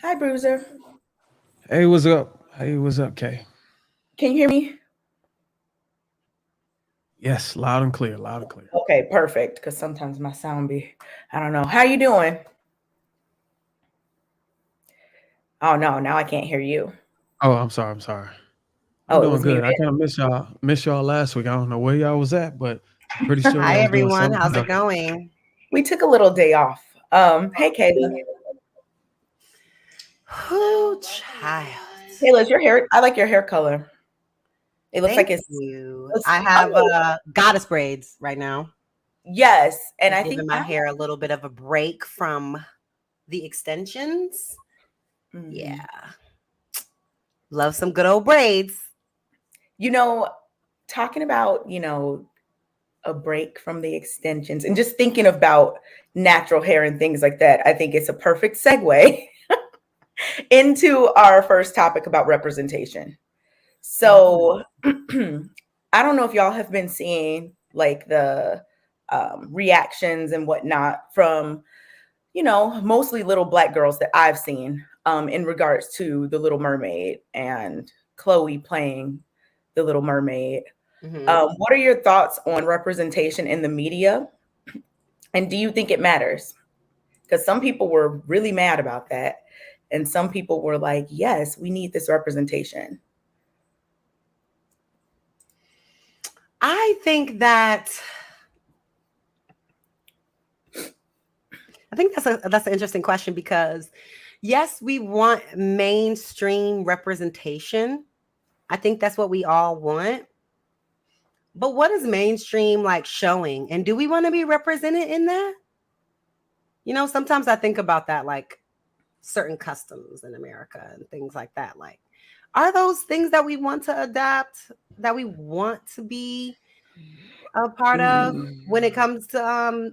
Hi, Bruiser. Hey, what's up? Hey, what's up, Kay? Can you hear me? Yes, loud and clear, loud and clear. Okay, perfect. Because sometimes my sound be, I don't know. How you doing? Oh no, now I can't hear you. Oh, I'm sorry, I'm sorry. I'm Oh, it doing was good. I muted. kind of miss y'all last week. I don't know where y'all was at, but I'm pretty sure Hi, y'all was doing everyone. something How's it productive. going? We took a little day off. Hey, Kayla. Oh, child. Kayla, is your hair? I like your hair color. It looks Thank like it's. you. it's I have goddess braids right now. Yes, and I Giving think my hair a little bit of a break from the extensions. Mhm. Yeah. Love some good old braids. You know, talking about a break from the extensions and just thinking about natural hair and things like that, I think it's a perfect segue into our first topic about representation. So I don't know if y'all have been seeing like the reactions and whatnot from mostly little Black girls that I've seen in regards to The Little Mermaid and Chloe playing The Little Mermaid. What are your thoughts on representation in the media? And do you think it matters? Because some people were really mad about that. And some people were like, yes, we need this representation. I think that's an interesting question, because yes, we want mainstream representation. I think that's what we all want. But what is mainstream like showing? And do we want to be represented in that? Sometimes I think about that, like certain customs in America and things like that. Like, are those things that we want to adapt, that we want to be a part of when it comes to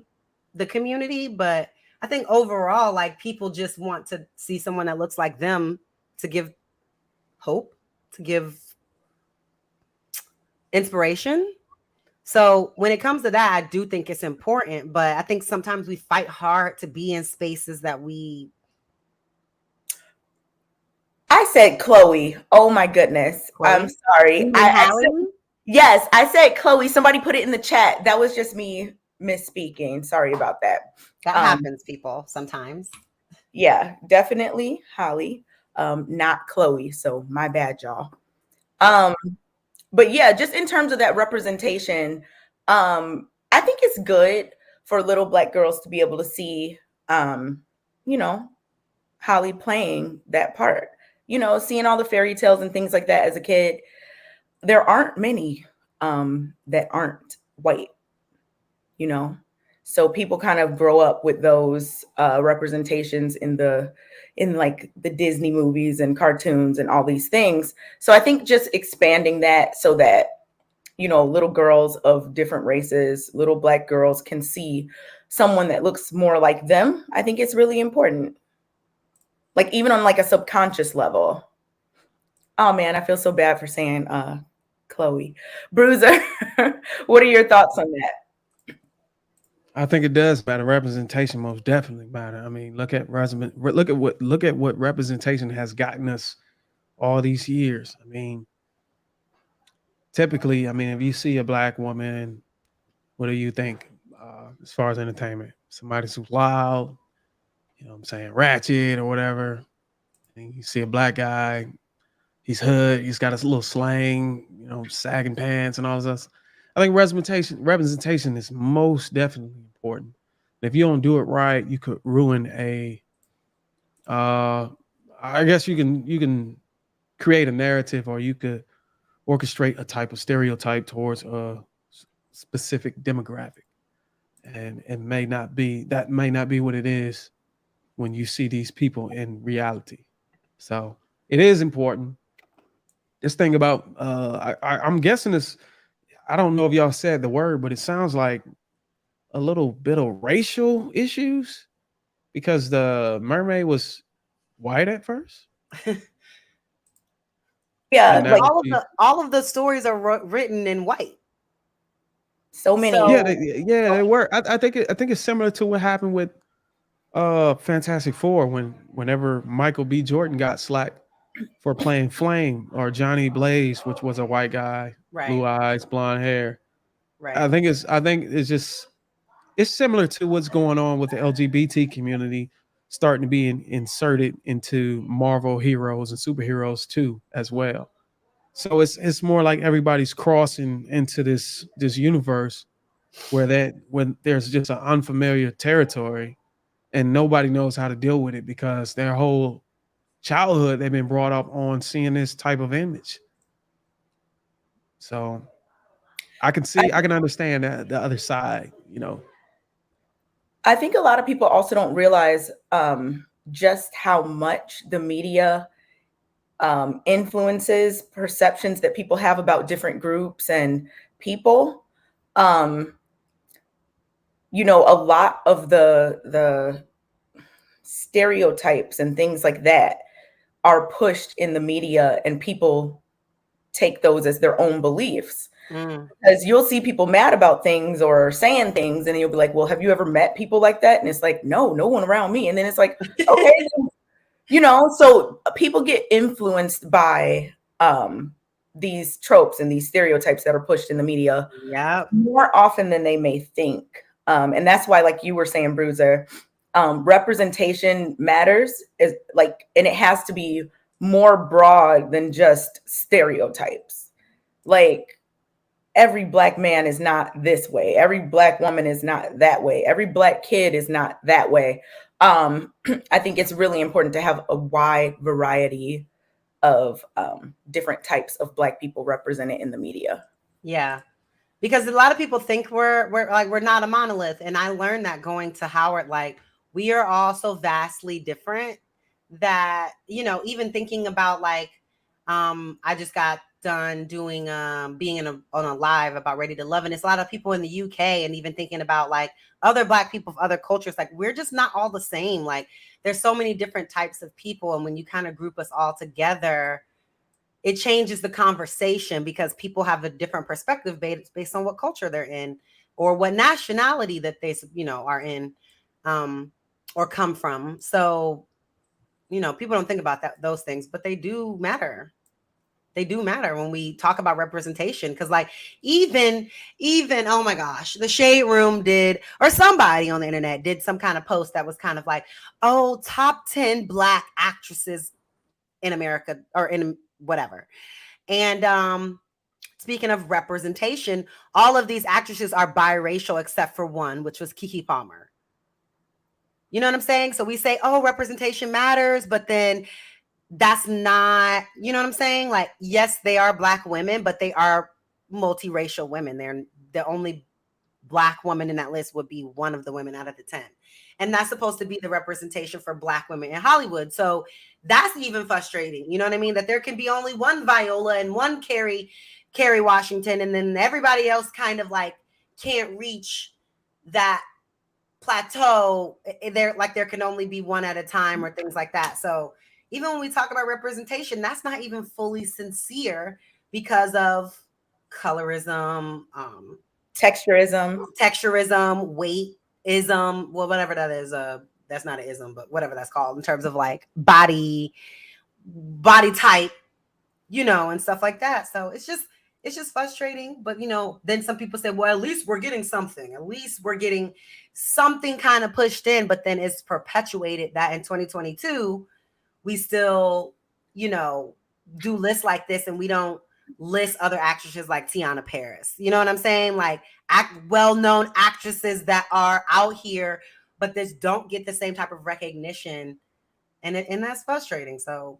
the community? But I think overall, like, people just want to see someone that looks like them to give hope, to give inspiration. So when it comes to that, I do think it's important, but I think sometimes we fight hard to be in spaces that I said Chloe. Oh my goodness. Chloe? I'm sorry. Yes, I said Chloe. Somebody put it in the chat. That was just me misspeaking. Sorry about that. That happens, people, sometimes. Yeah, definitely Holly, not Chloe. So my bad, y'all. But yeah, just in terms of that representation, I think it's good for little Black girls to be able to see, Holly playing that part. Seeing all the fairy tales and things like that as a kid. There aren't many that aren't white, so people kind of grow up with those representations in like the Disney movies and cartoons and all these things. So I think just expanding that so that little girls of different races, little Black girls, can see someone that looks more like them. I think it's really important, like even on like a subconscious level. Oh man, I feel so bad for saying Chloe. Bruiser, what are your thoughts on that? I think it does matter. Representation most definitely matter. I mean, look at what representation has gotten us all these years. I mean, typically, if you see a Black woman, what do you think as far as entertainment? Somebody who's loud, what I'm saying, ratchet or whatever. And you see a Black guy, he's hood, he's got his little slang, sagging pants and all this. I think representation is most definitely important. If you don't do it right, you could ruin I guess you can create a narrative, or you could orchestrate a type of stereotype towards a specific demographic. And it may not be what it is when you see these people in reality. So it is important. This thing about I'm guessing this, I don't know if y'all said the word, but it sounds like a little bit of racial issues, because the mermaid was white at first. Yeah, like all of the stories are written in white. So many. They were. I think it's similar to what happened with Fantastic Four, whenever Michael B. Jordan got slack for playing Flame, or Johnny Blaze, which was a white guy, right, blue eyes, blonde hair. Right. I think it's similar to what's going on with the LGBT community starting to be inserted into Marvel heroes and superheroes too, as well. So it's more like everybody's crossing into this universe when there's just an unfamiliar territory, and nobody knows how to deal with it, because their whole childhood they've been brought up on seeing this type of image. So I can understand the other side. I think a lot of people also don't realize just how much the media influences perceptions that people have about different groups and people. A lot of the stereotypes and things like that are pushed in the media, and people take those as their own beliefs. Because you'll see people mad about things or saying things, and you'll be like, well, have you ever met people like that? And it's like, no one around me. And then it's like, okay, so people get influenced by these tropes and these stereotypes that are pushed in the media more often than they may think. And that's why, like you were saying, Bruiser, representation matters, is like, and it has to be more broad than just stereotypes. Like, every Black man is not this way. Every Black woman is not that way. Every Black kid is not that way. I think it's really important to have a wide variety of different types of Black people represented in the media. Yeah, because a lot of people think we're not a monolith, and I learned that going to Howard. Like, we are all so vastly different that, even thinking about, like, I just got done doing being on a live about Ready to Love, and it's a lot of people in the UK, and even thinking about like other Black people of other cultures, like, we're just not all the same. Like, there's so many different types of people, and when you kind of group us all together, it changes the conversation because people have a different perspective based on what culture they're in or what nationality that they are in or come from. So people don't think about those things, but they do matter. They do matter when we talk about representation. Because like even oh my gosh, the Shade Room did, or somebody on the internet did some kind of post that was kind of like, oh, top 10 Black actresses in America or in whatever. And speaking of representation, all of these actresses are biracial except for one, which was Keke Palmer. You know what I'm saying? So we say, oh, representation matters, but then that's not, you know what I'm saying? Like, yes, they are Black women, but they are multiracial women. They're the only Black woman in that list would be one of the women out of the 10. And that's supposed to be the representation for Black women in Hollywood. So that's even frustrating. You know what I mean? That there can be only one Viola and one Kerry Washington, and then everybody else kind of like can't reach that plateau. There can only be one at a time or things like that. So even when we talk about representation, that's not even fully sincere because of colorism, texturism, weightism, well, whatever that is. That's not an ism, but whatever that's called in terms of like body type, and stuff like that. So it's just frustrating. But then some people say, well, at least we're getting something. At least we're getting something kind of pushed in. But then it's perpetuated that in 2022, we still, do lists like this, and we don't list other actresses like Tiana Paris. You know what I'm saying? Like well-known actresses that are out here, but this don't get the same type of recognition, and that's frustrating. So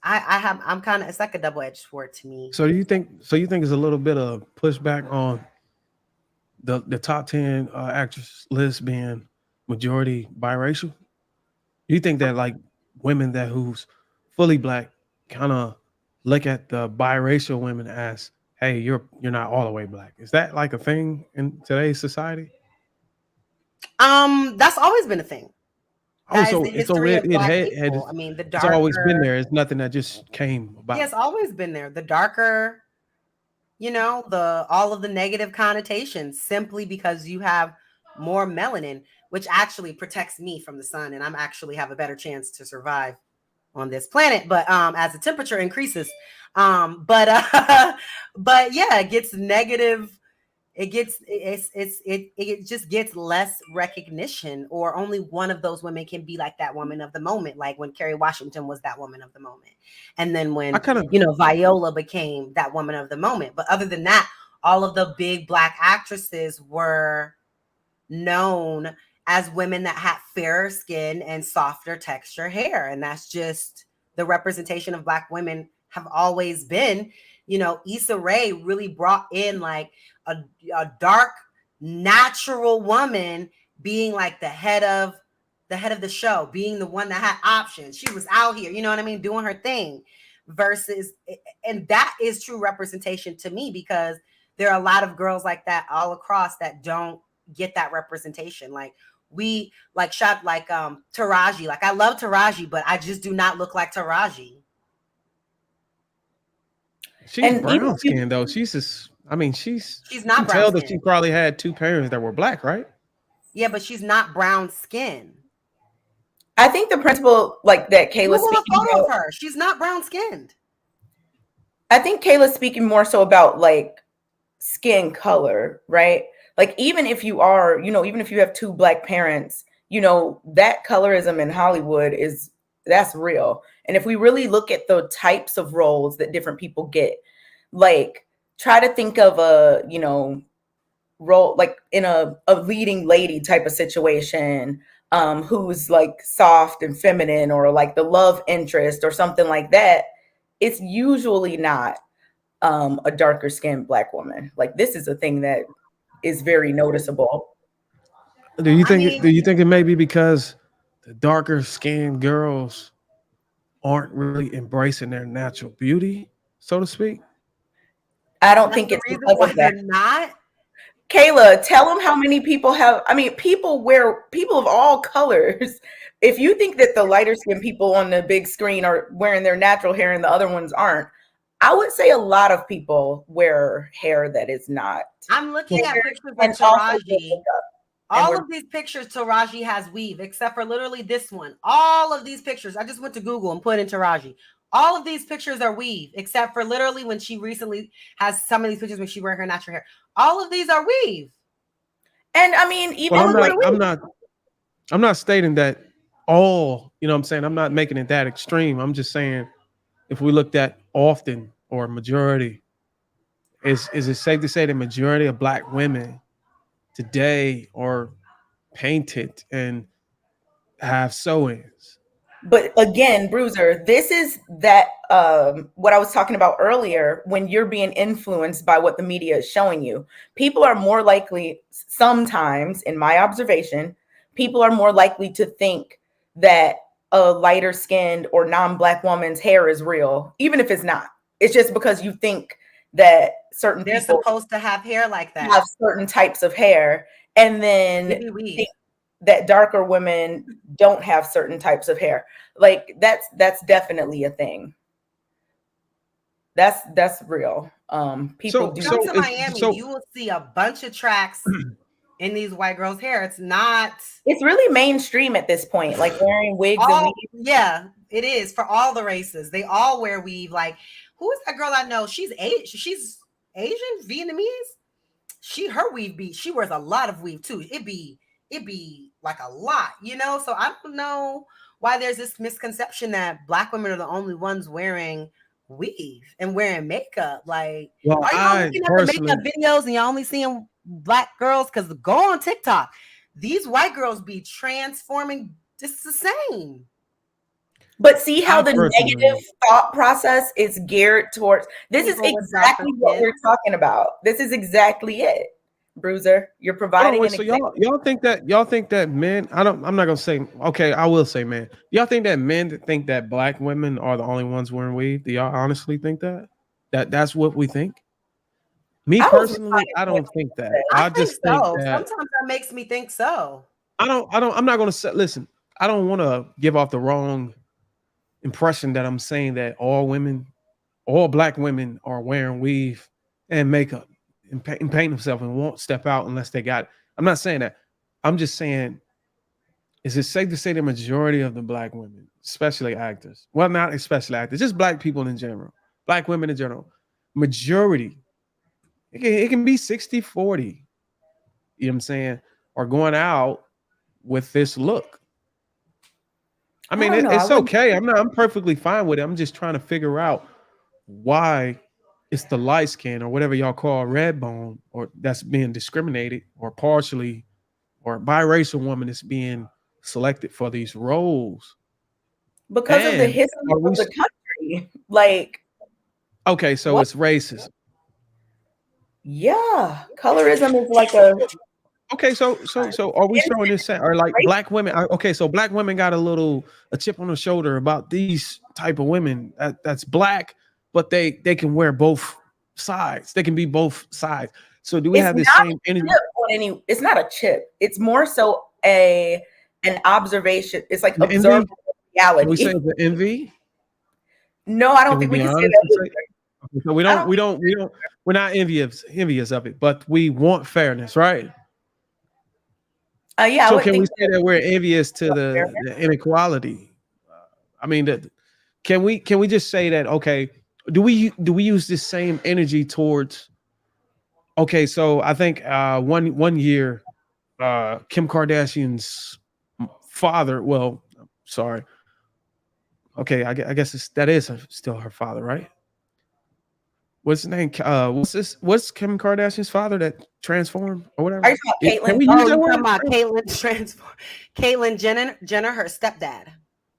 I'm kind of, it's like a double-edged sword to me. So you think it's a little bit of pushback on the top 10 actress list being majority biracial? Do you think that like women who's fully Black kind of look at the biracial women as, hey, you're not all the way Black? Is that like a thing in today's society? That's always been a thing. Oh, so it's always been there. It's nothing that just came about. Yeah, it's always been there. The darker, all of the negative connotations, simply because you have more melanin, which actually protects me from the sun, and I'm actually have a better chance to survive on this planet. But as the temperature increases, but yeah, it gets negative. It just gets less recognition, or only one of those women can be like that woman of the moment, like when Kerry Washington was that woman of the moment, and then when Viola became that woman of the moment. But other than that, all of the big Black actresses were known as women that had fairer skin and softer texture hair, and that's just the representation of Black women have always been. Issa Rae really brought in like a dark, natural woman being like the head of the show, being the one that had options. She was out here, you know what I mean, doing her thing, versus, and that is true representation to me, because there are a lot of girls like that all across that don't get that representation. Like Taraji. Like, I love Taraji, but I just do not look like Taraji. She's brown skin though. She's just, I mean, She's you not can brown tell that she skin. probably had two parents that were black, right? Yeah, but she's not brown skin. I think the principle like that Kayla's Google a speaking photo about, of her. She's not brown skinned. I think Kayla's speaking more so about like skin color, right? Like even if you are, even if you have two black parents, that colorism in Hollywood that's real. And if we really look at the types of roles that different people get, like try to think of a, role like in a leading lady type of situation, who's like soft and feminine or like the love interest or something like that. It's usually not a darker skinned black woman. Like this is a thing that is very noticeable. Do you I think mean, it may be because the darker skinned girls aren't really embracing their natural beauty, so to speak? I don't that's think the it's reason because why of that. they're not. Kayla, tell them how many people have. I mean, people of all colors. If you think that the lighter skinned people on the big screen are wearing their natural hair and the other ones aren't, I would say a lot of people wear hair that is not. I'm looking Well, at pictures of And also wear Taraji. makeup. And All we're of these pictures, Taraji has weave, except for literally this one. All of these pictures, I just went to Google and put in Taraji. All of these pictures are weave, except for literally when she recently has some of these pictures when she wear her natural hair. All of these are weave. and I mean, well, even like I'm not stating that all, you know what I'm saying? I'm not making it that extreme. I'm just saying if we looked at often or majority, is it safe to say the majority of black women today are painted and have sew-ins? but again, Bruiser, this is that what I was talking about earlier when you're being influenced by what the media is showing you. People are more likely, sometimes, in my observation, people are more likely to think that a lighter skinned or non-black woman's hair is real, even if it's not. It's just because you think that certain They're people supposed to have hair like that. have certain types of hair, and then Maybe weave. think that darker women don't have certain types of hair. Like that's definitely a thing. That's real. People do. Come to Miami, you will see a bunch of tracks in these white girls' hair. It's not. It's really mainstream at this point, like wearing wigs and weaves. Yeah, it is for all the races. They all wear weave. Like, who is that girl I know? She's Asian, Vietnamese. Her weave she wears a lot of weave too. It be like a lot, So I don't know why there's this misconception that black women are the only ones wearing weave and wearing makeup. Like, Well, are y'all looking at the makeup videos and y'all only seeing black girls? Because go on TikTok, these white girls be transforming just the same. But see how the negative thought process is geared towards this is exactly what we're talking about. This is exactly it. Bruiser, you're providing an example. Y'all think that men, I'm not gonna say, okay, I will say men. Y'all think that men think that black women are the only ones wearing weave? Do y'all honestly think that's what we think? Me personally, I don't think that. I just think so. Sometimes that makes me think so. I'm not gonna say, listen, I don't want to give off the wrong impression that I'm saying that all black women are wearing weave and makeup and paint themselves and won't step out unless they got it. I'm not saying that. I'm just saying, is it safe to say the majority of the black women, especially actors, well, not especially actors, just black people in general, black women in general, majority, it can be 60-40, you know what I'm saying, are going out with this look. I mean, it's okay. I'm perfectly fine with it. I'm just trying to figure out why it's the light skin or whatever y'all call red bone, or that's being discriminated, or partially, or biracial woman is being selected for these roles because of the history of the country. Like, okay, so it's racist. Yeah, colorism is like a. Okay, so are we showing this, or like black women? Okay, so black women got a chip on the shoulder about these type of women that's black, but they can wear both sides. They can be both sides. So do we have the same energy? It's not a chip. It's more so an observation. It's like observable reality. Can we say the envy? No, I don't think we can say that. So we're not envious of it, but we want fairness, right? Yeah, I So would can we think say that we're envious to fairness. the inequality? I mean, can we just say that? Okay, do we use this same energy towards? Okay, so I think one year, Kim Kardashian's father. Well, sorry. Okay, I guess that is still her father, right? What's his name? What's Kim Kardashian's father that transformed or Are whatever? you talking Can about Caitlyn? we use Oh, that you word? talking about Caitlyn Jenner, her stepdad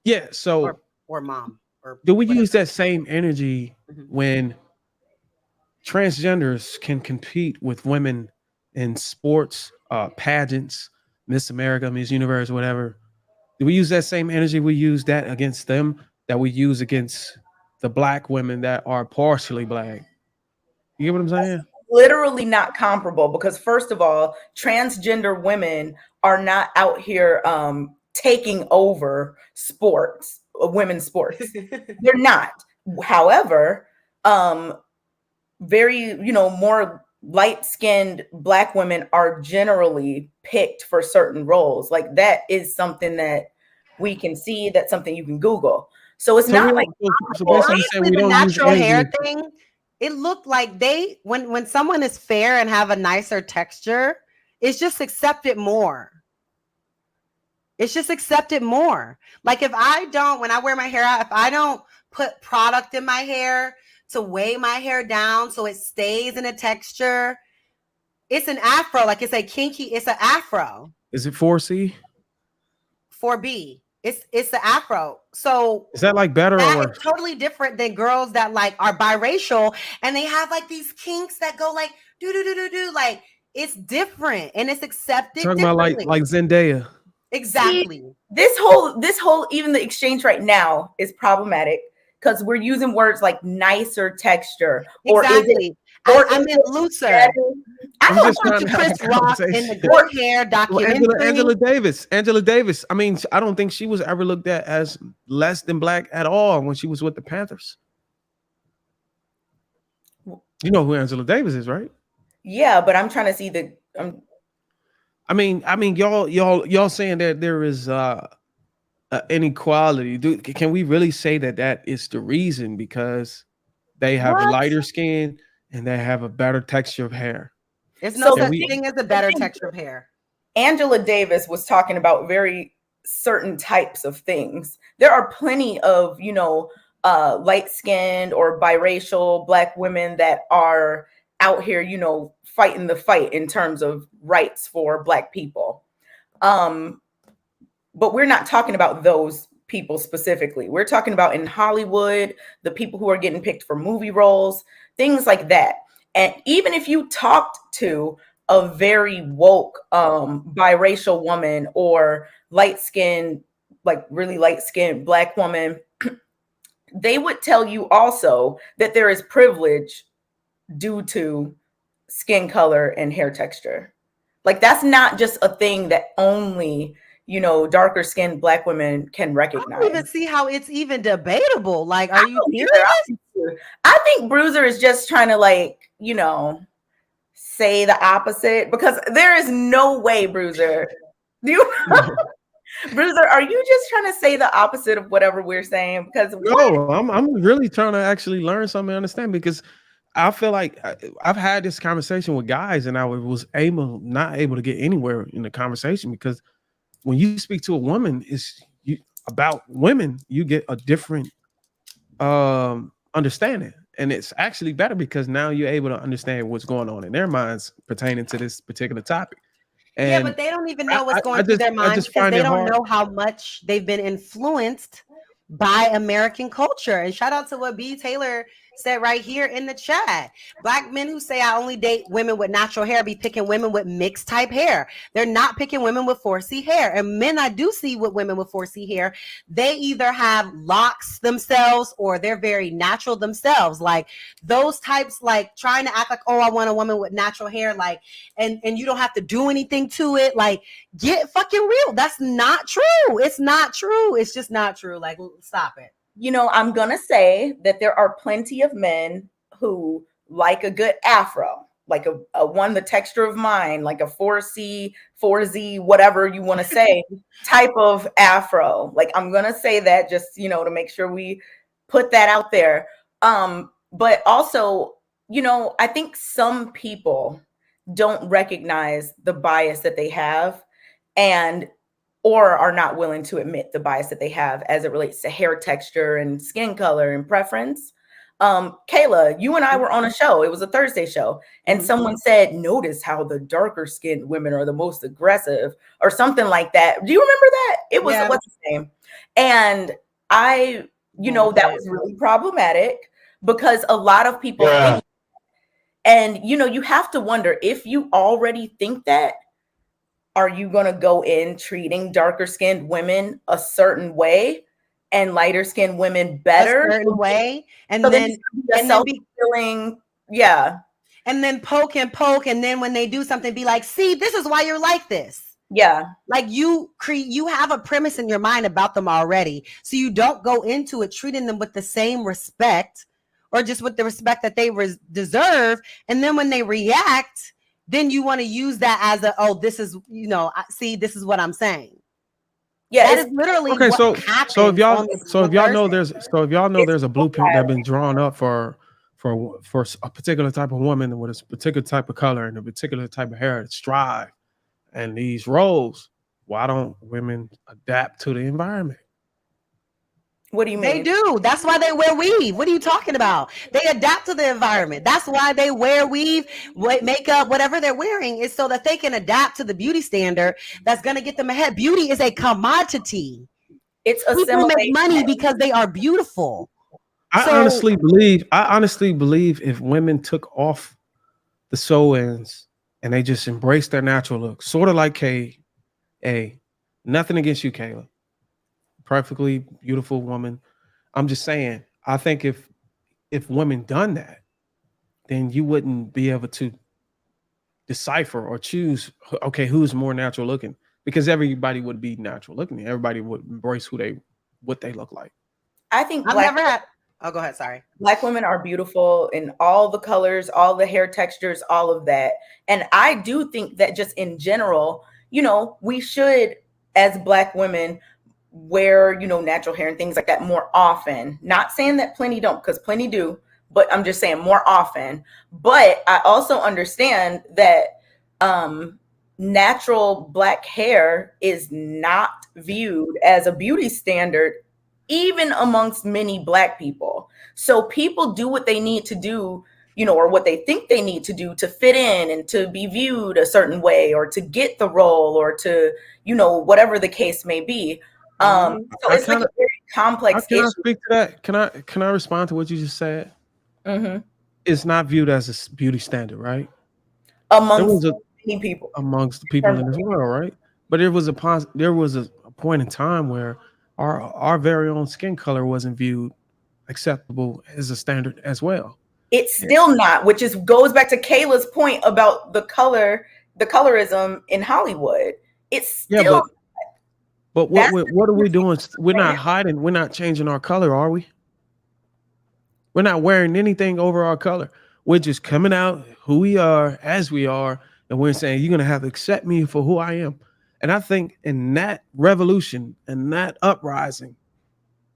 Yeah. So or mom or do we whatever. use that same energy Mhm. when transgenders can compete with women in sports, pageants, Miss America, Miss Universe, whatever? Do we use that same energy we use that against them that we use against the black women that are partially black? You get what I'm saying? Literally not comparable because first of all, transgender women are not out here taking over sports, women's sports. They're not. However, very, more light-skinned black women are generally picked for certain roles. Like that is something that we can see. That's something you can Google. So it's So we not like don't. So Well, basically, you're saying honestly, we the don't use natural hair energy. thing, it looked like when someone is fair and have a nicer texture, it's just accepted more. It's just accepted more. Like when I wear my hair out, if I don't put product in my hair to weigh my hair down so it stays in a texture, it's an afro. Like it's an afro. Is it 4C? 4B. It's the afro. So Is that like better or that is worse? totally different than girls that like are biracial and they have like these kinks that go like do. Like it's different and it's accepted Talking about differently. like Zendaya. Exactly. See, this whole even the exchange right now is problematic because we're using words like nicer texture or Exactly. I meant looser. better? I I'm don't just Watch trying to have Chris a Rock in the conversation. Good Hair Well, documentary. Angela Davis. I mean, I don't think she was ever looked at as less than black at all when she was with the Panthers. You know who Angela Davis is, right? Yeah, but I'm trying to see the I mean, y'all saying that there is inequality. Can we really say that is the reason because they have What? lighter skin and they have a better texture of hair? There's no So such we- thing as a better texture of hair. Angela Davis was talking about very certain types of things. There are plenty of, light-skinned or biracial black women that are out here, fighting the fight in terms of rights for black people. But we're not talking about those people specifically. We're talking about in Hollywood, the people who are getting picked for movie roles, things like that. And even if you talked to a very woke biracial woman or light-skinned, like really light-skinned black woman, they would tell you also that there is privilege due to skin color and hair texture. Like that's not just a thing that only, darker skinned black women can I recognize. don't even see how it's even debatable. Like, are you serious? I think Bruiser is just trying to say the opposite because there is no way, Bruiser. Bruiser, are you just trying to say the opposite of whatever we're saying? Because No, I'm really trying to actually learn something and understand because I feel like I've had this conversation with guys and I was not able to get anywhere in the conversation because when you speak to a woman, about women, you get a different understanding. And it's actually better because now you're able to understand what's going on in their minds pertaining to this particular topic. And yeah, but they don't even know what's going through their I mind just because find they it don't hard. know how much they've been influenced by American culture. And shout out to what B. Taylor said right here in the chat. Black men who say I only date women with natural hair be picking women with mixed type hair. They're not picking women with 4C hair. And men I do see with women with 4C hair, they either have locks themselves or they're very natural themselves. Like those types, like trying to act like, oh, I want a woman with natural hair, like, and you don't have to do anything to it. Like, get fucking real. That's not true. It's not true. It's just not true. Like, stop it. I'm going to say that there are plenty of men who like a good afro, like a one the texture of mine, like a 4C, 4Z, whatever you want to say, type of afro. Like I'm gonna say that just to make sure we put that out there. But also, I think some people don't recognize the bias that they have and or are not willing to admit the bias that they have as it relates to hair texture and skin color and preference. Kayla, you and I were on a show. It was a Thursday show. And someone said, notice how the darker skinned women are the most aggressive or something like that. Do you remember that? It was, what's his name? And that was really problematic because a lot of people think, and you have to wonder if you already think that, are you going to go in treating darker skinned women a certain way and lighter skinned women better? A certain way. And so then self-fulfilling, and then poke. And then when they do something, be like, see, this is why you're like this. Yeah. Like you have a premise in your mind about them already. So you don't go into it treating them with the same respect or just with the respect that they deserve. And then when they react, then you want to use that as this is, this is what I'm saying. Yeah, that is literally okay. What so if y'all know there's a blueprint that's been drawn up for a particular type of woman with a particular type of color and a particular type of hair to strive and these roles. Why don't women adapt to the environment? What do you mean? They do. That's why they wear weave. What are you talking about? They adapt to the environment. That's why they wear weave, makeup, whatever they're wearing is so that they can adapt to the beauty standard that's going to get them ahead. Beauty is a commodity. It's people make money because they are beautiful. I honestly believe if women took off the sew-ins and they just embraced their natural look, sort of like nothing against you, Kayla. Perfectly beautiful woman. I'm just saying, I think if women done that, then you wouldn't be able to decipher or choose, okay, who's more natural looking, because everybody would be natural looking. Everybody would embrace what they look like. I think I've never had. Oh, go ahead. Sorry. Black women are beautiful in all the colors, all the hair textures, all of that. And I do think that just in general, we should, as Black women, wear natural hair and things like that more often. Not saying that plenty don't, because plenty do, but I'm just saying more often. But I also understand that natural Black hair is not viewed as a beauty standard even amongst many Black people. So people do what they need to do, or what they think they need to do to fit in and to be viewed a certain way or to get the role or to, whatever the case may be. So it's like a very complex issue. Can I speak to that? Can I respond to what you just said? Mm-hmm. It's not viewed as a beauty standard, right? Amongst many people. Amongst the people in this world, right? But there was a point in time where our very own skin color wasn't viewed acceptable as a standard as well. It's still not, which goes back to Kayla's point about the colorism in Hollywood. It's still. But what are we doing? We're not hiding. We're not changing our color, are we? We're not wearing anything over our color. We're just coming out who we are as we are, and we're saying you're going to have to accept me for who I am. And I think in that revolution and that uprising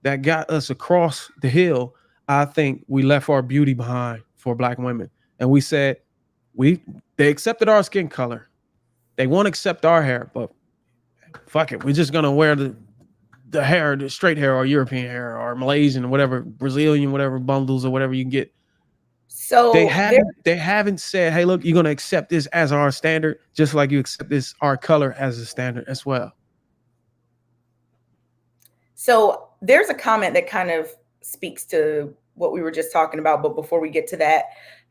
that got us across the hill, I think we left our beauty behind for Black women. And we said, they accepted our skin color. They won't accept our hair, but fuck it. We're just going to wear the hair, the straight hair or European hair or Malaysian or whatever, Brazilian, whatever bundles or whatever you can get. So they haven't said, hey, look, you're going to accept this as our standard, just like you accept our color as a standard as well. So there's a comment that kind of speaks to what we were just talking about. But before we get to that,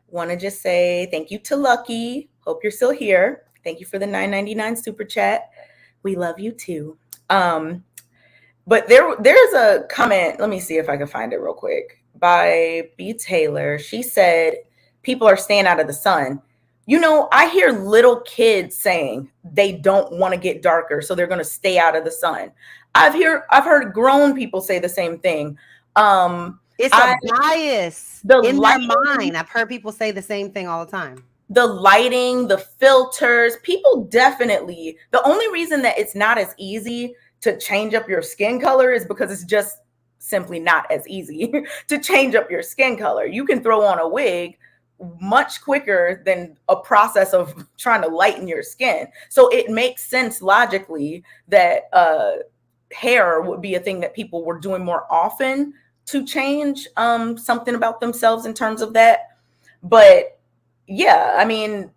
want to just say thank you to Lucky. Hope you're still here. Thank you for the $9.99 super chat. We love you too. But there's a comment. Let me see if I can find it real quick. By B. Taylor. She said, people are staying out of the sun. I hear little kids saying they don't want to get darker, so they're going to stay out of the sun. I've heard grown people say the same thing. It's a bias in their mind. I've heard people say the same thing all the time. The lighting, the filters, people definitely, the only reason that it's not as easy to change up your skin color is because it's just simply not as easy to change up your skin color. You can throw on a wig much quicker than a process of trying to lighten your skin. So it makes sense logically that hair would be a thing that people were doing more often to change something about themselves in terms of that. But yeah, I mean,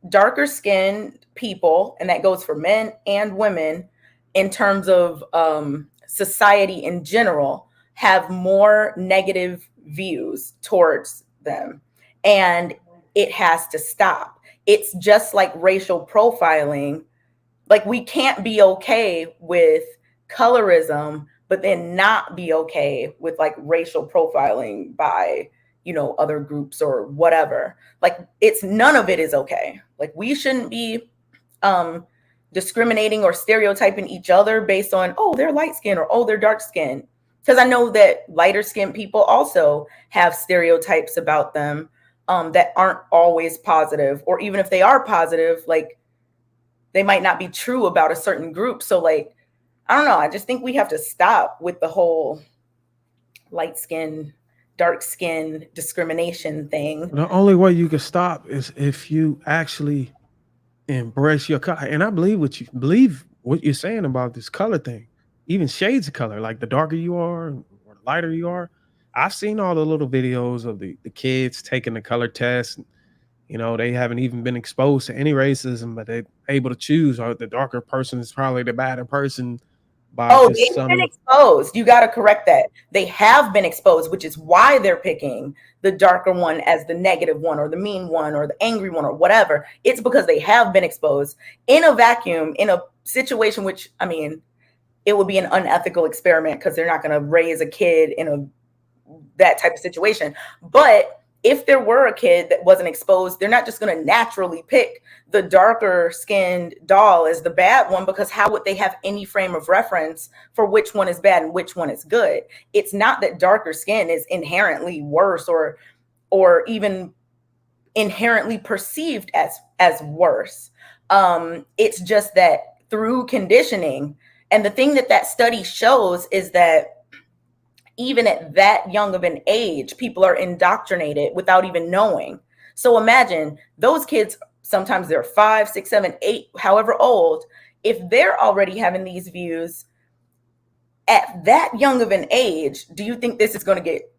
darker skinned people, and that goes for men and women in terms of society in general, have more negative views towards them. And it has to stop. It's just like racial profiling. Like, we can't be okay with colorism, but then not be okay with like racial profiling by, you know, other groups or whatever. Like, it's none of it is okay. Like, we shouldn't be discriminating or stereotyping each other based on, oh, they're light skinned or oh, they're dark skinned. Because I know that lighter skinned people also have stereotypes about them that aren't always positive, or even if they are positive, like, they might not be true about a certain group. So like, I don't know. I just think we have to stop with the whole light skin, dark skin discrimination thing. The only way you can stop is if you actually embrace your color. And I believe what you're saying about this color thing, even shades of color, like the darker you are or the lighter you are. I've seen all the little videos of the kids taking the color test. You know, they haven't even been exposed to any racism, but they're able to choose, or the darker person is probably the better person. Oh, they've been exposed. You got to correct that. They have been exposed, which is why they're picking the darker one as the negative one or the mean one or the angry one or whatever. It's because they have been exposed in a vacuum, in a situation, which, I mean, it would be an unethical experiment because they're not going to raise a kid in that type of situation. But if there were a kid that wasn't exposed, they're not just going to naturally pick the darker skinned doll as the bad one, because how would they have any frame of reference for which one is bad and which one is good? It's not that darker skin is inherently worse or even inherently perceived as worse. It's just that through conditioning, and the thing that study shows is that even at that young of an age, people are indoctrinated without even knowing. So imagine those kids, sometimes they're 5, 6, 7, 8, however old. If they're already having these views at that young of an age, do you think this is going to get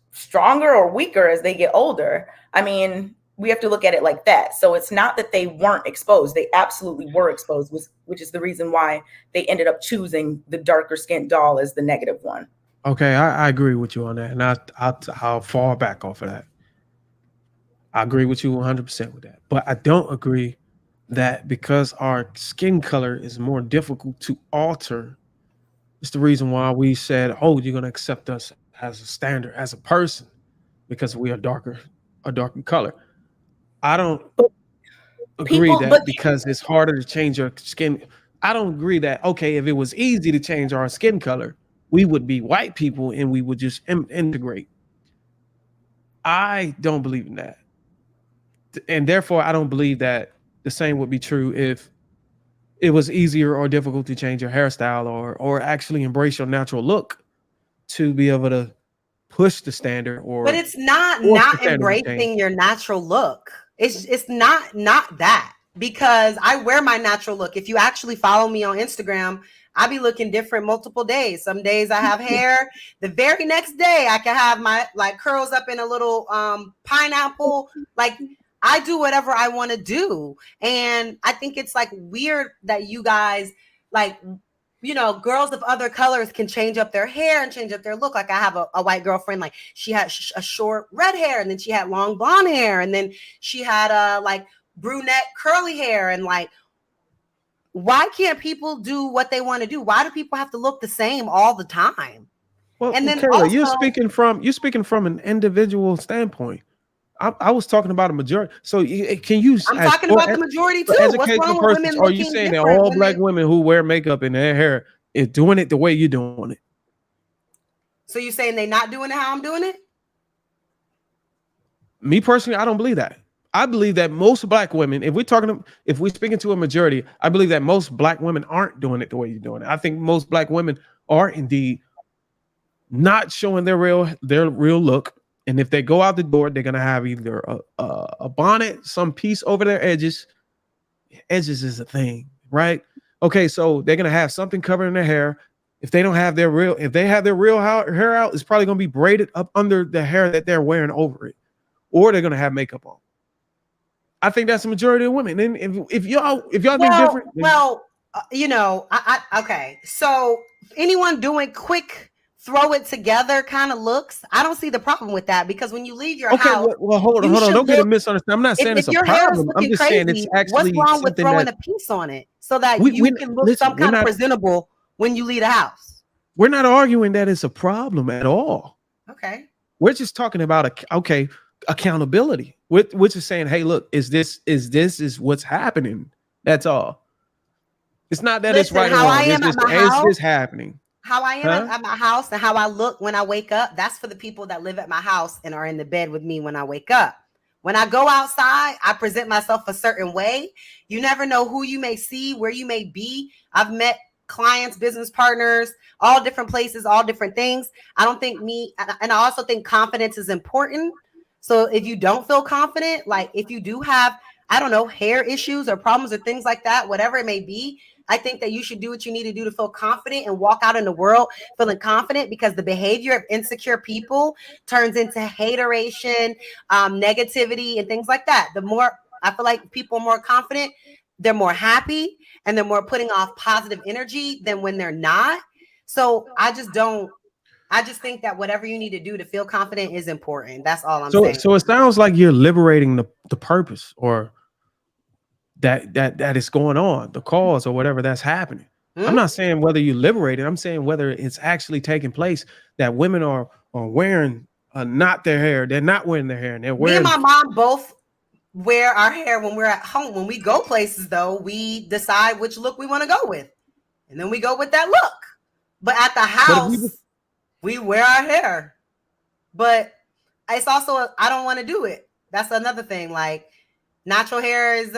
stronger or weaker as they get older? I mean, we have to look at it like that. So it's not that they weren't exposed. They absolutely were exposed, which is the reason why they ended up choosing the darker skinned doll as the negative one. Okay, I agree with you on that, and I'll fall back off of that. I agree with you 100% with that, but I don't agree that because our skin color is more difficult to alter, it's the reason why we said, "Oh, you're gonna accept us as a standard, as a person, because we are a darker color." I don't agree because it's harder to change your skin. I don't agree that, okay, if it was easy to change our skin color, we would be white people and we would just integrate. I don't believe in that. And therefore, I don't believe that the same would be true if it was easier or difficult to change your hairstyle or actually embrace your natural look to be able to push the standard. But it's not embracing your natural look. It's not that, because I wear my natural look. If you actually follow me on Instagram, I be looking different multiple days. Some days I have hair. The very next day I can have my like curls up in a little pineapple. Like, I do whatever I want to do. And I think it's like weird that you guys, like, you know, girls of other colors can change up their hair and change up their look. Like, I have a white girlfriend, like she had a short red hair, and then she had long blonde hair, and then she had like brunette curly hair. And like, why can't people do what they want to do? Why do people have to look the same all the time? Well, and then Kayla, also, you're speaking from an individual standpoint. I was talking about a majority. So can you? I'm talking about the majority too. What's wrong with women? Are you saying that all black women who wear makeup in their hair is doing it the way you're doing it? So you saying they not doing it how I'm doing it? Me personally, I don't believe that. I believe that most black women, if we're speaking to a majority, I believe that most black women aren't doing it the way you're doing it. I think most black women are indeed not showing their real look. And if they go out the door, they're gonna have either a bonnet, some piece over their edges. Edges is a thing, right? Okay, so they're gonna have something covering their hair. If they have their real hair out, it's probably gonna be braided up under the hair that they're wearing over it, or they're gonna have makeup on. I think that's the majority of women. And if y'all think different, okay. So anyone doing quick throw it together kind of looks, I don't see the problem with that, because when you leave your house, well, hold on, don't get it misunderstood. I'm not saying it's a problem. I'm just saying it's actually what's wrong with throwing a piece on it so that you can look some kind of presentable when you leave the house. We're not arguing that it's a problem at all. Okay. We're just talking about accountability. Which is saying, hey, look, is this what's happening? That's all. It's not that it's right or wrong. Is this happening? How I am at my house and how I look when I wake up, that's for the people that live at my house and are in the bed with me when I wake up. When I go outside, I present myself a certain way. You never know who you may see, where you may be. I've met clients, business partners, all different places, all different things. I don't think and I also think confidence is important. So if you don't feel confident, like if you do have, I don't know, hair issues or problems or things like that, whatever it may be, I think that you should do what you need to do to feel confident and walk out in the world feeling confident, because the behavior of insecure people turns into hateration, negativity, and things like that. The more I feel like people are more confident, they're more happy, and they're more putting off positive energy than when they're not. So I just think that whatever you need to do to feel confident is important. That's all I'm saying. So it sounds like you're liberating the purpose, or that is going on, the cause or whatever that's happening. I'm not saying whether you liberate it. I'm saying whether it's actually taking place, that women are wearing not their hair. They're not wearing their hair, and they're wearing. Me and my mom both wear our hair when we're at home. When we go places, though, we decide which look we want to go with, and then we go with that look. But at the house, we wear our hair. But it's also, I don't want to do it. That's another thing. Like, natural hair is,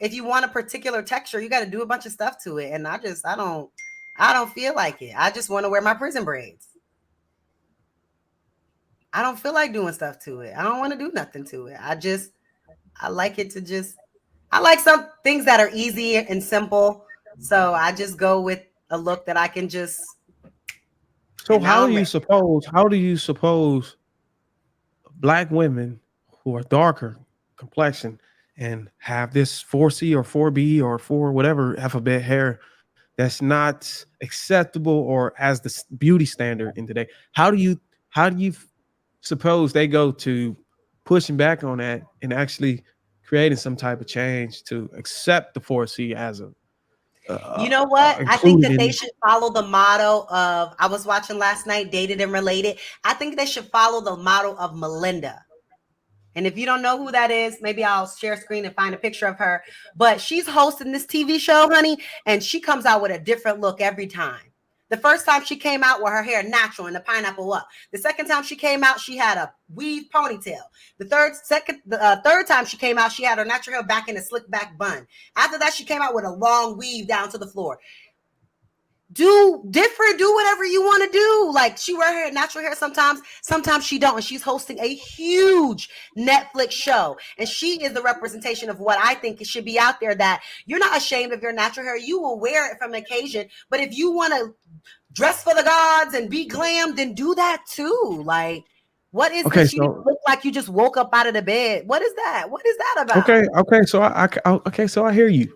if you want a particular texture, you got to do a bunch of stuff to it. And I don't feel like it. I just want to wear my prison braids. I don't feel like doing stuff to it. I don't want to do nothing to it. I like it to just, I like some things that are easy and simple. So I just go with a look that I can just. So how do you suppose Black women who are darker complexion and have this 4C or 4B or 4 whatever alphabet hair that's not acceptable or as the beauty standard in today, how do you suppose they go to pushing back on that and actually creating some type of change to accept the 4C as a you know what? I think that they should follow the motto of, I was watching last night, Dated and Related. I think they should follow the motto of Melinda. And if you don't know who that is, maybe I'll share screen and find a picture of her. But she's hosting this TV show, honey, and she comes out with a different look every time. The first time she came out with her hair natural and the pineapple up. The second time she came out, she had a weave ponytail. The third time she came out, she had her natural hair back in a slick back bun. After that, she came out with a long weave down to the floor. Do whatever you want to do. Like, she wear her natural hair sometimes she don't. And she's hosting a huge Netflix show. And she is the representation of what I think it should be out there, that you're not ashamed of your natural hair. You will wear it from occasion. But if you want to dress for the gods and be glam, then do that too. Like, what is this? You look like you just woke up out of the bed. What is that? What is that about? Okay. So I hear you.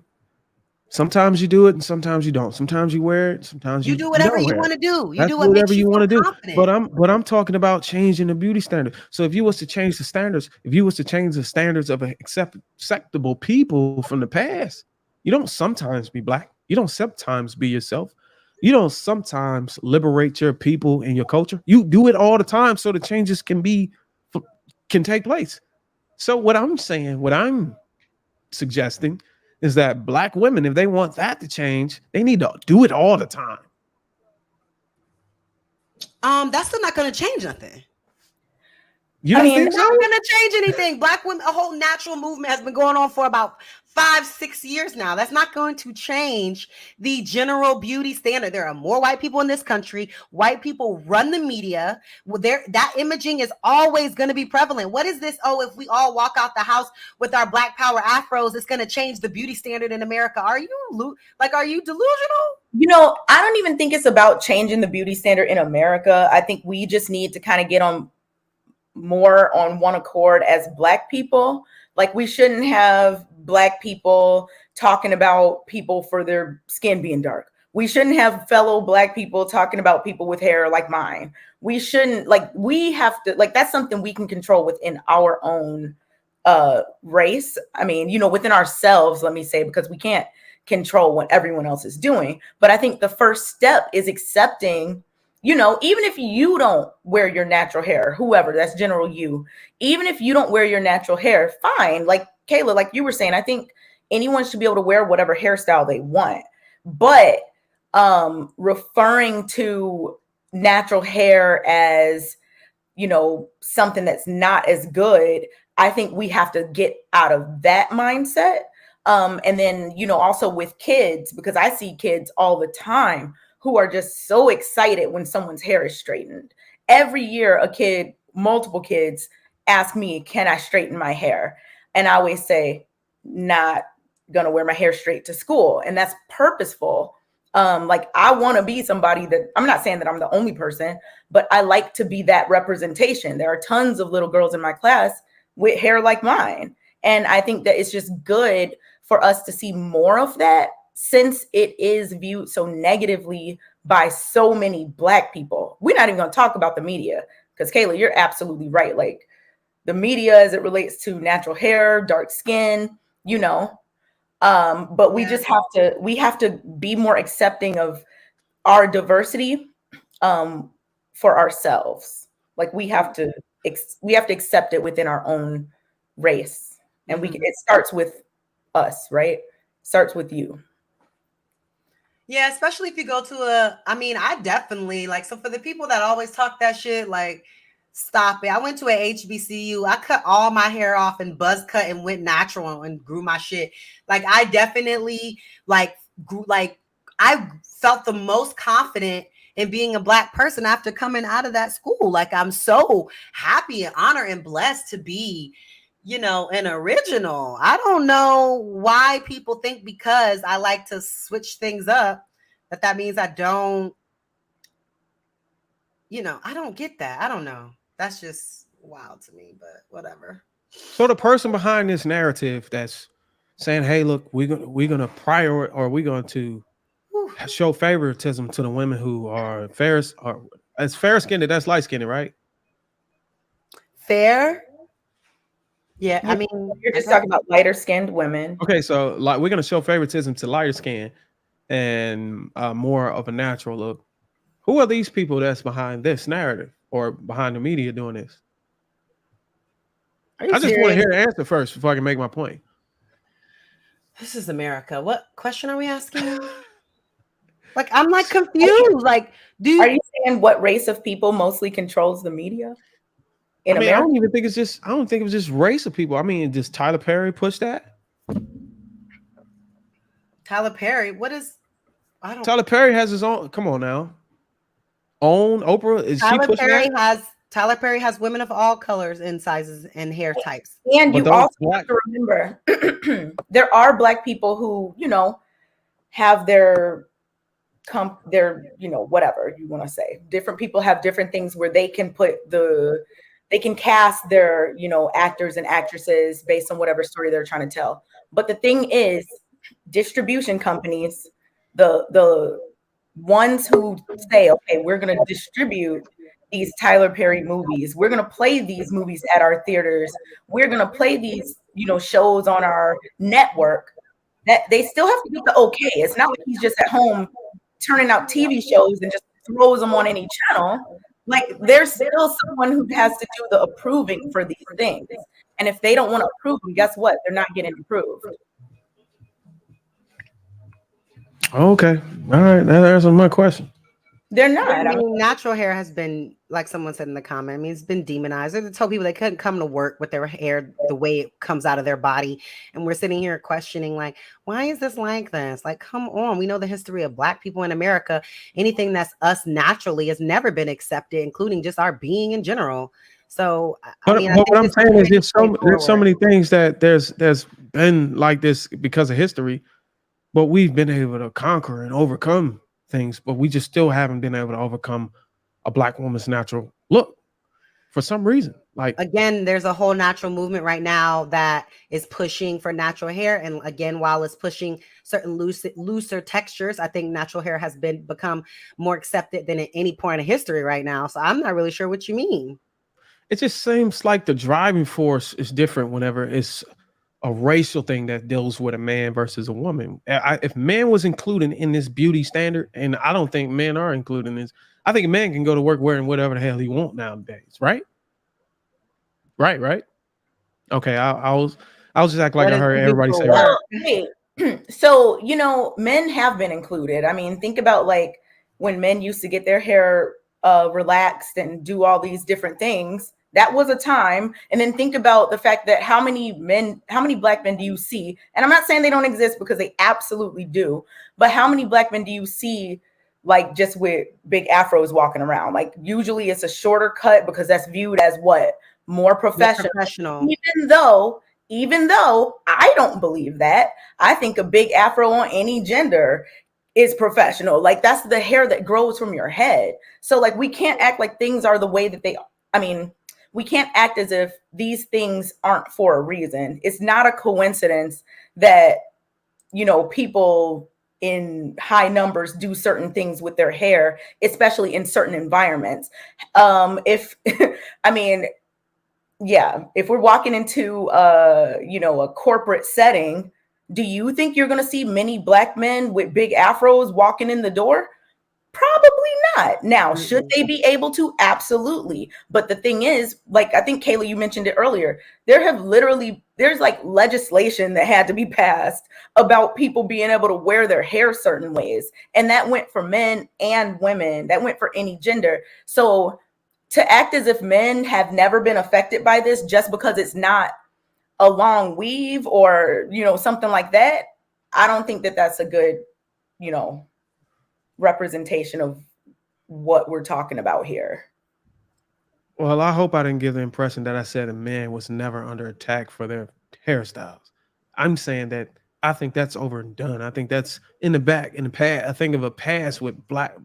Sometimes you do it and sometimes you don't. Sometimes you wear it. Sometimes you do whatever you want to do. You do whatever you want to do. But I'm talking about changing the beauty standard. So if you was to change the standards, of acceptable people from the past, you don't sometimes be Black. You don't sometimes be yourself. You don't sometimes liberate your people and your culture. You do it all the time so the changes can take place. So what I'm suggesting is that Black women, if they want that to change, they need to do it all the time. That's still not going to change nothing. You don't think it's not going to change anything. Black women, a whole natural movement has been going on for about 5-6 years now. That's not going to change the general beauty standard. There are more white people in this country. White people run the media. That imaging is always going to be prevalent. What is this? Oh, if we all walk out the house with our Black Power afros, it's going to change the beauty standard in America. Are you delusional? You know, I don't even think it's about changing the beauty standard in America. I think we just need to kind of get on more on one accord as Black people. Like, we shouldn't have Black people talking about people for their skin being dark. We shouldn't have fellow Black people talking about people with hair like mine. We shouldn't, we have to, that's something we can control within our own race. I mean, within ourselves, let me say, because we can't control what everyone else is doing. But I think the first step is accepting, even if you don't wear your natural hair, whoever, that's general you, even if you don't wear your natural hair, fine. Like Kayla, like you were saying, I think anyone should be able to wear whatever hairstyle they want. But referring to natural hair as, something that's not as good, I think we have to get out of that mindset. And then, also with kids, because I see kids all the time who are just so excited when someone's hair is straightened. Every year, multiple kids ask me, can I straighten my hair? And I always say, not gonna wear my hair straight to school. And that's purposeful. I want to be somebody that, I'm not saying that I'm the only person, but I like to be that representation. There are tons of little girls in my class with hair like mine. And I think that it's just good for us to see more of that, since it is viewed so negatively by so many Black people. We're not even going to talk about the media, because Kayla, you're absolutely right. Like, the media as it relates to natural hair, dark skin, but we just have to be more accepting of our diversity for ourselves. Like, we have to accept it within our own race. And it starts with us, right? Starts with you. Yeah, especially if you go to I definitely, so for the people that always talk that shit, stop it. I went to a HBCU. I cut all my hair off and buzz cut and went natural and grew my shit. I definitely grew, I felt the most confident in being a Black person after coming out of that school. I'm so happy and honored and blessed to be, an original. I don't know why people think because I like to switch things up that means I don't, I don't get that. I don't know. That's just wild to me, but whatever. So the person behind this narrative that's saying, hey, look, we're gonna show favoritism to the women who are fair, or as fair skinned, that's light skinned, right? Fair. Yeah, you're just talking about lighter skinned women. Okay, so we're gonna show favoritism to lighter skin and more of a natural look. Who are these people that's behind this narrative or behind the media doing this? I just want to hear the answer first before I can make my point. This is America. What question are we asking? I'm confused. Are you saying what race of people mostly controls the media? I don't even think I don't think it was just race of people. I mean, does Tyler Perry push that? Tyler Perry, Tyler Perry has his own. Come on now. Own Oprah. Is she pushing that? Tyler Perry has women of all colors and sizes and hair types. And you also have to remember, there are Black people who, have their whatever you want to say. Different people have different things where they can they can cast their, actors and actresses based on whatever story they're trying to tell. But the thing is, distribution companies, the ones who say, okay, we're going to distribute these Tyler Perry movies, we're going to play these movies at our theaters, we're going to play these, shows on our network, that they still have to get the okay. It's not like he's just at home turning out TV shows and just throws them on any channel. There's still someone who has to do the approving for these things. And if they don't want to approve them, guess what? They're not getting approved. Okay. All right. That answers my question. They're Yeah, I not. I mean, mean, natural hair has been, like someone said in the comment, I mean, it's been demonized. They told people they couldn't come to work with their hair the way it comes out of their body. And we're sitting here questioning, like, why is this like this? Like, come on. We know the history of Black people in America. Anything that's us naturally has never been accepted, including just our being in general. So, I mean, I But think what I'm this is saying is pretty there's so straightforward. many things that there's been like this because of history, but we've been able to conquer and overcome things, but we just still haven't been able to overcome a Black woman's natural look for some reason. Like, Again, there's a whole natural movement right now that is pushing for natural hair. And again, while it's pushing certain looser textures, I think natural hair has become more accepted than at any point in history right now. So I'm not really sure what you mean. it just seems like the driving force is different whenever it's a racial thing that deals with a man versus a woman. If man was included in this beauty standard, and I don't think men are included in this, I think a man can go to work wearing whatever the hell he want nowadays, right? Right. Okay, I was just act like What I does heard he do everybody for say right. work? well, wait. So, men have been included. I mean, think about like when men used to get their hair relaxed and do all these different things. That was a time. And then think about the fact that how many Black men do you see? And I'm not saying they don't exist because they absolutely do, but how many Black men do you see like just with big afros walking around? Like usually it's a shorter cut because that's viewed as what? More More professional. professional. Even though I don't believe that, I think a big afro on any gender is professional. Like that's the hair that grows from your head. So like we can't act like things are the way that they I mean, we can't act as if these things aren't for a reason. It's not a coincidence that people in high numbers do certain things with their hair, especially in certain environments. If I mean, yeah, if we're walking into a corporate setting, do you think you're going to see many Black men with big afros walking in the door? Probably not. Now, should Mm-mm. they be able to? Absolutely. But the thing is, like I think Kayla, you mentioned it earlier, there's like legislation that had to be passed about people being able to wear their hair certain ways. And that went for men and women. That went for any gender. So to act as if men have never been affected by this just because it's not a long weave or something like that, I don't think that that's a good you know representation of what we're talking about here. Well, I hope I didn't give the impression that I said a man was never under attack for their hairstyles. I'm saying that I think that's over and done. I think that's in the past. I think of a past with Black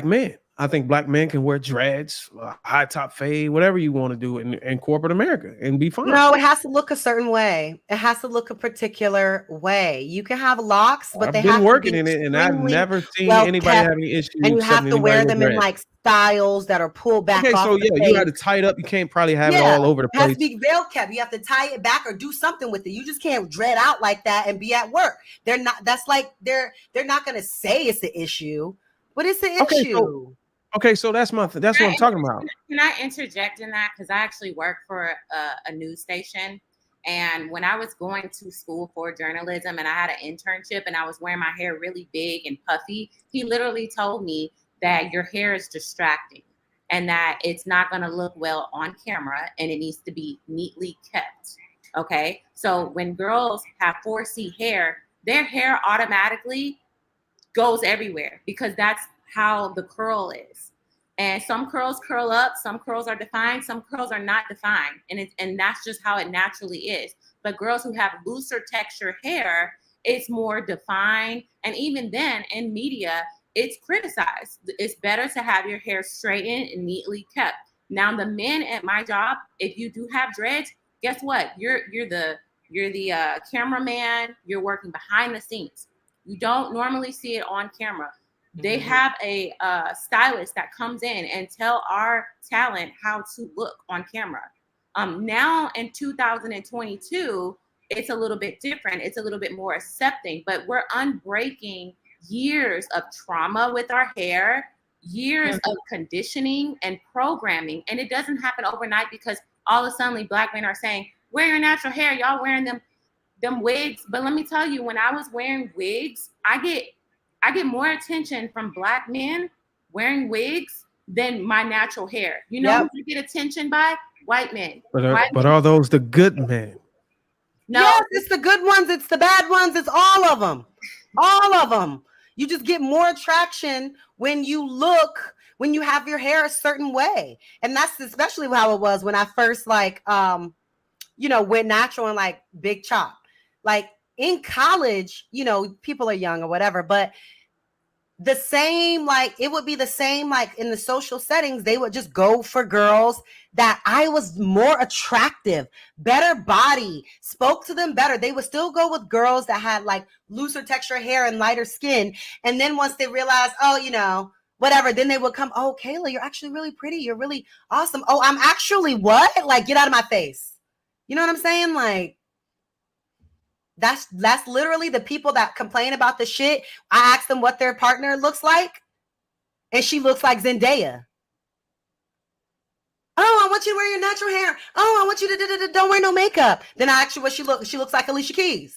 men. I think Black men can wear dreads, high top fade, whatever you want to do in corporate America and be fine. No, it has to look a certain way. It has to look a particular way. You can have locks, but I've they been have to working be in it, and I've extremely never seen well anybody kept, have any issue and you except have to anybody wear with them in dreads. like styles that are pulled back Okay, off so the yeah, you got face. to tie it up. You can't probably have it Yeah, all over the it has place. to be veil kept. You have to tie it back or do something with it. You just can't dread out like that and be at work. They're not. That's like they're not going to say it's the issue, but it's the Okay, issue. so that's that's what I'm talking about. Can I interject in that? Because I actually work for a news station. And when I was going to school for journalism and I had an internship and I was wearing my hair really big and puffy, he literally told me that your hair is distracting and that it's not going to look well on camera and it needs to be neatly kept. Okay. So when girls have 4C hair, their hair automatically goes everywhere because that's how the curl is. And some curls curl up, some curls are defined, some curls are not defined. And that's just how it naturally is. But girls who have looser texture hair, it's more defined. And even then in media, it's criticized. It's better to have your hair straightened and neatly kept. Now the men at my job, if you do have dreads, guess what? You're the cameraman, you're working behind the scenes. You don't normally see it on camera. They have a stylist that comes in and tell our talent how to look on camera. Now in 2022, it's a little bit different. It's a little bit more accepting, but we're unbreaking years of trauma with our hair, years of conditioning and programming. And it doesn't happen overnight because all of a sudden Black men are saying, wear your natural hair. Y'all wearing them wigs. But let me tell you, when I was wearing wigs, I get more attention from Black men wearing wigs than my natural hair. You know who you get attention by? White men. But are those the good men? No, yes, it's the good ones. It's the bad ones. It's all of them. All of them. You just get more attraction when you have your hair a certain way. And that's especially how it was when I first went natural and like big chop. Like in college, people are young or whatever, but the same, like it would be the same, like in the social settings, they would just go for girls that I was more attractive, better body, spoke to them better. They would still go with girls that had like looser texture hair and lighter skin. And then once they realized, whatever, then they would come, oh, Kayla, you're actually really pretty. You're really awesome. Oh, I'm actually what? Like, get out of my face. You know what I'm saying? Like, that's literally the people that complain about the shit. I asked them what their partner looks like, and she looks like Zendaya. Oh, I want you to wear your natural hair. Oh, I want you to don't wear no makeup. Then I asked you what she looks. She looks like Alicia Keys.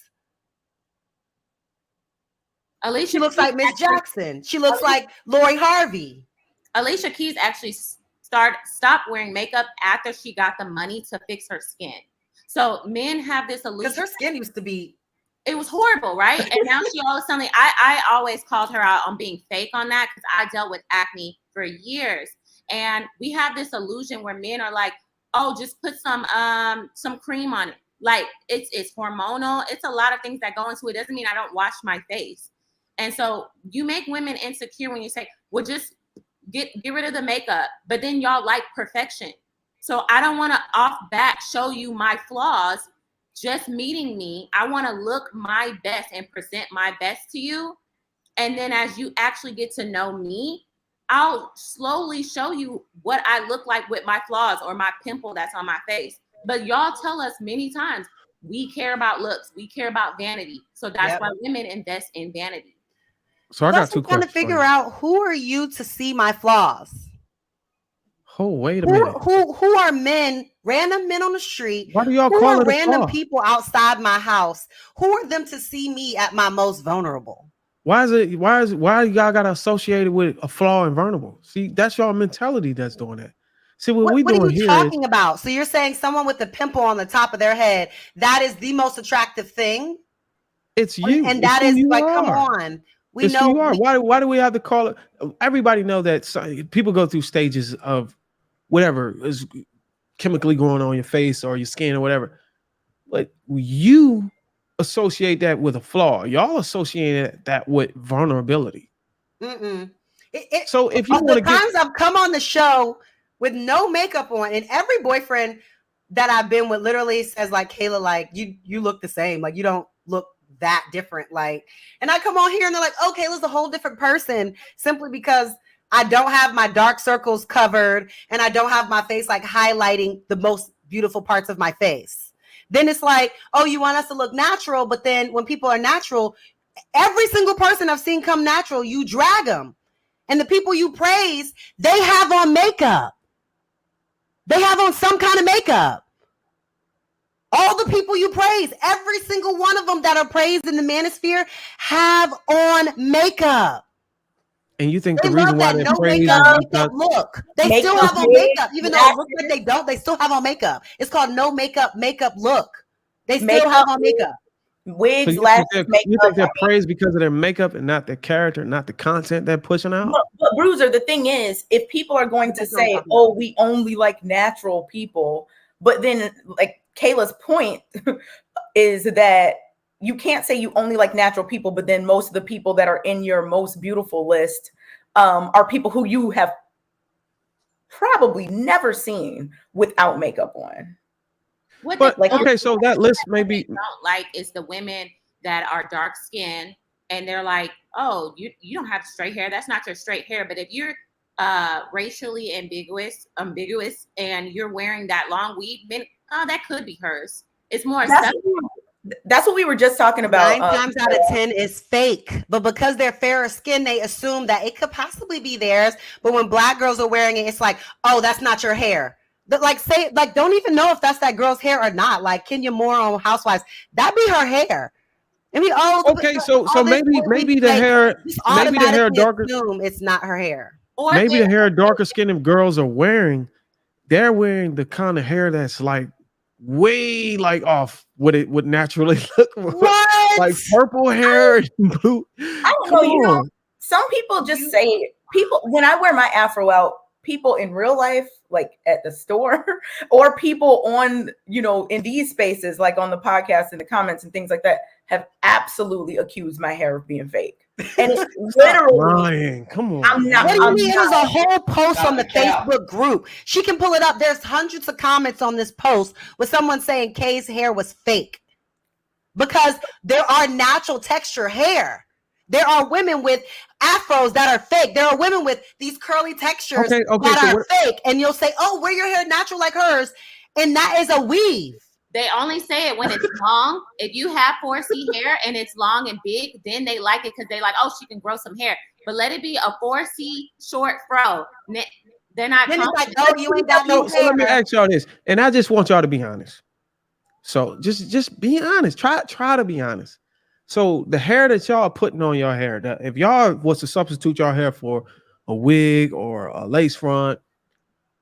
She looks like Miss Jackson. She looks like Lori Harvey. Alicia Keys actually stopped wearing makeup after she got the money to fix her skin. So men have this illusion. Because her skin used to be. It was horrible, right? And now she all of a sudden, I always called her out on being fake on that because I dealt with acne for years. And we have this illusion where men are like, oh, just put some cream on it. Like it's hormonal. It's a lot of things that go into it. Doesn't mean I don't wash my face. And so you make women insecure when you say, well, just get rid of the makeup. But then y'all like perfection. So I don't want to off bat show you my flaws. Just meeting me, I want to look my best and present my best to you. And then as you actually get to know me, I'll slowly show you what I look like with my flaws or my pimple that's on my face. But y'all tell us many times, we care about looks. We care about vanity. So that's why women invest in vanity. So I got two questions. I'm trying to figure out, who are you to see my flaws? Oh, wait a minute. Who are men, random men on the street? Why do y'all call it random people outside my house? Who are them to see me at my most vulnerable? Why y'all got to associate it with a flaw and vulnerable? See, that's y'all mentality that's doing that. See, what we doing here. What are you talking about? So you're saying someone with a pimple on the top of their head, that is the most attractive thing? It's you. And that is like, come on. We know who you are. Why do we have to call it? Everybody know that people go through stages of whatever is chemically growing on your face or your skin or whatever. But you associate that with a flaw. Y'all associate that with vulnerability. So if you want to times I've come on the show with no makeup on, and every boyfriend that I've been with literally says like, Kayla, like you look the same. Like you don't look that different. Like, and I come on here and they're like, oh, Kayla's a whole different person simply because I don't have my dark circles covered and I don't have my face like highlighting the most beautiful parts of my face. Then it's like, oh, you want us to look natural. But then when people are natural, every single person I've seen come natural, you drag them. And the people you praise, they have on makeup. They have on some kind of makeup. All the people you praise, every single one of them that are praised in the manosphere have on makeup. And you think the reason why they're praised makeup look. They still have on makeup. Even though it looks like they don't, they still have on makeup. It's called no makeup look. They still have on makeup. Wigs, so lashes, makeup. You think they're praised because of their makeup and not their character, not the content they're pushing out? But Bruiser, the thing is, if people are going to say, oh, we only like natural people, but then like Kayla's point is that you can't say you only like natural people, but then most of the people that are in your most beautiful list are people who you have probably never seen without makeup on. So that list maybe don't like is the women that are dark skinned and they're like, oh, you don't have straight hair. That's not your straight hair. But if you're racially ambiguous and you're wearing that long weave, then that could be hers. It's more that's what we were just talking about. 9 times out of 10 is fake, but because they're fairer skin, they assume that it could possibly be theirs. But when black girls are wearing it, it's like, oh, that's not your hair. But don't even know if that's that girl's hair or not. Like Kenya Moore on Housewives, that be her hair. I mean, okay, so maybe the hair darker. It's not her hair. Or maybe the hair darker skinned girls are wearing, they're wearing the kind of hair that's like way like off what it would naturally look like purple hair and blue. I don't know. You know, some people just say people when I wear my afro out, people in real life, like at the store, or people on, you know, in these spaces, like on the podcast, in the comments and things like that, have absolutely accused my hair of being fake. And it's literally lying. Come on. I'm not. What do you I'm mean? It not, was a whole post on the cap. Facebook group. She can pull it up. There's hundreds of comments on this post with someone saying Kay's hair was fake because there are natural texture hair. There are women with afros that are fake. There are women with these curly textures that are fake. And you'll say, oh, wear your hair natural like hers. And that is a weave. They only say it when it's long. If you have 4C hair and it's long and big, then they like it because they like, oh, she can grow some hair. But let it be a 4C short fro. They're not. Then it's like, oh, you ain't got no hair. So let me ask y'all this, and I just want y'all to be honest. So just be honest. Try to be honest. So the hair that y'all are putting on your hair, if y'all was to substitute your hair for a wig or a lace front,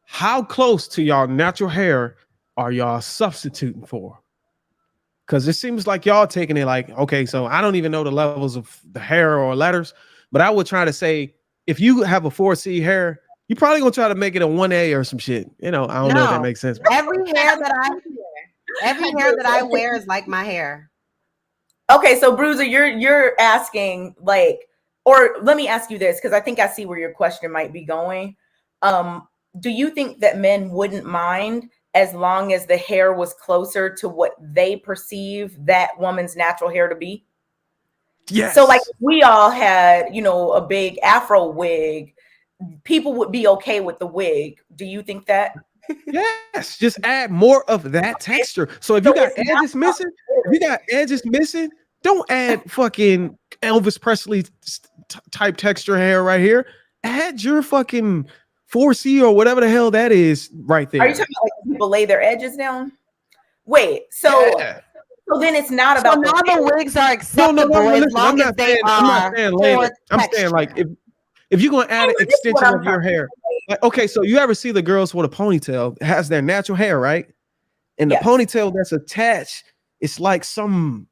how close to y'all natural hair are y'all substituting for? Because it seems like y'all taking it like, okay, so I don't even know the levels of the hair or letters, but I would try to say, if you have a 4C hair, you're probably gonna try to make it a 1A or some shit. You know, I don't know if that makes sense. Every hair that I wear is like my hair. Okay, so Bruiser, you're asking like, or let me ask you this, because I think I see where your question might be going. Do you think that men wouldn't mind as long as the hair was closer to what they perceive that woman's natural hair to be? Yes. So like we all had, you know, a big afro wig, people would be okay with the wig. Do you think that? Yes, just add more of that texture. So if you got edges missing, don't add fucking Elvis Presley type texture hair right here. Add your fucking 4C or whatever the hell that is right there. Are you talking about like people lay their edges down? Wait, so then it's not about so now the wigs are acceptable as long as they are. I'm saying like if you're gonna add an extension of your hair, like, okay, so you ever see the girls with a ponytail? It has their natural hair, right? And the ponytail that's attached, it's like some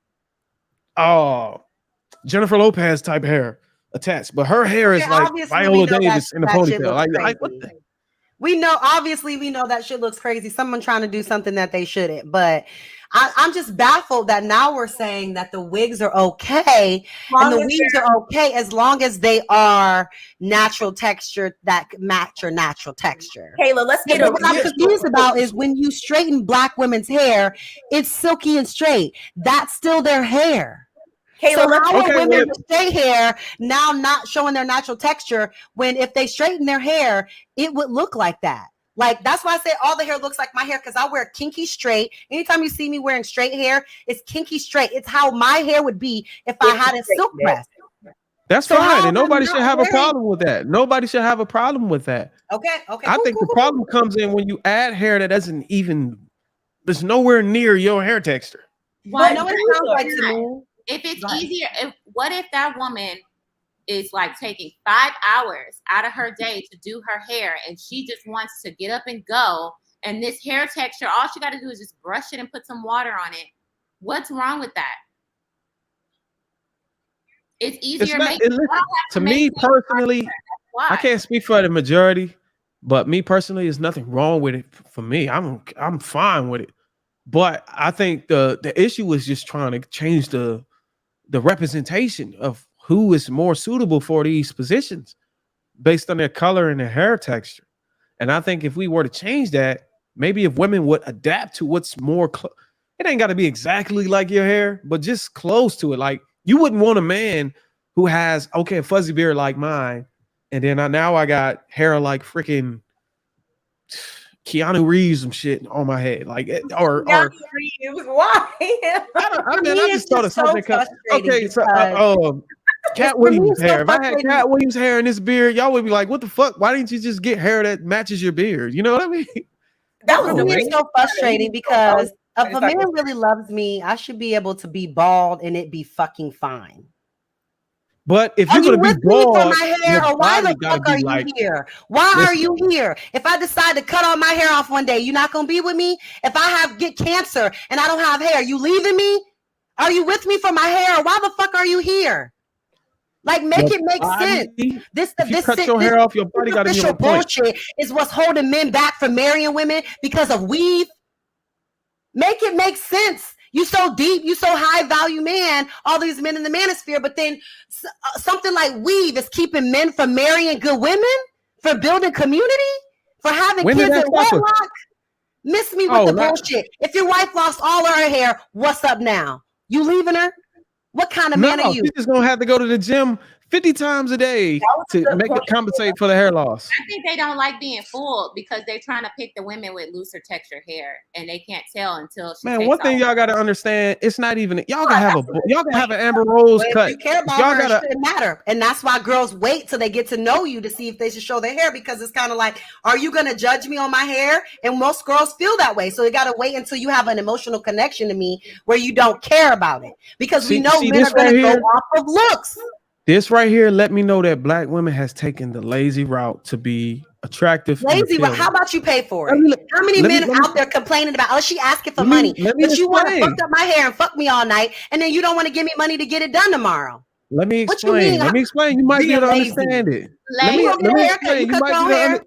Jennifer Lopez type hair attached, but her hair is like Viola Davis in the ponytail. Like what the? We know that shit looks crazy. Someone trying to do something that they shouldn't, but I'm just baffled that now we're saying that the wigs are okay and the weaves are okay as long as they are natural texture that match your natural texture. Kayla, let's get what I'm confused about is when you straighten Black women's hair, it's silky and straight. That's still their hair. Kayla, so how are women with straight hair now not showing their natural texture when if they straighten their hair, it would look like that? Like, that's why I say all the hair looks like my hair, because I wear kinky straight. Anytime you see me wearing straight hair, it's kinky straight. It's how my hair would be if I had a silk press. That's fine, and nobody should have a problem with that. Nobody should have a problem with that. Okay. I think the problem comes in when you add hair that doesn't even, there's nowhere near your hair texture. Why? No, it sounds like to me. If it's easier, what if that woman is like taking 5 hours out of her day to do her hair and she just wants to get up and go, and this hair texture, all she got to do is just brush it and put some water on it? What's wrong with that? It's easier. To me personally, I can't speak for the majority, but me personally, there's nothing wrong with it. For me, I'm fine with it. But I think the issue is just trying to change the representation of who is more suitable for these positions based on their color and their hair texture. And I think if we were to change that, maybe if women would adapt to what's more, it ain't got to be exactly like your hair, but just close to it. Like, you wouldn't want a man who has, a fuzzy beard like mine, and then now I got hair like freaking Keanu Reeves and shit on my head, like or why? I just thought of something. Okay, so Cat Williams hair. If I had Cat Williams hair in this beard, y'all would be like, "What the fuck? Why didn't you just get hair that matches your beard?" You know what I mean? That was so frustrating because if a man really loves me, I should be able to be bald and it be fucking fine. But if Are you're you gonna be with me for bald, my hair, your or why body the gotta fuck be are you like, here? Why are listen, you here? If I decide to cut all my hair off one day, you're not gonna be with me. If I get cancer and I don't have hair, you leaving me? Are you with me for my hair? Why the fuck are you here? Like, make your it make sense. body, This if you cut your hair off, your body gotta be superficial on point. bullshit is what's holding men back from marrying women because of weave. Make it make sense. You so deep, you so high value man, all these men in the manosphere, but then something like weave is keeping men from marrying good women, for building community, for having When did kids that in happen? wedlock. Miss me with the bullshit. If your wife lost all her hair, what's up now? You leaving her? What kind of man are you? She's just gonna have to go to the gym 50 times a day to make it compensate for the hair loss. I think they don't like being fooled because they're trying to pick the women with looser texture hair, and they can't tell until she Man, takes one thing off. y'all gotta understand, it's not even y'all can have an Amber Rose cut. If you care about her, it shouldn't matter. And that's why girls wait till they get to know you to see if they should show their hair, because it's kind of like, are you gonna judge me on my hair? And most girls feel that way. So they gotta wait until you have an emotional connection to me where you don't care about it. Because we know men are gonna go off of looks. This right here let me know that black women has taken the lazy route to be attractive. Lazy route. How about you pay for it? How many men out there complaining about, oh, she asking for money, but you want to fuck up my hair and fuck me all night, and then you don't want to give me money to get it done tomorrow? Let me explain. Let me explain. You might be able to understand it. Let me explain.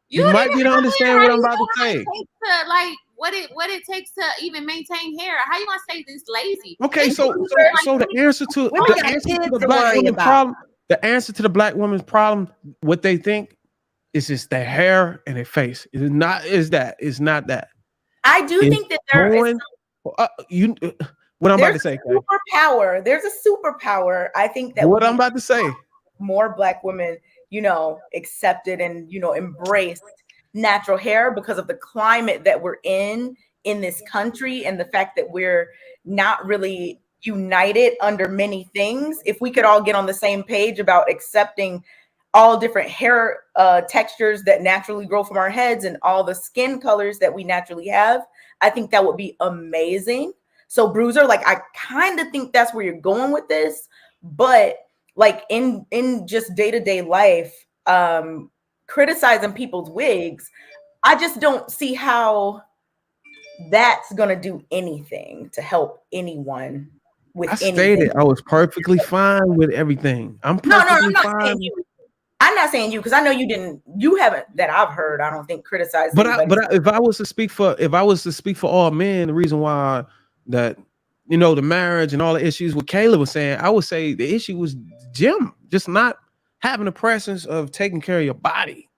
You might be able to understand what I'm about to say. Like what it takes to even maintain hair. How you gonna say this lazy? Okay, so the answer to the black woman's problem, the answer to the black woman's problem, what they think is just their hair and their face. It is not. It's not that. I do think that there is what I'm about to say. Superpower. There's a superpower. I think that what I'm about to say. More black women, accepted and embraced natural hair because of the climate that we're in this country, and the fact that we're not really united under many things. If we could all get on the same page about accepting all different hair textures that naturally grow from our heads and all the skin colors that we naturally have, I think that would be amazing. So Bruiser, like, I kind of think that's where you're going with this, but like in just day-to-day life, criticizing people's wigs, I just don't see how that's gonna do anything to help anyone with anything. Stated I was perfectly fine with everything. I'm perfectly fine. I'm not saying you, because I know you haven't, that I've heard, I don't think, criticized. But if I was to speak for all men, the reason why that the marriage and all the issues what Kayla was saying, I would say the issue was gym, just not having the presence of taking care of your body.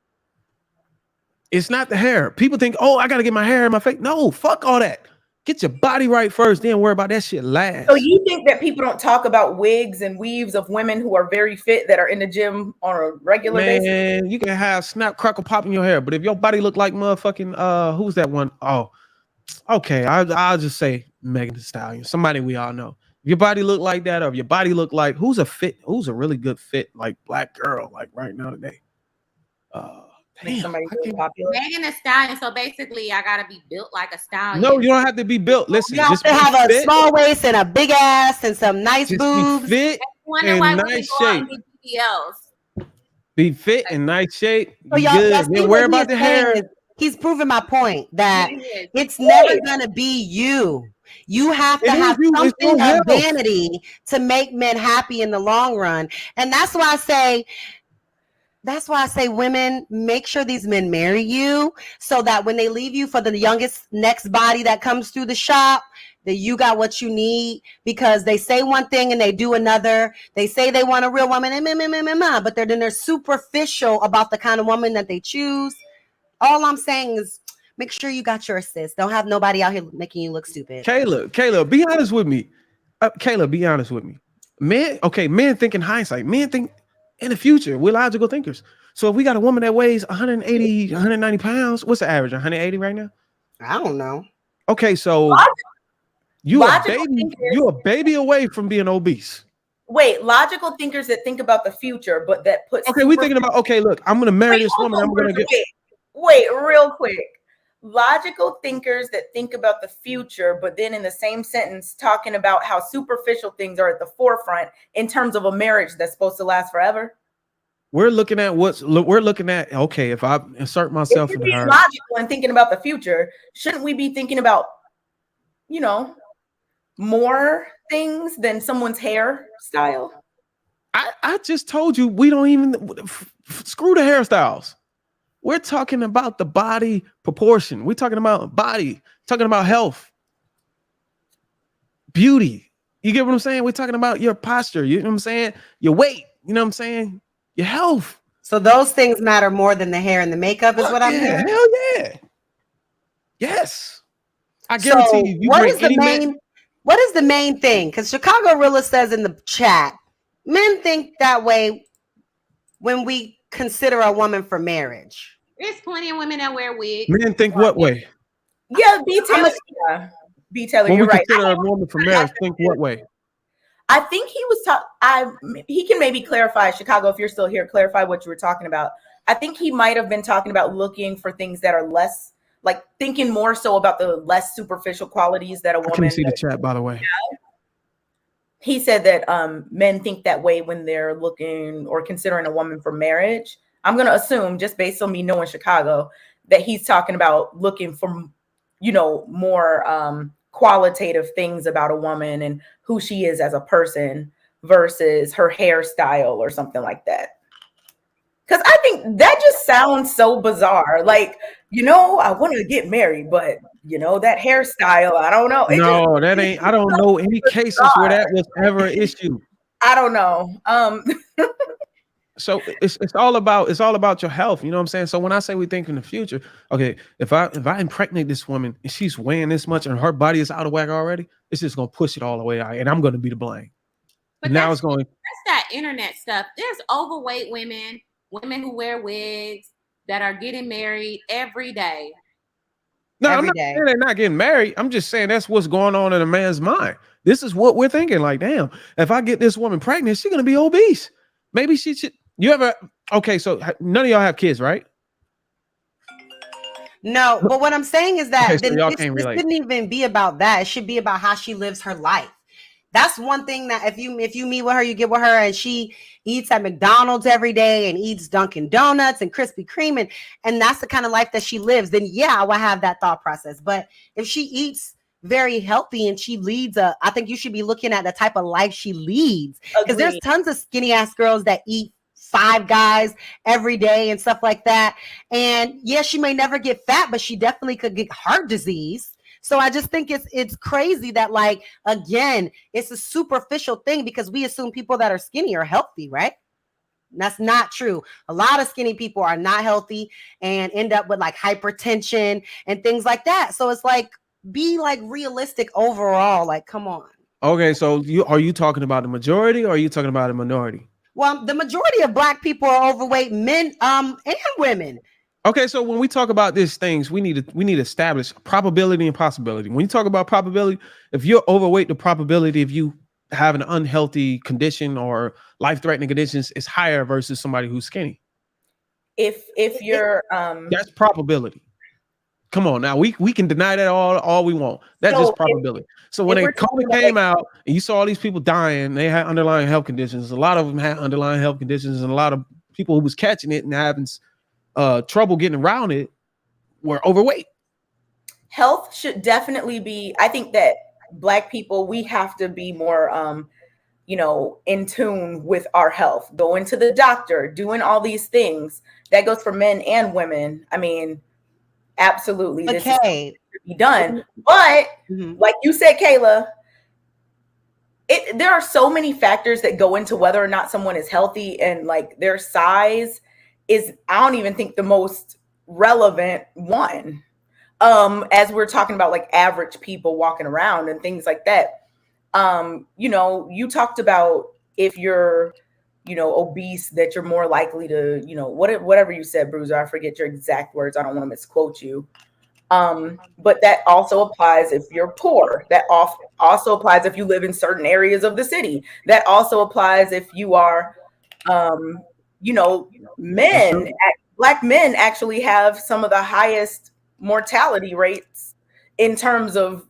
It's not the hair. People think, oh, I gotta get my hair in my face. No, fuck all that. Get your body right first, then worry about that shit last. So you think that people don't talk about wigs and weaves of women who are very fit that are in the gym on a regular basis? Man, you can have snap, crackle, pop in your hair, but if your body look like motherfucking who's that one? Oh, okay, I'll just say Megan Thee Stallion, somebody we all know. If your body look like that, or if your body look like who's a really good fit like black girl like right now today? Somebody really popular. Megan Thee Stallion. So basically, I gotta be built like a stallion. No, you don't have to be built. Listen, you have to have a small waist and a big ass and some nice boobs. Be fit and nice shape. Be fit and nice shape. So good. Don't worry about the hair. He's proving my point that it's never gonna be you. You have to have something of vanity to make men happy in the long run, and that's why I say women, make sure these men marry you so that when they leave you for the youngest next body that comes through the shop, that you got what you need, because they say one thing and they do another. They say they want a real woman, but they're superficial about the kind of woman that they choose. All I'm saying is make sure you got your assist. Don't have nobody out here making you look stupid. Kayla, be honest with me. Kayla, be honest with me. Men think in hindsight. Men think in the future. We're logical thinkers. So if we got a woman that weighs 180, 190 pounds, what's the average? 180 right now? I don't know. Okay, so you're a baby away from being obese. Wait, logical thinkers that think about the future, but that puts. Okay, we're thinking about. Okay, look, I'm gonna marry this woman. I'm gonna get. Wait, real quick. logical thinkers that think about the future, but then in the same sentence talking about how superficial things are at the forefront in terms of a marriage that's supposed to last forever. We're looking at okay, if I insert myself If in we're being her, logical and thinking about the future, shouldn't we be thinking about, you know, more things than someone's hairstyle? I just told you we don't even screw the hairstyles. We're talking about the body proportion. We're talking about body, talking about health, beauty. You get what I'm saying? We're talking about your posture. You know what I'm saying? Your weight. You know what I'm saying? Your health. So those things matter more than the hair and the makeup is what I'm hearing. Hell yeah. Yes. I guarantee So you. what is the main thing? Because Chicago Rilla says in the chat, men think that way when we consider a woman for marriage. There's plenty of women that wear wigs. Men think what way? Yeah, B. Taylor. Yeah. B. Taylor, When you're we right. consider a woman for marriage, think what way? I think he was he can maybe clarify, Chicago, if you're still here, clarify what you were talking about. I think he might have been talking about looking for things that are less, like thinking more so about the less superficial qualities that a woman. I can see the chat, by the way. He said that men think that way when they're looking or considering a woman for marriage. I'm going to assume, just based on me knowing Chicago, that he's talking about looking for, more qualitative things about a woman and who she is as a person versus her hairstyle or something like that. Because I think that just sounds so bizarre. Like, I want to get married, but, that hairstyle, I don't know. I don't know any cases where that was ever an issue. I don't know. So it's all about your health. You know what I'm saying? So when I say we think in the future, okay, if I impregnate this woman and she's weighing this much and her body is out of whack already, it's just going to push it all the way out. And I'm going to be the blame. But now it's going. That's that internet stuff. There's overweight women who wear wigs that are getting married every day. No, I'm not saying they're not getting married. I'm just saying that's what's going on in a man's mind. This is what we're thinking. Like, damn, if I get this woman pregnant, she's going to be obese. Maybe she should. Okay, so none of y'all have kids, right? No, but what I'm saying is that okay, so this shouldn't even be about that. It should be about how she lives her life. That's one thing that if you meet with her, you get with her and she eats at McDonald's every day and eats Dunkin' Donuts and Krispy Kreme and that's the kind of life that she lives, then yeah, I will have that thought process. But if she eats very healthy and she leads I think you should be looking at the type of life she leads. Because there's tons of skinny ass girls that eat Five Guys every day and stuff like that. And yeah, she may never get fat, but she definitely could get heart disease. So I just think it's crazy that, like, again, it's a superficial thing because we assume people that are skinny are healthy, right? And that's not true. A lot of skinny people are not healthy and end up with like hypertension and things like that. So it's like, be like realistic overall. Like, come on. Okay, so are you talking about the majority or are you talking about a minority? Well, the majority of Black people are overweight, men and women. Okay, so when we talk about these things, we need to establish probability and possibility. When you talk about probability, if you're overweight, the probability of you having an unhealthy condition or life-threatening conditions is higher versus somebody who's skinny. If you're that's probability. Come on now, we can deny that all we want. That's just probability. So when COVID came out and you saw all these people dying, they had underlying health conditions. A lot of them had underlying health conditions, and a lot of people who was catching it and having trouble getting around it were overweight. Health should definitely be, I think that Black people, we have to be more in tune with our health, going to the doctor, doing all these things. That goes for men and women. I mean, absolutely. This is to be done. But like you said, Kayla, there are so many factors that go into whether or not someone is healthy, and like their size is, I don't even think, the most relevant one. As we're talking about like average people walking around and things like that. You talked about if you're, obese, that you're more likely to, whatever you said, Bruiser, I forget your exact words. I don't want to misquote you. But that also applies if you're poor. That also applies if you live in certain areas of the city. That also applies if you are, men. Black men actually have some of the highest mortality rates in terms of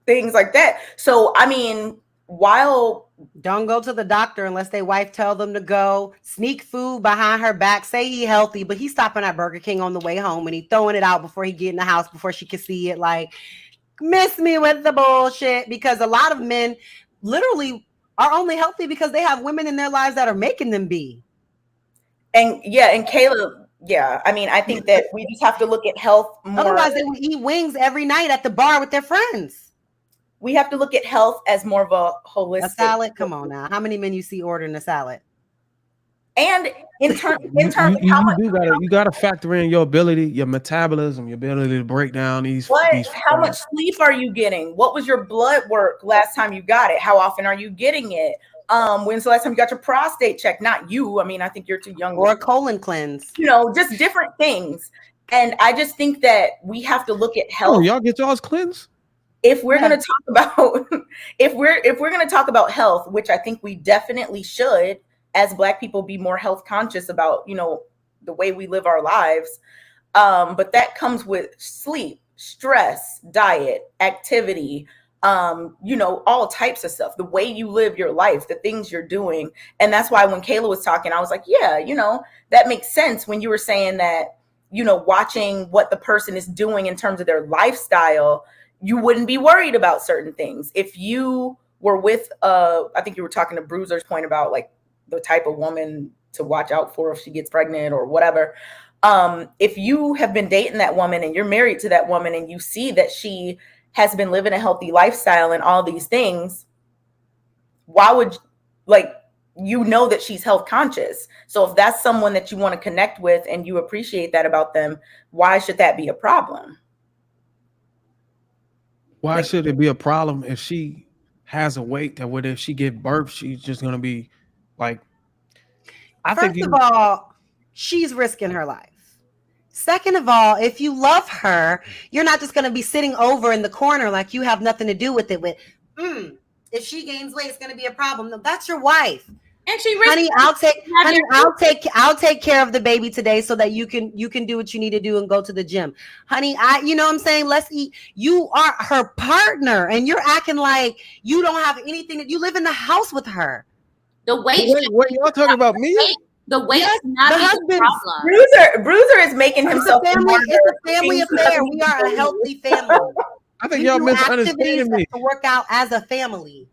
things like that. So, I mean, while don't go to the doctor unless their wife tell them to go, sneak food behind her back, say he healthy, but he's stopping at Burger King on the way home and he throwing it out before he get in the house before she can see it. Like, miss me with the bullshit, because a lot of men literally are only healthy because they have women in their lives that are making them be. And Kayla, yeah, I mean, I think that we just have to look at health more. Otherwise, they would eat wings every night at the bar with their friends. We have to look at health as more of a holistic. A salad? Come on now. How many men you see ordering a salad? And in terms of how much you gotta factor in your ability, your metabolism, your ability to break down these. How much sleep are you getting? What was your blood work last time you got it? How often are you getting it? When's the last time you got your prostate checked? Not you. I mean, I think you're too young. Or a colon cleanse. You know, just different things. And I just think that we have to look at health. Oh, y'all get y'all's cleansed? If we're going to talk about if we're going to talk about health, which I think we definitely should, as Black people, be more health conscious about, you know, the way we live our lives. But that comes with sleep, stress, diet, activity, you know, all types of stuff, the way you live your life, the things you're doing. And that's why when Kayla was talking, I was like, yeah, you know, that makes sense when you were saying that, you know, watching what the person is doing in terms of their lifestyle, you wouldn't be worried about certain things. If you were with, I think you were talking to Bruiser's point about like the type of woman to watch out for if she gets pregnant or whatever. If you have been dating that woman and you're married to that woman and you see that she has been living a healthy lifestyle and all these things, why would, like, you know that she's health conscious. So if that's someone that you want to connect with and you appreciate that about them, why should that be a problem? Why should it be a problem if she has a weight that if she give birth, she's just going to be like, First of all, she's risking her life. Second of all, if you love her, you're not just going to be sitting over in the corner like you have nothing to do with it. If she gains weight, it's going to be a problem. No, that's your wife. And she, honey, I'll take care of the baby today so that you can do what you need to do and go to the gym. Honey, you know what I'm saying? Let's eat. You are her partner and you're acting like you don't have anything that you live in the house with her. The weight. What y'all talking about me? The weight is not the husband's problem. Bruiser is making himself it's a family affair. We are a healthy family. I think y'all misunderstanding me. To work out as a family.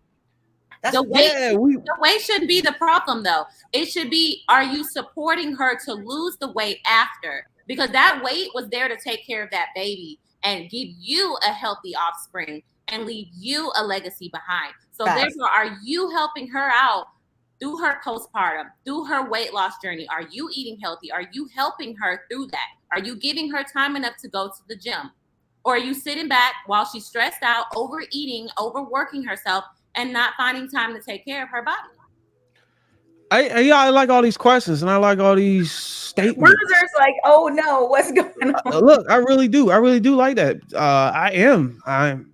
The weight shouldn't be the problem, though. It should be, are you supporting her to lose the weight after? Because that weight was there to take care of that baby and give you a healthy offspring and leave you a legacy behind. So therefore, are you helping her out through her postpartum, through her weight loss journey? Are you eating healthy? Are you helping her through that? Are you giving her time enough to go to the gym? Or are you sitting back while she's stressed out, overeating, overworking herself, and not finding time to take care of her body? I like all these questions and I like all these statements. Bruiser's like, oh no, what's going on? Look, I really do like that.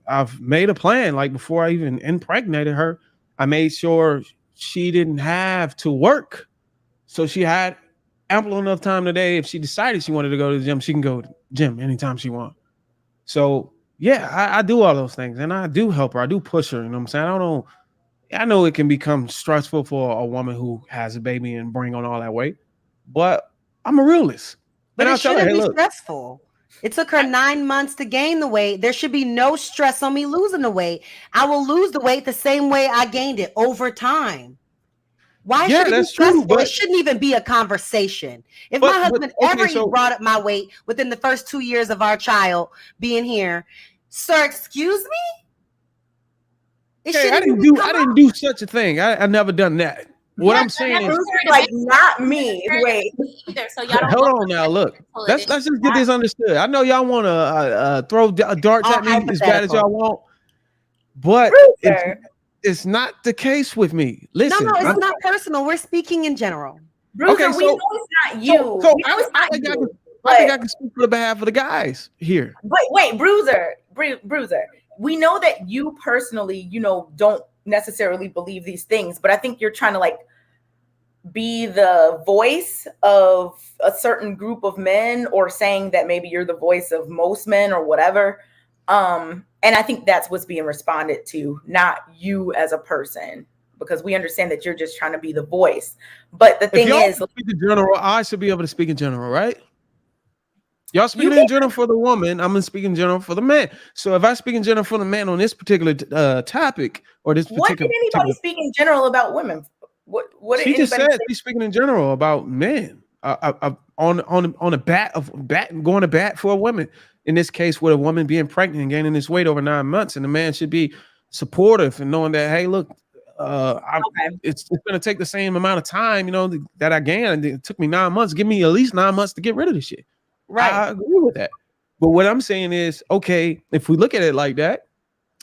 I've made a plan. Like before I even impregnated her, I made sure she didn't have to work. So she had ample enough time today. If she decided she wanted to go to the gym, she can go to the gym anytime she wants. So yeah, I do all those things and I do help her. I do push her. You know what I'm saying? I know it can become stressful for a woman who has a baby and bring on all that weight, but I'm a realist. But it shouldn't be stressful. It took her 9 months to gain the weight. There should be no stress on me losing the weight. I will lose the weight the same way I gained it over time. Why should it be stressful? But it shouldn't even be a conversation. If my husband brought up my weight within the first 2 years of our child being here, sir, excuse me? I didn't do such a thing. I never done that. What I'm saying is like not me. Wait. So y'all don't hold on now. Look, let's just get this understood. I know y'all want to throw darts at me as bad as y'all want, but it's not the case with me. Listen, no, it's not personal. We're speaking in general. Bruiser, we know it's not you. I think I can speak for the behalf of the guys here. Wait, Bruiser. We know that you personally, don't necessarily believe these things, but I think you're trying to be the voice of a certain group of men, or saying that maybe you're the voice of most men or whatever. And I think that's what's being responded to, not you as a person, because we understand that you're just trying to be the voice. But the If thing y'all is, speak in general, I should be able to speak in general, right? Y'all you speaking can, in general for the woman, I'm gonna speak in general for the man. So if I speak in general for the man on this particular topic or this what did anybody speak in general about women? What did she just anybody said say? she's speaking in general about men. On a bat going to bat for a woman. In this case, with a woman being pregnant and gaining this weight over 9 months, and the man should be supportive and knowing that, hey, look, Okay. it's going to take the same amount of time, that I gained. It took me 9 months. Give me at least 9 months to get rid of this shit. Right. I agree with that. But what I'm saying is, okay, if we look at it like that,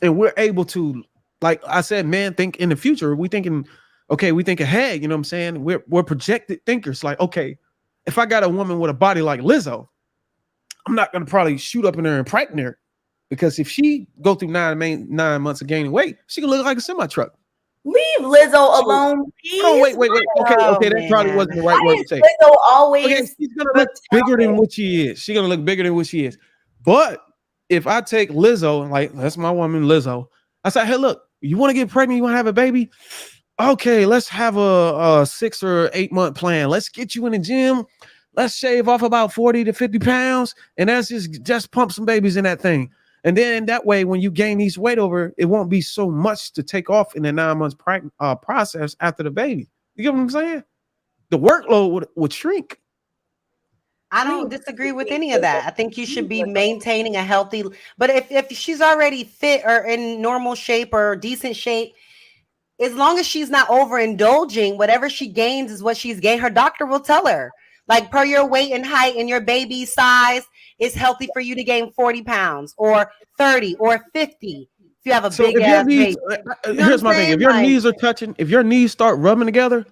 and we're able to, like I said, man, think in the future. We think ahead. You know what I'm saying? We're projected thinkers. Like, okay, if I got a woman with a body like Lizzo, I'm not gonna probably shoot up in her and pregnant her, because if she go through 9 months of gaining weight, she can look like a semi truck. Leave Lizzo alone, please. Oh, wait. Okay, Oh, that probably wasn't the right Why word is to say. Lizzo Okay, always she's gonna look bigger than what she is. She's gonna look bigger than what she is. But if I take Lizzo and, like, that's my woman, Lizzo, I say, hey, look, you want to get pregnant? You want to have a baby? Okay, let's have a 6 or 8 month plan. Let's get you in the gym. Let's shave off about 40 to 50 pounds, and that's just pump some babies in that thing. And then that way, when you gain these weight over, it won't be so much to take off in the 9 months process after the baby. You get what I'm saying? The workload would shrink. I don't disagree with any of that. I think you should be maintaining a healthy, but if she's already fit or in normal shape or decent shape, as long as she's not overindulging, whatever she gains is what she's gained. Her doctor will tell her, like, per your weight and height and your baby's size, it's healthy for you to gain 40 pounds or 30 or 50. If you have a big ass baby. Here's my thing. If your knees are touching, if your knees start rubbing together,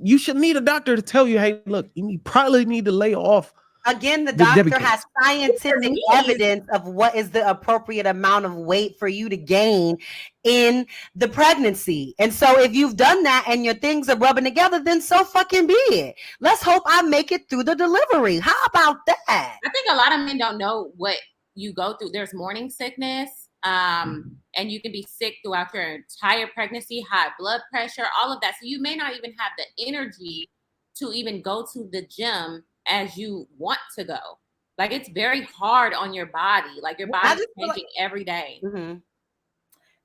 you should need a doctor to tell you, hey, look, you probably need to lay off. Again, the doctor has scientific evidence of what is the appropriate amount of weight for you to gain in the pregnancy. And so if you've done that and your things are rubbing together, then so fucking be it. Let's hope I make it through the delivery. How about that? I think a lot of men don't know what you go through. There's morning sickness, and you can be sick throughout your entire pregnancy, high blood pressure, all of that. So you may not even have the energy to even go to the gym as you want to go. Like, it's very hard on your body. Like, your body is changing every day. Mm-hmm.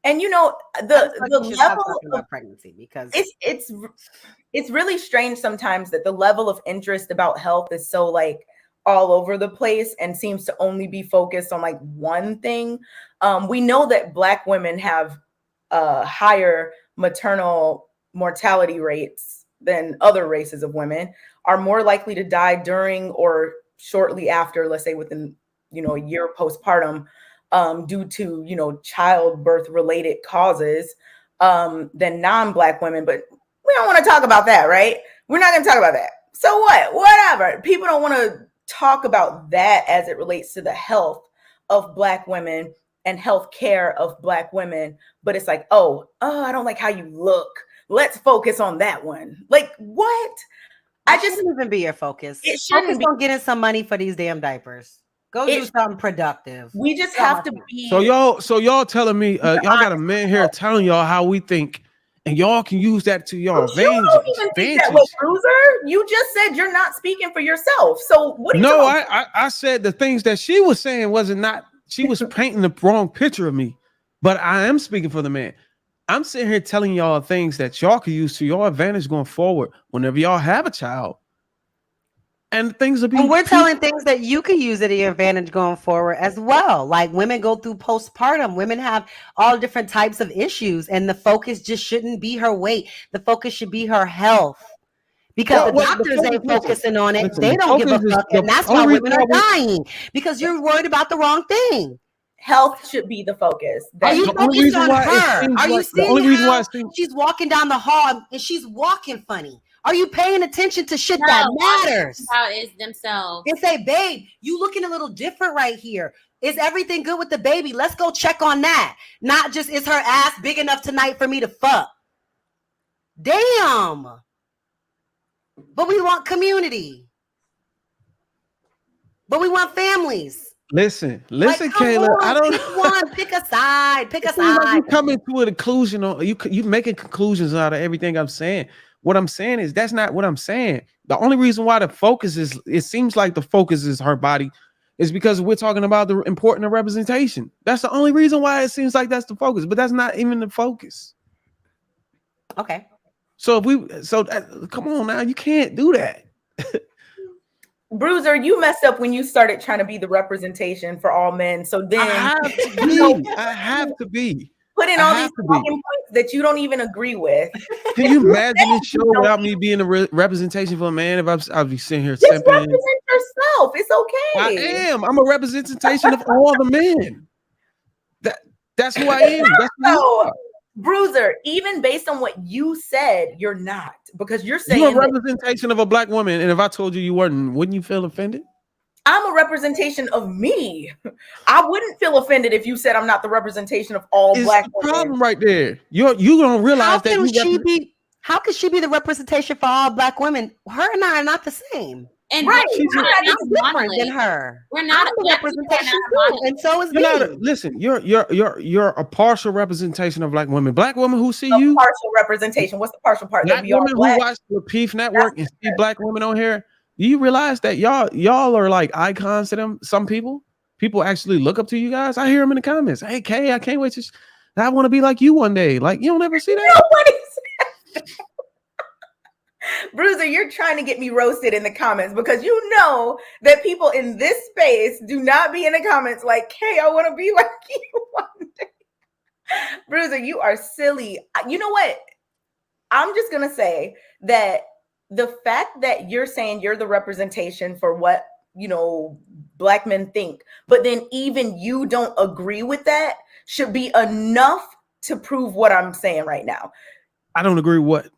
And the level of pregnancy, because it's really strange sometimes that the level of interest about health is so, like, all over the place and seems to only be focused on, like, one thing. We know that Black women have higher maternal mortality rates than other races of women, are more likely to die during or shortly after, let's say within, a year postpartum, due to, childbirth related causes, than non-Black women. But we don't want to talk about that, right? We're not going to talk about that. So what? Whatever. People don't want to talk about that as it relates to the health of Black women and health care of Black women. But it's like, oh, I don't like how you look. Let's focus on that one. Like, what? I just shouldn't even be your focus. It shouldn't be on getting some money for these damn diapers. Go do something productive. We just have to be. So y'all telling me, y'all got a man here telling y'all how we think, and y'all can use that to y'all advantage. You don't even think that way, Bruiser. You just said you're not speaking for yourself. So what are you talking about? I said the things that she was saying she was painting the wrong picture of me, but I am speaking for the man. I'm sitting here telling y'all things that y'all can use to your advantage going forward whenever y'all have a child. And things will be. And we're telling things that you can use at your advantage going forward as well. Like, women go through postpartum. Women have all different types of issues, and the focus just shouldn't be her weight. The focus should be her health. Because the doctors ain't focusing on it. They don't give a fuck. And that's why women are dying, because you're worried about the wrong thing. Health should be the focus. Are you focused on her? Are you seeing how she's walking down the hall and she's walking funny? Are you paying attention to shit that matters? How is themselves? And say, babe, you looking a little different right here. Is everything good with the baby? Let's go check on that. Not just, is her ass big enough tonight for me to fuck? Damn. But we want community. But we want families. Listen, Like, come Kayla. on, I don't pick one. Pick a side. Pick a It seems like side. you coming to a conclusion on you making conclusions out of everything I'm saying. What I'm saying is that's not what I'm saying. The only reason why the focus is, it seems like the focus is her body, is because we're talking about the importance of representation. That's the only reason why it seems like that's the focus, but that's not even the focus. Okay. So come on now, you can't do that. Bruiser, you messed up when you started trying to be the representation for all men. So then I have to be. Put in all these talking points that you don't even agree with. Can you imagine this show without me being a representation for a man? If I'll be sitting here just simping. represent yourself. It's okay. I am. I'm a representation of all the men. That's who I am. That's who you are. Bruiser, even based on what you said, you're not, because you're saying you're a representation of a black woman. And if I told you you weren't, wouldn't you feel offended? I'm a representation of me. I wouldn't feel offended if you said I'm not the representation of all black women. Problem right there. You don't realize how can she be the representation for all black women? Her and I are not the same. And right, I'm different than her. We're not a representation too, and so is me. Listen, you're a partial representation of black women. Black women who see you. Partial representation. What's the partial part? Black women who watch the Lapeef Network and see black women on here. Do you realize that y'all are like icons to them? Some people actually look up to you guys. I hear them in the comments. Hey, Kay, I can't wait I want to be like you one day. Like, you don't ever see that. Bruiser, you're trying to get me roasted in the comments because you know that people in this space do not be in the comments like, hey, I want to be like you one day. Bruiser, you are silly. You know what? I'm just going to say that the fact that you're saying you're the representation for what, black men think, but then even you don't agree with that should be enough to prove what I'm saying right now. I don't agree with what?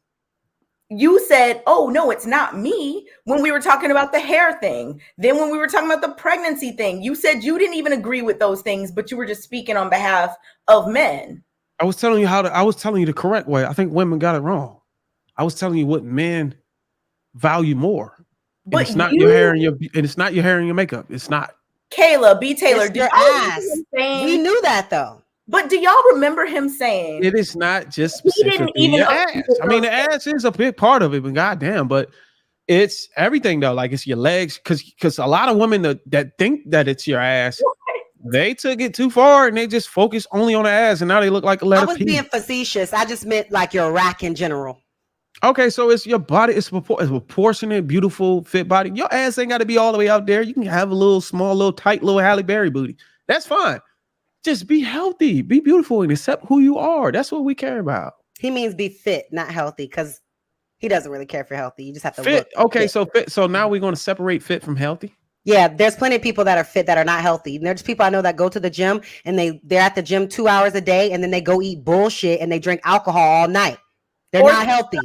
You said, oh, no, it's not me when we were talking about the hair thing. Then when we were talking about the pregnancy thing, you said you didn't even agree with those things, but you were just speaking on behalf of men. I was telling you I was telling you the correct way. I think women got it wrong. I was telling you what men value more. But and it's not your hair and it's not your hair and your makeup. It's not. Kayla, B. Taylor, your ass. We knew that though. But do y'all remember him saying it is not just specifically your ass? I mean, the ass is a big part of it, but goddamn, but it's everything though. Like it's your legs, because a lot of women that think that it's your ass, they took it too far and they just focus only on the ass, and now they look like a letter P. I was being facetious. I just meant like your rack in general. Okay, so it's your body. It's a proportionate, beautiful, fit body. Your ass ain't got to be all the way out there. You can have a little small, little tight, little Halle Berry booty. That's fine. Just be healthy, be beautiful, and accept who you are. That's what we care about. He means be fit, not healthy, because he doesn't really care for healthy. You just have to fit. Look okay, fit. So fit. So now we're going to separate fit from healthy. Yeah, there's plenty of people that are fit that are not healthy. And there's people I know that go to the gym and they're at the gym 2 hours a day, and then they go eat bullshit and they drink alcohol all night. They're not healthy.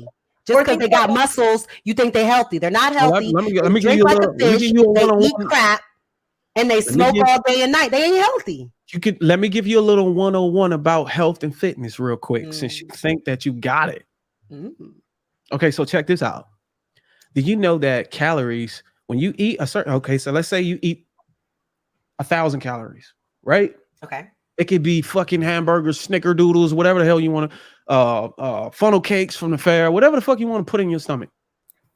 Just because they got muscles, you think they're healthy. They're not healthy. Let me give you a little. They eat crap and they smoke all day and night. They ain't healthy. Let me give you a little 101 about health and fitness real quick, since you think that you got it. Okay, so check this out. Do you know that calories, when you eat a certain, so let's say you eat 1,000 calories, right? Okay. It could be fucking hamburgers, snickerdoodles, whatever the hell you want to, funnel cakes from the fair, whatever the fuck you want to put in your stomach.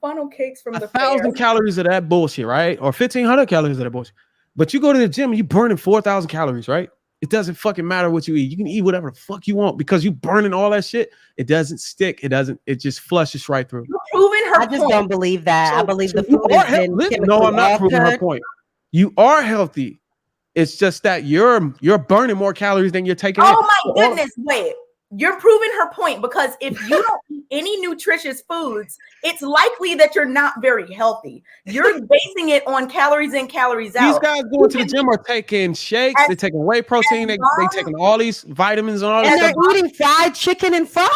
Funnel cakes from the fair. 1,000 calories of that bullshit, right? Or 1,500 calories of that bullshit. But you go to the gym and you burning 4,000 calories, right? It doesn't fucking matter what you eat. You can eat whatever the fuck you want because you burning all that shit. It doesn't stick. It just flushes right through. You're proving her point. I just don't believe that. I believe the food No, I'm not proving her point. You are healthy. It's just that you're burning more calories than you're taking in. Oh my goodness, wait. You're proving her point, because if you don't eat any nutritious foods, it's likely that you're not very healthy. You're basing it on calories in, calories out. These guys going to the gym are taking shakes, they're taking whey protein, they taking all these vitamins and all this stuff. And they're eating fried chicken and fries.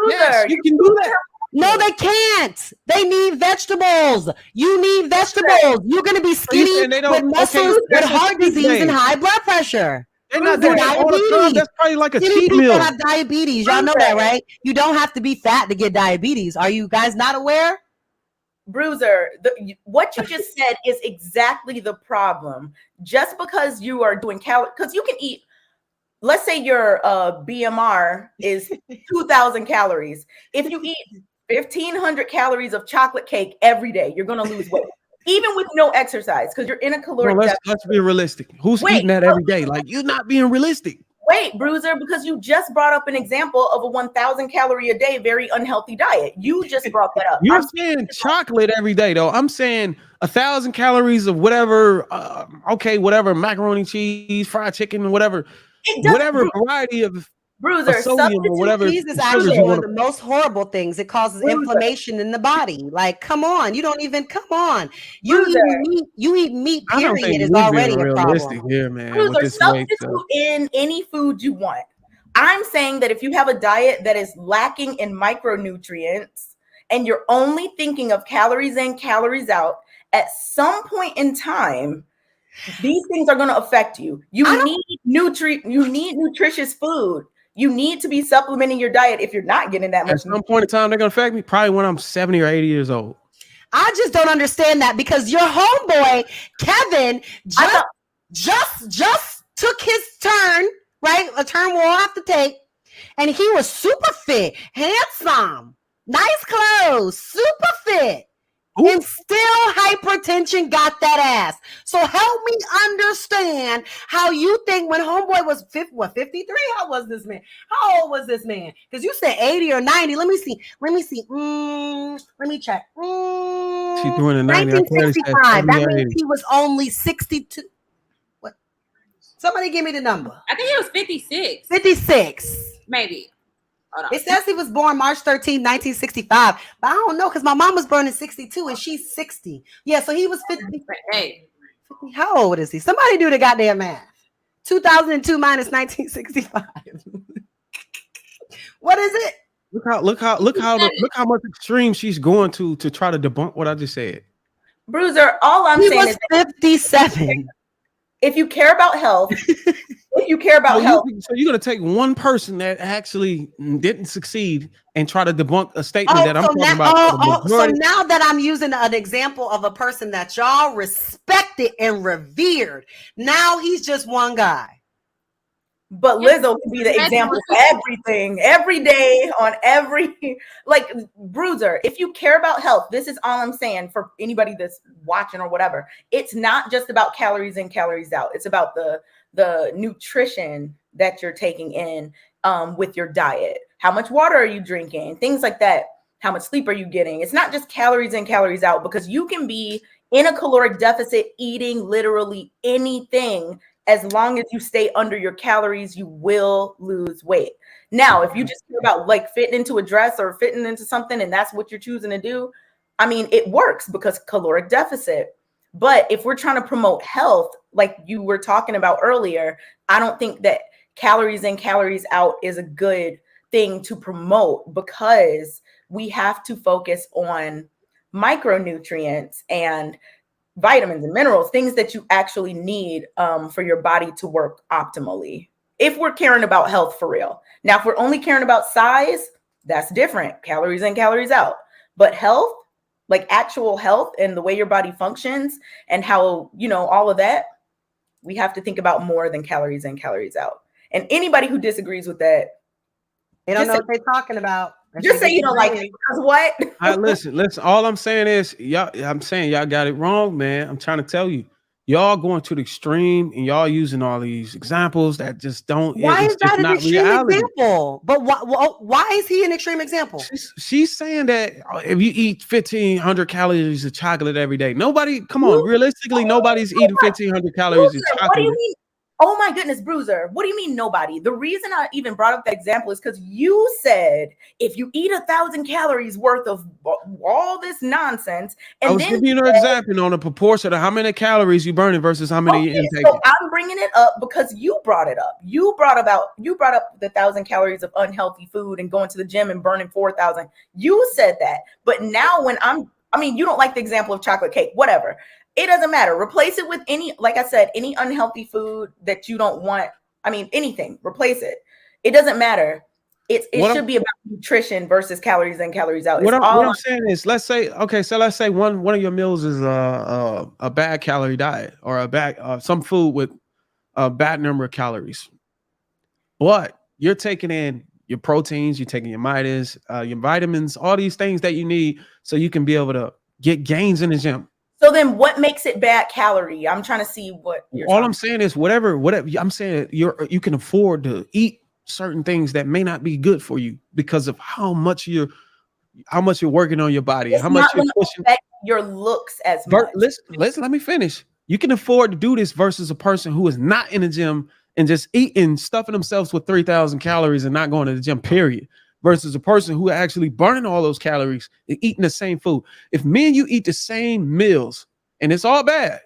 Yes, you can do that. No, they can't. They need vegetables. You need vegetables. You're going to be skinny with muscles, with heart disease and high blood pressure. They're not doing that all the time. That's probably like a cheat meal. People have diabetes. Y'all know that, right? You don't have to be fat to get diabetes. Are you guys not aware? Bruiser, what you just said is exactly the problem. Just because you are doing because you can eat, let's say your BMR is 2,000 calories. If you eat 1,500 calories of chocolate cake every day, you're going to lose weight, even with no exercise, because you're in a caloric deficit. Let's be realistic. Who's eating that every day? Like, you're not being realistic. Wait, Bruiser, because you just brought up an example of a 1,000 calorie a day, very unhealthy diet. You just brought that up. You're saying chocolate every day, though. I'm saying 1,000 calories of whatever, whatever, macaroni, cheese, fried chicken, whatever variety of Bruiser, sodium or whatever. Cheese is actually one of the most horrible things. It causes inflammation in the body. Like, come on, you don't even come on. You eat meat. Period is already a problem. Here, man. Bruiser, substitute in any food you want. I'm saying that if you have a diet that is lacking in micronutrients and you're only thinking of calories in, calories out, at some point in time, these things are going to affect you. You need nutritious food. You need to be supplementing your diet if you're not getting that much. At some point in time, they're going to affect me probably when I'm 70 or 80 years old. I just don't understand that, because your homeboy, Kevin, just took his turn, right? A turn we'll have to take. And he was super fit, handsome, nice clothes, super fit. Ooh. And still hypertension got that ass. So help me understand how you think when homeboy was 53? How was this man? How old was this man? Because you said 80 or 90. Let me see. Let me check. She's doing a 1965. That means he was only 62. What? Somebody give me the number. I think he was 56. 56. Maybe. It says he was born March 13, 1965, but I don't know because my mom was born in 62 and she's 60. Yeah, so he was 50. Hey. 50. How old is he? Somebody do the goddamn math. 2002 minus 1965. What is it? Look how much extreme she's going to try to debunk what I just said. Bruiser, all I'm saying is 57. If you care about health, so you're going to take one person that actually didn't succeed and try to debunk a statement that I'm talking about. So now that I'm using an example of a person that y'all respected and revered, now he's just one guy. But Lizzo can be the example for everything, every day on every, like, Bruiser, if you care about health, this is all I'm saying for anybody that's watching or whatever. It's not just about calories in, calories out. It's about the nutrition that you're taking in with your diet. How much water are you drinking? Things like that. How much sleep are you getting? It's not just calories in, calories out, because you can be in a caloric deficit eating literally anything. As long as you stay under your calories, you will lose weight. Now, if you just care about like fitting into a dress or fitting into something and that's what you're choosing to do, I mean, it works because caloric deficit. But if we're trying to promote health, like you were talking about earlier, I don't think that calories in, calories out is a good thing to promote, because we have to focus on micronutrients and vitamins and minerals, things that you actually need for your body to work optimally. If we're caring about health for real. Now, if we're only caring about size, that's different. Calories in, calories out. But health, like actual health and the way your body functions and how, all of that, we have to think about more than calories in, calories out. And anybody who disagrees with that, they don't know what they're talking about. Just say you don't like it, because what? Listen. All I'm saying is, y'all got it wrong, man. I'm trying to tell you, y'all going to the extreme and y'all using all these examples that just don't. Why is that an extreme example? But why is he an extreme example? She's saying that if you eat 1,500 calories of chocolate every day, realistically, nobody's eating 1,500 calories of chocolate. What do you mean? Oh my goodness, Bruiser. What do you mean nobody? The reason I even brought up that example is because you said if you eat 1,000 calories worth of all this nonsense, and I was giving you an example on a proportion of how many calories you burning versus how many you intake. So I'm bringing it up because you brought it up. You brought up the 1,000 calories of unhealthy food and going to the gym and burning 4,000. You said that, but now you don't like the example of chocolate cake, whatever. It doesn't matter. Replace it with any, like I said, any unhealthy food that you don't want. I mean, anything, replace it. It doesn't matter. It should be about nutrition versus calories in, calories out. What It's all I'm saying is, let's say one of your meals is a bad calorie diet, or a bad some food with a bad number of calories, but you're taking in your proteins, you're taking your your vitamins, all these things that you need so you can be able to get gains in the gym. So then what makes it bad calorie? I'm trying to see what you're all I'm saying is whatever I'm saying, you can afford to eat certain things that may not be good for you because of how much you're working on your body, it's how much you're pushing your looks as much. Listen, let me finish. You can afford to do this versus a person who is not in the gym and just eating, stuffing themselves with 3,000 calories and not going to the gym, period. Versus a person who actually burning all those calories and eating the same food. If me and you eat the same meals and it's all bad,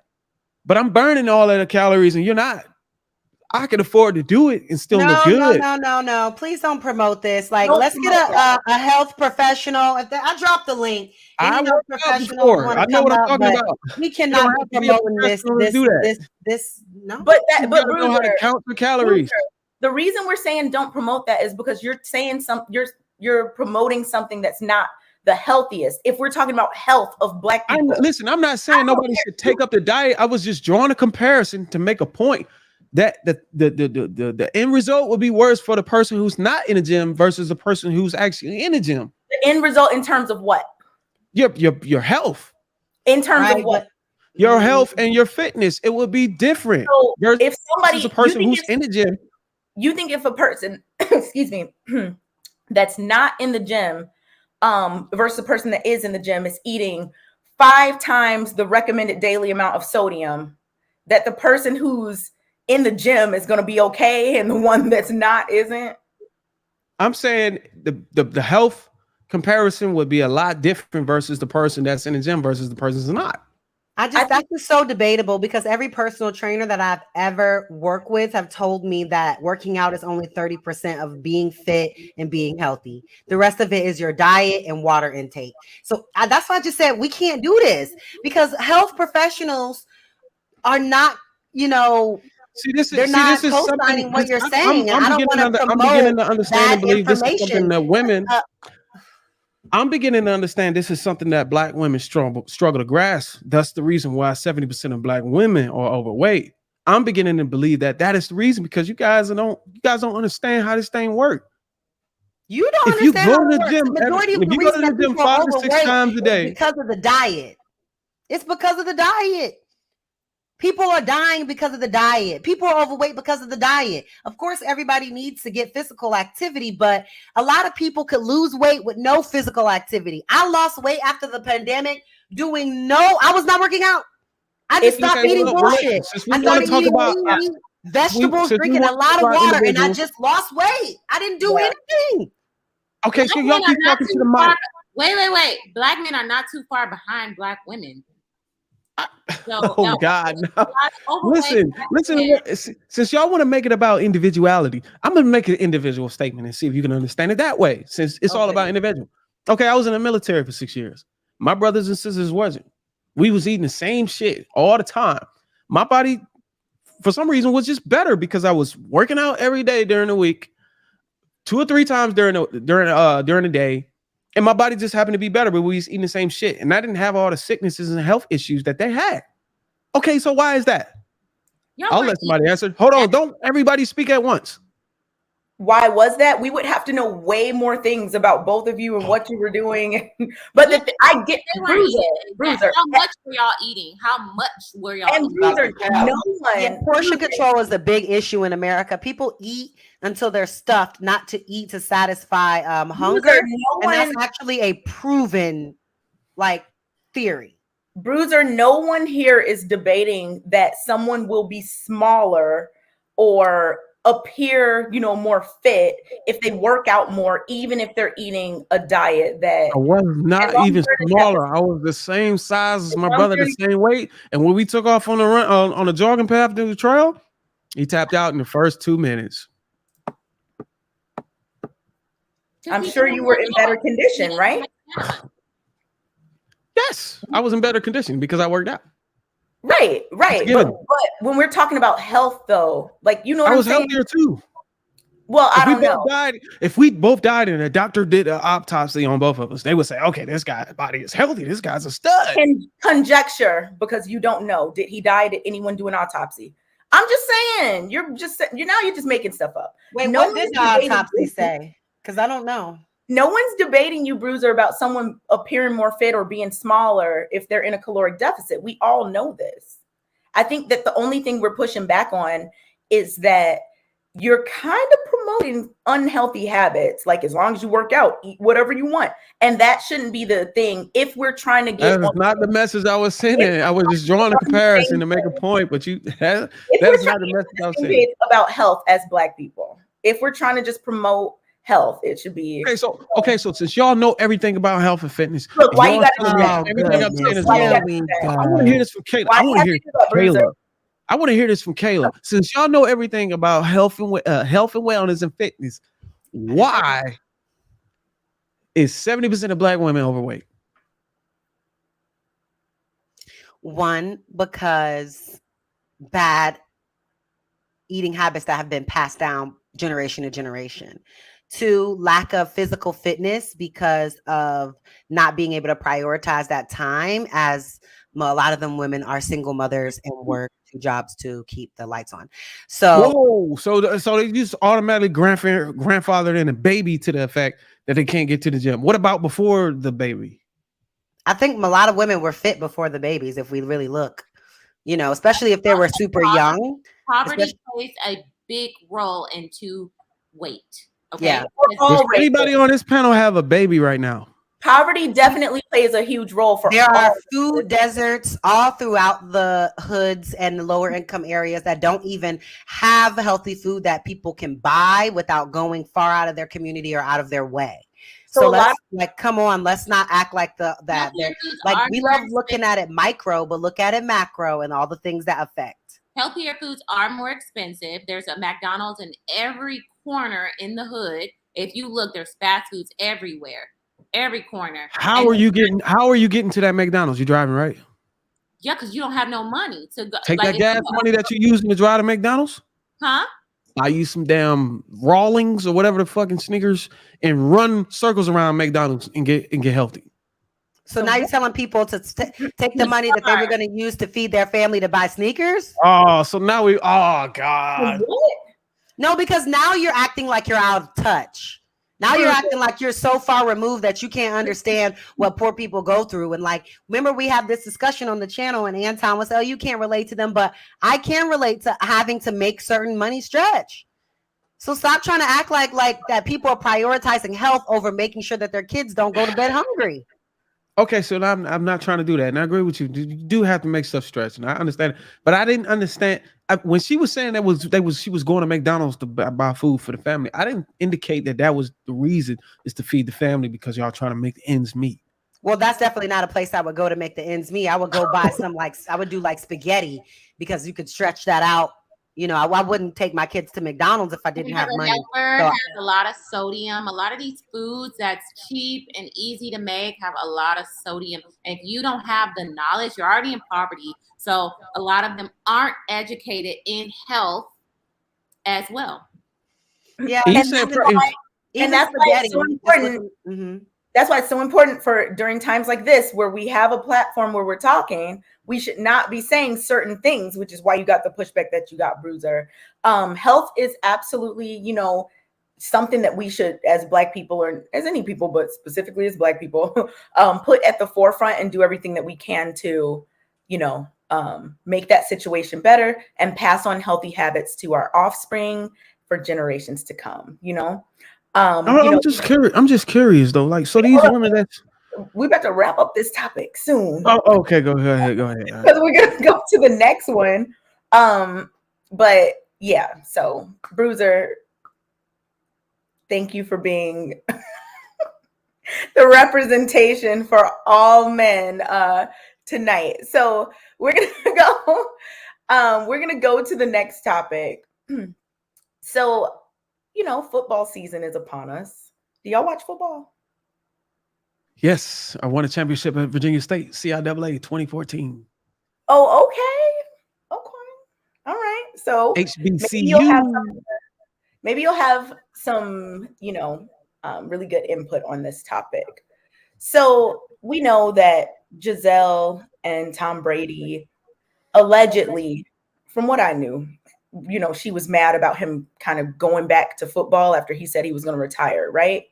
but I'm burning all of the calories and you're not, I can afford to do it and still look good. No. Please don't promote this. Like, let's get a health professional. I dropped the link. I know what I'm talking about. We cannot be promoting this. No. But Bruiser, know how to count the calories. Bruiser, the reason we're saying don't promote that is because you're saying you're promoting something that's not the healthiest. If we're talking about health of Black people, I'm not saying nobody should take up the diet. I was just drawing a comparison to make a point that the end result would be worse for the person who's not in the gym versus the person who's actually in the gym. The end result in terms of what? Your health. In terms of what? Your health and your fitness. It would be different. So if somebody, a person who's in the gym, you think if a person, excuse me, that's not in the gym, versus a person that is in the gym is eating 5 times the recommended daily amount of sodium, that the person who's in the gym is going to be okay and the one that's not isn't? I'm saying the health comparison would be a lot different versus the person that's in the gym versus the person that's not. That's just so debatable because every personal trainer that I've ever worked with have told me that working out is only 30% of being fit and being healthy. The rest of it is your diet and water intake. So that's why I just said we can't do this because health professionals are not, they're not co-signing what you're saying. I don't want to promote. I'm beginning to understand and believe this is something that women. I'm beginning to understand this is something that Black women struggle to grasp. That's the reason why 70% of Black women are overweight. I'm beginning to believe that is the reason because you guys don't understand how this thing works. You don't understand. If you go to the gym 5 to 6 times a day, because of the diet. It's because of the diet. People are dying because of the diet. People are overweight because of the diet. Of course, everybody needs to get physical activity, but a lot of people could lose weight with no physical activity. I lost weight after the pandemic I was not working out. I just stopped eating bullshit. I started eating vegetables, drinking a lot of water, and I just lost weight. I didn't do anything. Okay, so y'all keep talking to the mic. Wait. Black men are not too far behind Black women. So, God, no. Listen. Since y'all want to make it about individuality, I'm gonna make an individual statement and see if you can understand it that way. Since it's all about individual. Okay, I was in the military for 6 years. My brothers and sisters wasn't. We was eating the same shit all the time. My body, for some reason, was just better because I was working out every day during the week, 2 or 3 times during the day. And my body just happened to be better, but we was eating the same shit. And I didn't have all the sicknesses and health issues that they had. Okay, so why is that? I'll let somebody answer. Hold on, don't everybody speak at once. Why was that? We would have to know way more things about both of you and what you were doing. But I get Bruiser. How much were y'all eating? How much were y'all eating? Bruiser, no one. Portion control is a big issue in America. People eat until they're stuffed, not to eat to satisfy hunger. And that's actually a proven theory. Bruiser, no one here is debating that someone will be smaller or appear, more fit if they work out more, even if they're eating a diet that I was not even smaller. I was the same size as my brother, the same weight. And when we took off on the run on the jogging path to the trail, he tapped out in the first 2 minutes. I'm sure you were in better condition, right? Yes, I was in better condition because I worked out. Right. But when we're talking about health, though, I was healthier too. Well, I If we don't both know. died, if we both died and a doctor did an autopsy on both of us, they would say, okay, this guy's body is healthy. This guy's a stud. Conjecture, because you don't know. Did he die? Did anyone do an autopsy? I'm just saying. You're just making stuff up. Wait, No what did one's the debating autopsy you. say? Because I don't know. No one's debating you, Bruiser, about someone appearing more fit or being smaller if they're in a caloric deficit. We all know this. I think that the only thing we're pushing back on is that you're kind of promoting unhealthy habits. Like, as long as you work out, eat whatever you want. And that shouldn't be the thing. If we're trying to get That's not the message I was sending. I was just drawing a comparison to make a point, but that's not the message I was sending. About health as Black people. If we're trying to just promote health, it should be okay. So since y'all know everything about health and fitness, look, why you got to do that? Everything I'm saying is wrong. I want to hear this from Kayla. I want to hear Kayla. I want to hear this from Kayla. Since y'all know everything about health and wellness and fitness, why is 70% of Black women overweight? One, because bad eating habits that have been passed down generation to generation. Two, lack of physical fitness because of not being able to prioritize that time, as a lot of them women are single mothers and work 2 jobs to keep the lights on. So, so they just automatically grandfathered in a baby to the effect that they can't get to the gym. What about before the baby? I think a lot of women were fit before the babies, if we really look, especially if they were super young. Poverty plays a big role into weight. Okay. Yeah. Does anybody on this panel have a baby right now? Poverty definitely plays a huge role for there are food deserts all throughout the hoods and the lower income areas that don't even have healthy food that people can buy without going far out of their community or out of their way. So let's come on, let's not act like we love looking at it micro, but look at it macro and all the things that affect. Healthier foods are more expensive. There's a McDonald's in every corner in the hood. If you look, there's fast foods everywhere, every corner. How are you getting to that McDonald's? You driving, right? Yeah, because you don't have no money to go. Take that gas money that you're using to drive to McDonald's. Huh? I use some damn Rawlings or whatever the fucking Snickers and run circles around McDonald's and get healthy. So now you're telling people to take the money that they were going to use to feed their family to buy sneakers? Oh, so now oh God. What? No, because now you're acting like you're out of touch. Now you're acting like you're so far removed that you can't understand what poor people go through. And remember we have this discussion on the channel and Anton was, you can't relate to them, but I can relate to having to make certain money stretch. So stop trying to act like that people are prioritizing health over making sure that their kids don't go to bed hungry. Okay, so I'm not trying to do that, and I agree with you. You do have to make stuff stretch, and I understand it. But I didn't understand when she was saying she was going to McDonald's to buy food for the family. I didn't indicate that was the reason is to feed the family because y'all trying to make the ends meet. Well, that's definitely not a place I would go to make the ends meet. I would go buy some I would do spaghetti because you could stretch that out. I wouldn't take my kids to McDonald's if I didn't have money. Has a lot of sodium. A lot of these foods that's cheap and easy to make have a lot of sodium. And if you don't have the knowledge, you're already in poverty. So a lot of them aren't educated in health as well. Yeah, and that's why it's so important. Mm-hmm. That's why it's so important for during times like this where we have a platform where we're talking, we should not be saying certain things, which is why you got the pushback that you got, Bruiser. Health is absolutely, something that we should, as Black people or as any people, but specifically as Black people, put at the forefront and do everything that we can to, make that situation better and pass on healthy habits to our offspring for generations to come, I'm just curious. I'm just curious though. So these women we're about to wrap up this topic soon. Oh, okay. Go ahead. Because we're gonna go to the next one. But yeah, so Bruiser, thank you for being the representation for all men tonight. So we're gonna go to the next topic. So football season is upon us. Do y'all watch football? Yes, I won a championship at Virginia State, CIAA 2014. Oh, okay. All right. So HBCU. maybe you'll have some, really good input on this topic. So we know that Giselle and Tom Brady allegedly, from what I knew, she was mad about him kind of going back to football after he said he was going to retire, right?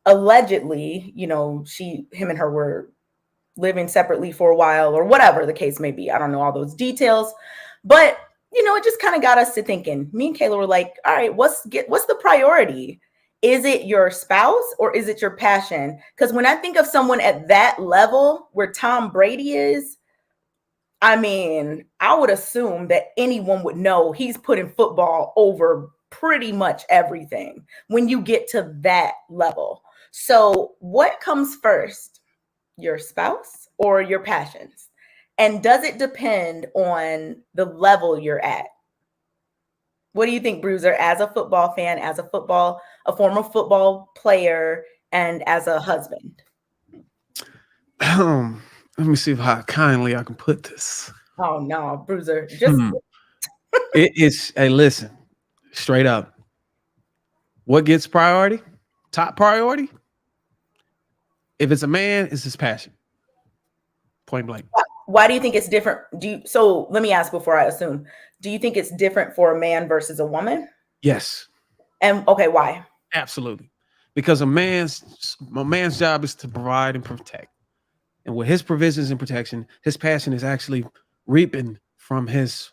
Allegedly, him and her were living separately for a while or whatever the case may be. I don't know all those details, but it just kind of got us to thinking. Me and Kayla were like, all right, what's the priority? Is it your spouse or is it your passion? Because when I think of someone at that level where Tom Brady is, I mean, I would assume that anyone would know he's putting football over pretty much everything when you get to that level. So what comes first, your spouse or your passions? And does it depend on the level you're at? What do you think, Bruiser, as a football fan, as a former football player, and as a husband? Let me see how kindly I can put this. Oh no, Bruiser. Just it is listen, straight up. What gets priority? Top priority? If it's a man, it's his passion. Point blank. Why do you think it's different? So let me ask before I assume. Do you think it's different for a man versus a woman? Yes. And okay, why? Absolutely. Because a man's job is to provide and protect. And with his provisions and protection, his passion is actually reaping from his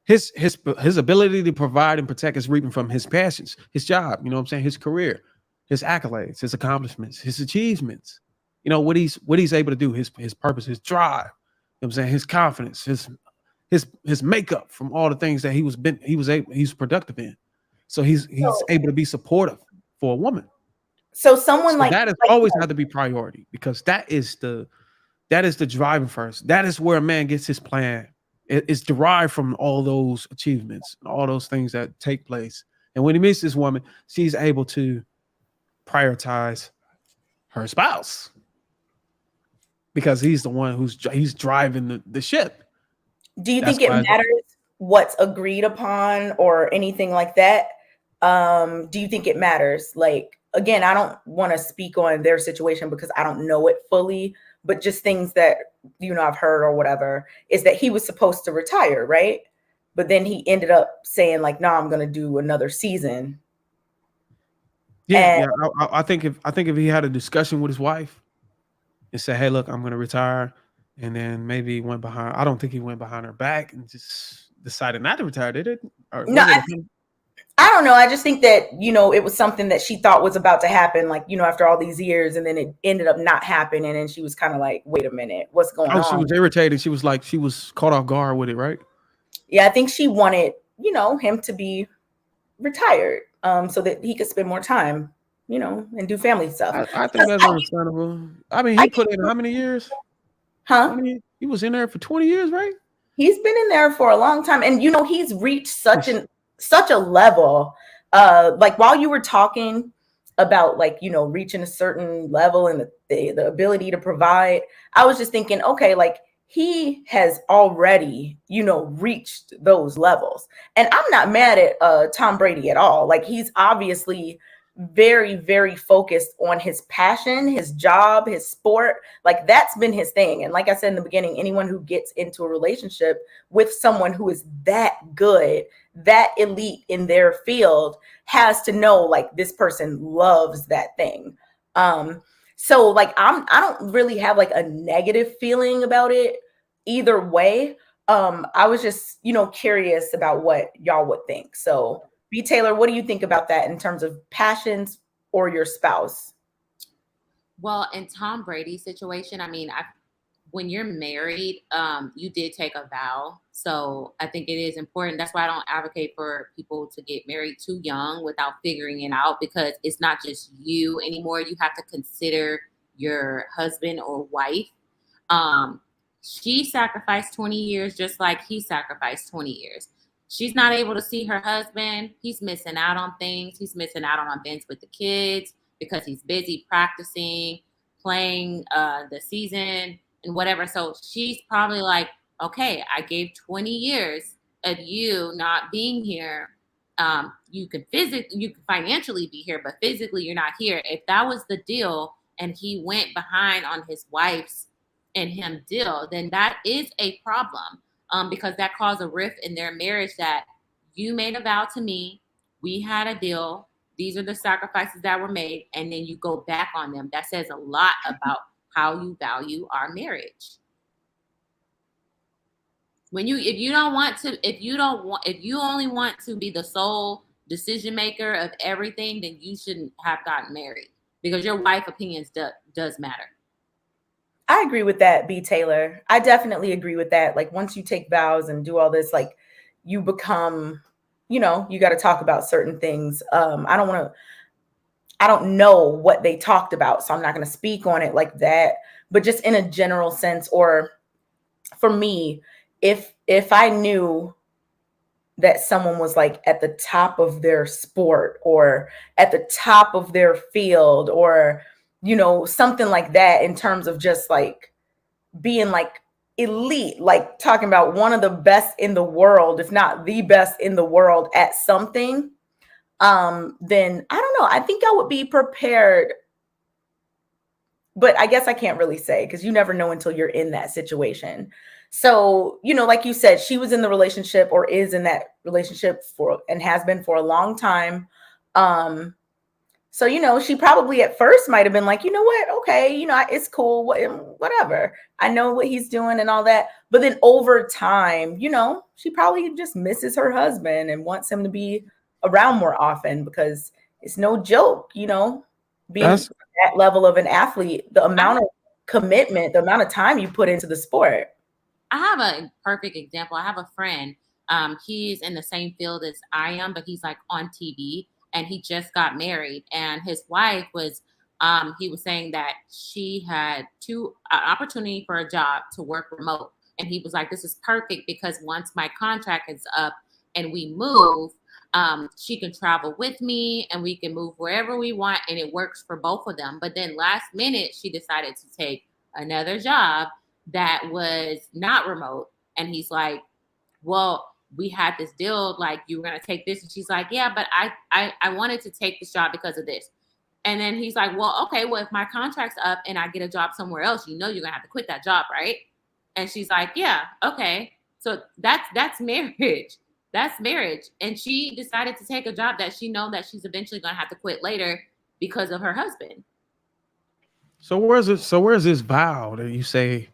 ability to provide and protect is reaping from his passions, his job, you know what I'm saying, his career, his accolades, his accomplishments, his achievements, what he's able to do, his purpose, his drive, you know what I'm saying, his confidence, his makeup from all the things that he's productive in. So he's able to be supportive for a woman. So someone like that is always had to be priority, because that is the driving force. That is where a man gets his plan. It's derived from all those achievements, all those things that take place. And when he meets this woman, she's able to prioritize her spouse because he's the one he's driving the ship. Do you think it matters what's agreed upon or anything like that? Do you think it matters? Like, again, I don't want to speak on their situation because I don't know it fully, but just things that, I've heard or whatever, is that he was supposed to retire, right? But then he ended up saying like, no, I'm going to do another season. Yeah. I think if he had a discussion with his wife and said, hey, look, I'm going to retire. And then maybe he went behind. I don't think he went behind her back and just decided not to retire, did it? I don't know. I just think that, it was something that she thought was about to happen, like, after all these years, and then it ended up not happening. And she was kind of like, wait a minute, what's going on? She was irritated. She was like, she was caught off guard with it, right? Yeah, I think she wanted, him to be retired so that he could spend more time, and do family stuff. I think that's understandable. I mean, he put in how many years? Huh? He was in there for 20 years, right? He's been in there for a long time. And, he's reached such a level. Like while you were talking about like, reaching a certain level and the ability to provide, I was just thinking, okay, like he has already, reached those levels. And I'm not mad at Tom Brady at all. Like he's obviously very, very focused on his passion, his job, his sport. Like that's been his thing. And like I said in the beginning, anyone who gets into a relationship with someone who is that good, that elite in their field, has to know like this person loves that thing. So like I don't really have like a negative feeling about it either way. I was just, curious about what y'all would think. So B. Taylor, what do you think about that in terms of passions or your spouse? Well, in Tom Brady's situation, I mean, when you're married, you did take a vow. So I think it is important. That's why I don't advocate for people to get married too young without figuring it out, because it's not just you anymore. You have to consider your husband or wife. She sacrificed 20 years just like he sacrificed 20 years. She's not able to see her husband. He's missing out on things. He's missing out on events with the kids because he's busy practicing, playing the season and whatever. So she's probably like, okay, I gave 20 years of you not being here you can financially be here, but physically you're not here. If that was the deal and he went behind on his wife's and him deal, then that is a problem, because that caused a rift in their marriage, that you made a vow to me, we had a deal, these are the sacrifices that were made, and then you go back on them. That says a lot about how you value our marriage. If you only want to be the sole decision maker of everything, then you shouldn't have gotten married, because your wife's opinions does matter. I agree with that, B. Taylor. I definitely agree with that. Like, once you take vows and do all this, like, you become, you got to talk about certain things. I don't know what they talked about, so I'm not going to speak on it like that. But just in a general sense, or for me, if I knew that someone was like at the top of their sport or at the top of their field, or something like that, in terms of just like being like elite, like talking about one of the best in the world, if not the best in the world at something, then I don't know. I think I would be prepared. But I guess I can't really say, because you never know until you're in that situation. So, like you said, she was in the relationship, or is in that relationship and has been for a long time. So, she probably at first might have been like, you know what? Okay, it's cool. Whatever. I know what he's doing and all that. But then over time, she probably just misses her husband and wants him to be around more often, because it's no joke, being that level of an athlete, the amount of commitment, the amount of time you put into the sport. I have a perfect example. I have a friend. He's in the same field as I am, but he's like on TV. And he just got married, and his wife was, he was saying that she had opportunity for a job to work remote. And he was like, this is perfect, because once my contract is up and we move, she can travel with me and we can move wherever we want. And it works for both of them. But then last minute, she decided to take another job that was not remote. And he's like, well, we had this deal, like, you were going to take this. And she's like, yeah, but I wanted to take this job because of this. And then he's like, well, okay, well, if my contract's up and I get a job somewhere else, you're going to have to quit that job, right? And she's like, yeah, okay. So that's marriage. That's marriage. And she decided to take a job that she knows that she's eventually going to have to quit later because of her husband. So where's this vow that you say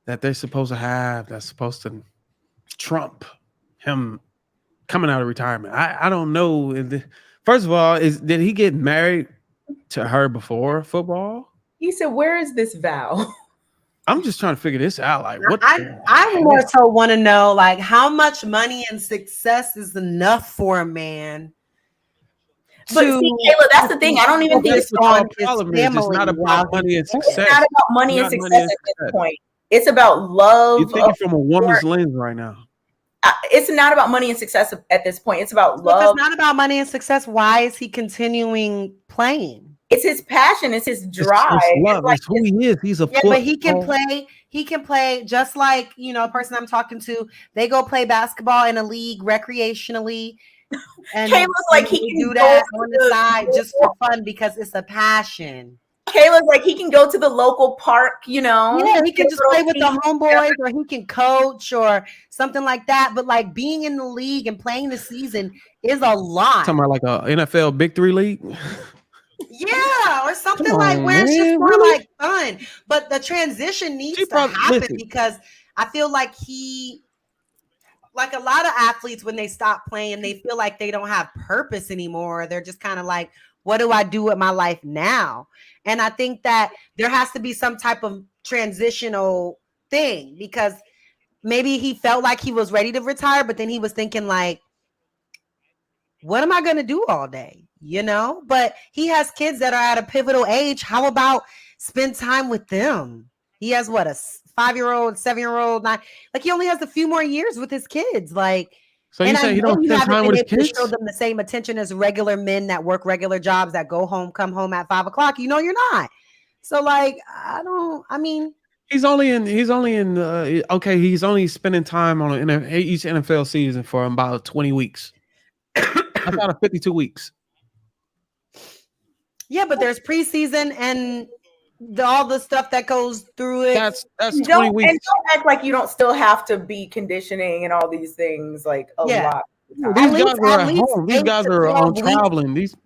that they're supposed to have, that's supposed to trump him coming out of retirement? I don't know. First of all, did he get married to her before football? He said, where is this vow? I'm just trying to figure this out. Like, what? I more so want to know, like, how much money and success is enough for a man? But see, Kayla, that's the thing. I don't even think it's on his family. It's not about money and success. It's not about money and success at this point. It's about love. You're thinking from a woman's lens right now. It's not about money and success at this point. It's about love. If it's not about money and success, why is he continuing playing? It's his passion. It's his drive. It's love. It's who he is. He's a football. But he can play. He can play just like, a person I'm talking to. They go play basketball in a league recreationally. And Kayla's like, he can do that on the side just for fun because it's a passion. Kayla's like, he can go to the local park, Yeah, he can just play with the homeboys, or he can coach or something like that. But like being in the league and playing the season is a lot. Talking about like a NFL Big 3 league. Yeah, or something like where it's just more like fun. But the transition needs to happen because I feel like like a lot of athletes, when they stop playing, they feel like they don't have purpose anymore. They're just kind of like, what do I do with my life now? And I think that there has to be some type of transitional thing, because maybe he felt like he was ready to retire, but then he was thinking like, what am I going to do all day? But he has kids that are at a pivotal age. How about spend time with them? He has what, a 5-year-old, 7-year-old, like he only has a few more years with his kids. Like, so you say he don't spend time with his kids? Show them the same attention as regular men that work regular jobs that come home at 5 o'clock. You're not. So like, he's only spending time on each NFL season for about 20 weeks. outside of 52 weeks. Yeah, but there's preseason and all the stuff that goes through it. That's 20 don't weeks. don't act like you don't still have to be conditioning and all these things like a lot. These guys are at home. These guys are on traveling. These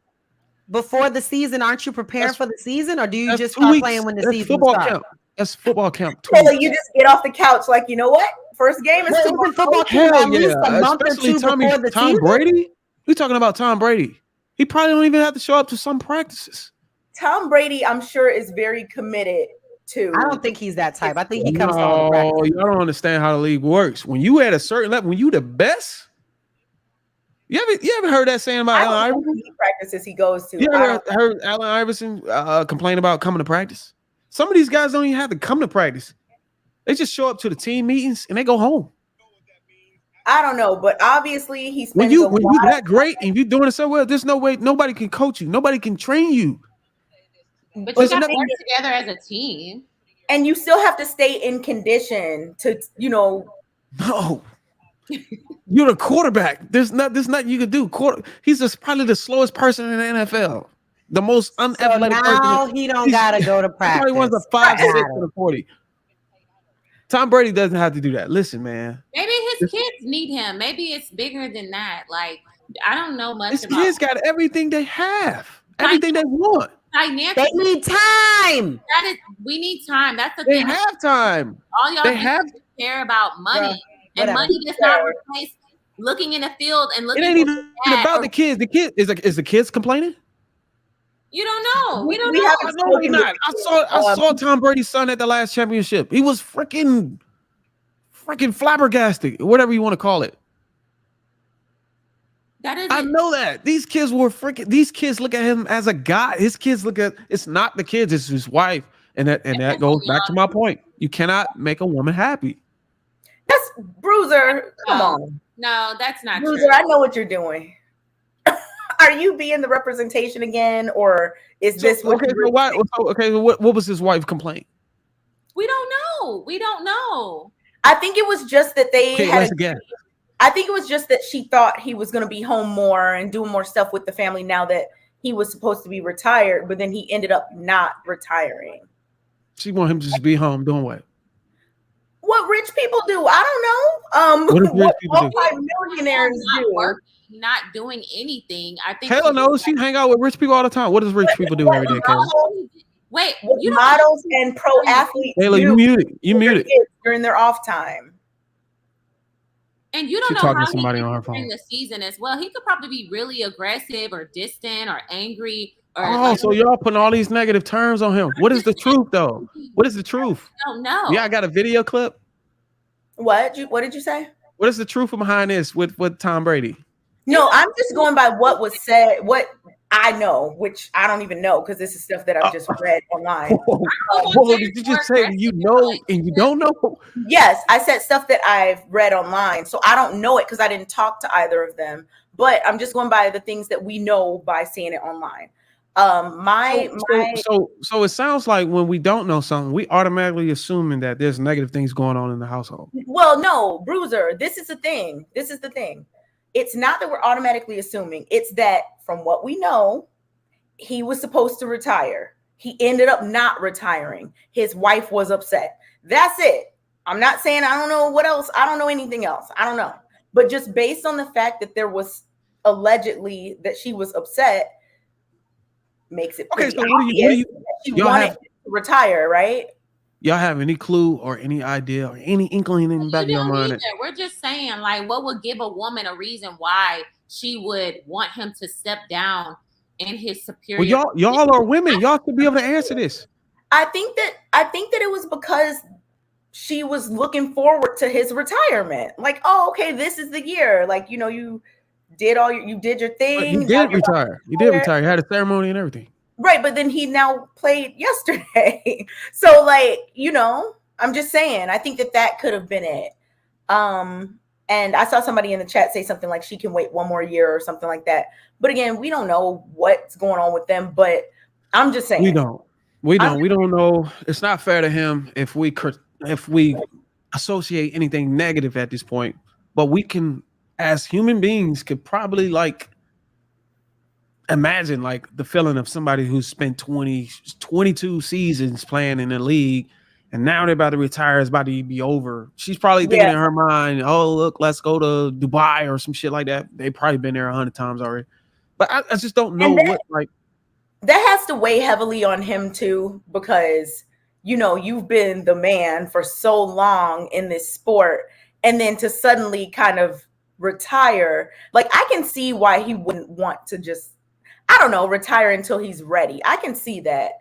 before the season, aren't you preparing for the season, or do you just 2 start weeks. playing when the That's season football starts? camp. That's football camp. Kayla, you just get off the couch like, you know what? First game is tomorrow. Football camp at least a month or Especially two before the Tom season. Brady. We talking about Tom Brady. He probably don't even have to show up to some practices. Tom Brady, I'm sure, is very committed to. I don't think he's that type. I think he comes to all the practices. Y'all don't understand how the league works. When you at a certain level, when you the best, you ever heard that saying about Allen Iverson? Practices he goes to. You ever heard Allen Iverson complain about coming to practice? Some of these guys don't even have to come to practice. They just show up to the team meetings and they go home. I don't know, but obviously he spends when you that great and you doing it so well, there's no way nobody can coach you, nobody can train you. But you got to work together as a team, and you still have to stay in condition to, No, you're the quarterback. There's nothing you can do. He's just probably the slowest person in the NFL, the most unathletic person. Now he don't gotta go to practice. He runs a 5'6" and a 40. Tom Brady doesn't have to do that. Listen, man. Maybe his kids need him. Maybe it's bigger than that. Like, I don't know much his about. His kids got everything they have, everything they want. They need time. We need time. That's the thing. They have time. All y'all care about money, and money does not replace looking in the field and looking. It ain't even about the kids. The kid is the kids complaining. You don't know. We don't know. No, we're not. I saw Tom Brady's son at the last championship. He was freaking flabbergasted, whatever you want to call it. I know that these kids look at him as a guy. His kids look at it's not the kids, it's his wife, and that goes back to my point. You cannot make a woman happy. That's Bruiser. Come on. No, that's not Bruiser. true. I know what you're doing. Are you being the representation again, or is this what? What was his wife complaint? We don't know. We don't know. I think it was just that they had. Again. I think it was just that she thought he was going to be home more and doing more stuff with the family now that he was supposed to be retired, but then he ended up not retiring. She want him to just be home doing what? What rich people do? I don't know. What multi-millionaires do. Not doing anything. I think Kayla knows she hang out with rich people all the time. What does rich people do every day, Kayla? Wait, models and pro athletes. Kayla, you muted during their off time. And you don't know how somebody on her phone during the season as well. He could probably be really aggressive or distant or angry. So y'all putting all these negative terms on him. What is the truth, though? What is the truth? I don't know. Yeah, I got a video clip. What did you say? What is the truth behind this with Tom Brady? No, I'm just going by what was said, what I know, which I don't even know because this is stuff that I've just read online. Did you just say you know and you don't know? Yes, I said stuff that I've read online. So I don't know it because I didn't talk to either of them. But I'm just going by the things that we know by seeing it online. So it sounds like when we don't know something, we automatically assuming that there's negative things going on in the household. Well, no, Bruiser, this is the thing. It's not that we're automatically assuming. It's that from what we know, he was supposed to retire. He ended up not retiring. His wife was upset. That's it. I'm not saying I don't know what else. I don't know anything else. I don't know. But just based on the fact that there was allegedly that she was upset makes it okay. So she wanted to retire, right? Y'all have any clue or any idea or any inkling in the back of your mind? We're just saying, like, what would give a woman a reason why she would want him to step down in his superior? Well, y'all are women. Y'all should be able to answer this. I think that it was because she was looking forward to his retirement. Like, oh, okay, this is the year. Like, you did your thing. You did retire. You had a ceremony and everything. Right, but then he now played yesterday. So, like, I'm just saying, I think that could have been it. And I saw somebody in the chat say something like she can wait one more year or something like that. But again, we don't know what's going on with them. But I'm just saying. We don't know. It's not fair to him if we associate anything negative at this point. But we can, as human beings, could probably imagine like the feeling of somebody who spent 22 seasons playing in the league, and now they're about to retire. It's about to be over. She's probably thinking in her mind, "Oh, look, let's go to Dubai or some shit like that." They've probably been there 100 times already. But I just don't know what like. That has to weigh heavily on him too, because you've been the man for so long in this sport, and then to suddenly kind of retire, like I can see why he wouldn't want to just, I don't know, retire until he's ready. I can see that.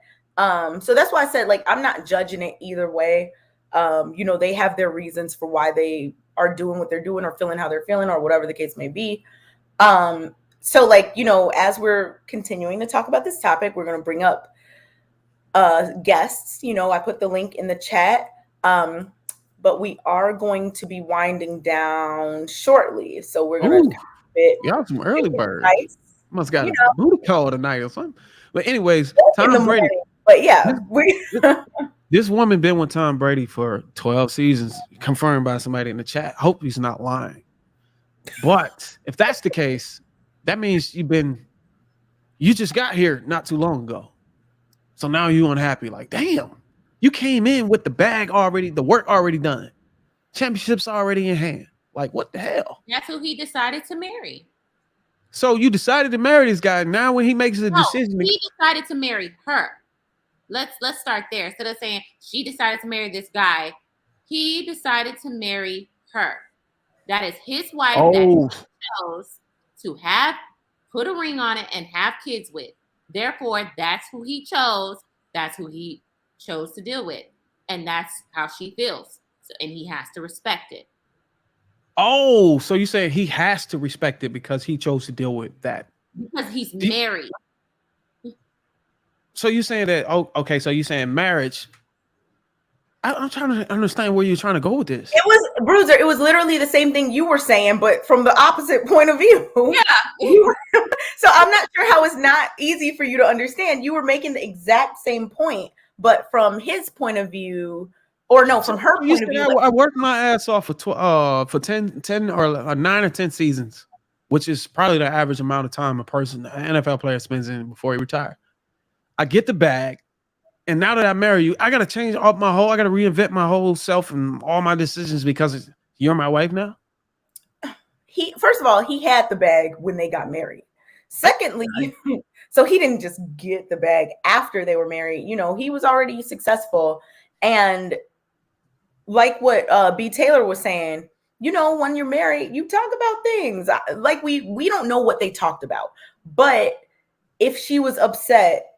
So that's why I said, like, I'm not judging it either way. They have their reasons for why they are doing what they're doing or feeling how they're feeling or whatever the case may be. So like, as we're continuing to talk about this topic, we're going to bring up guests. I put the link in the chat. But we are going to be winding down shortly. So we're going to y'all some early birds. Nice. Must got a booty call tonight or something. But anyways, Tom Brady. But yeah, this woman been with Tom Brady for 12 seasons, confirmed by somebody in the chat. Hope he's not lying. But if that's the case, that means you just got here not too long ago. So now you unhappy. Like, damn, you came in with the bag already, the work already done. Championships already in hand. Like, what the hell? That's who he decided to marry. So you decided to marry this guy. Now when he makes a decision, he decided to marry her. Let's start there. Instead of saying she decided to marry this guy, he decided to marry her. That is his wife that he chose to put a ring on it and have kids with. Therefore, that's who he chose. That's who he chose to deal with. And that's how she feels. So, and he has to respect it. Oh, so you say he has to respect it because he chose to deal with that. Because he's married. So you're saying that, okay, so you're saying marriage. I'm trying to understand where you're trying to go with this. It was, Bruiser, it was literally the same thing you were saying, but from the opposite point of view. Yeah. So I'm not sure how it's not easy for you to understand. You were making the exact same point, but from his point of view, or no, from her point of view. I worked my ass off for 10 or 9 or 10 seasons, which is probably the average amount of time an NFL player spends in before he retires. I get the bag. And now that I marry you, I got to change I got to reinvent my whole self and all my decisions because you're my wife now. First of all, he had the bag when they got married. Secondly, so he didn't just get the bag after they were married. He was already successful. And like what B. Taylor was saying, when you're married, you talk about things. Like we don't know what they talked about. But if she was upset,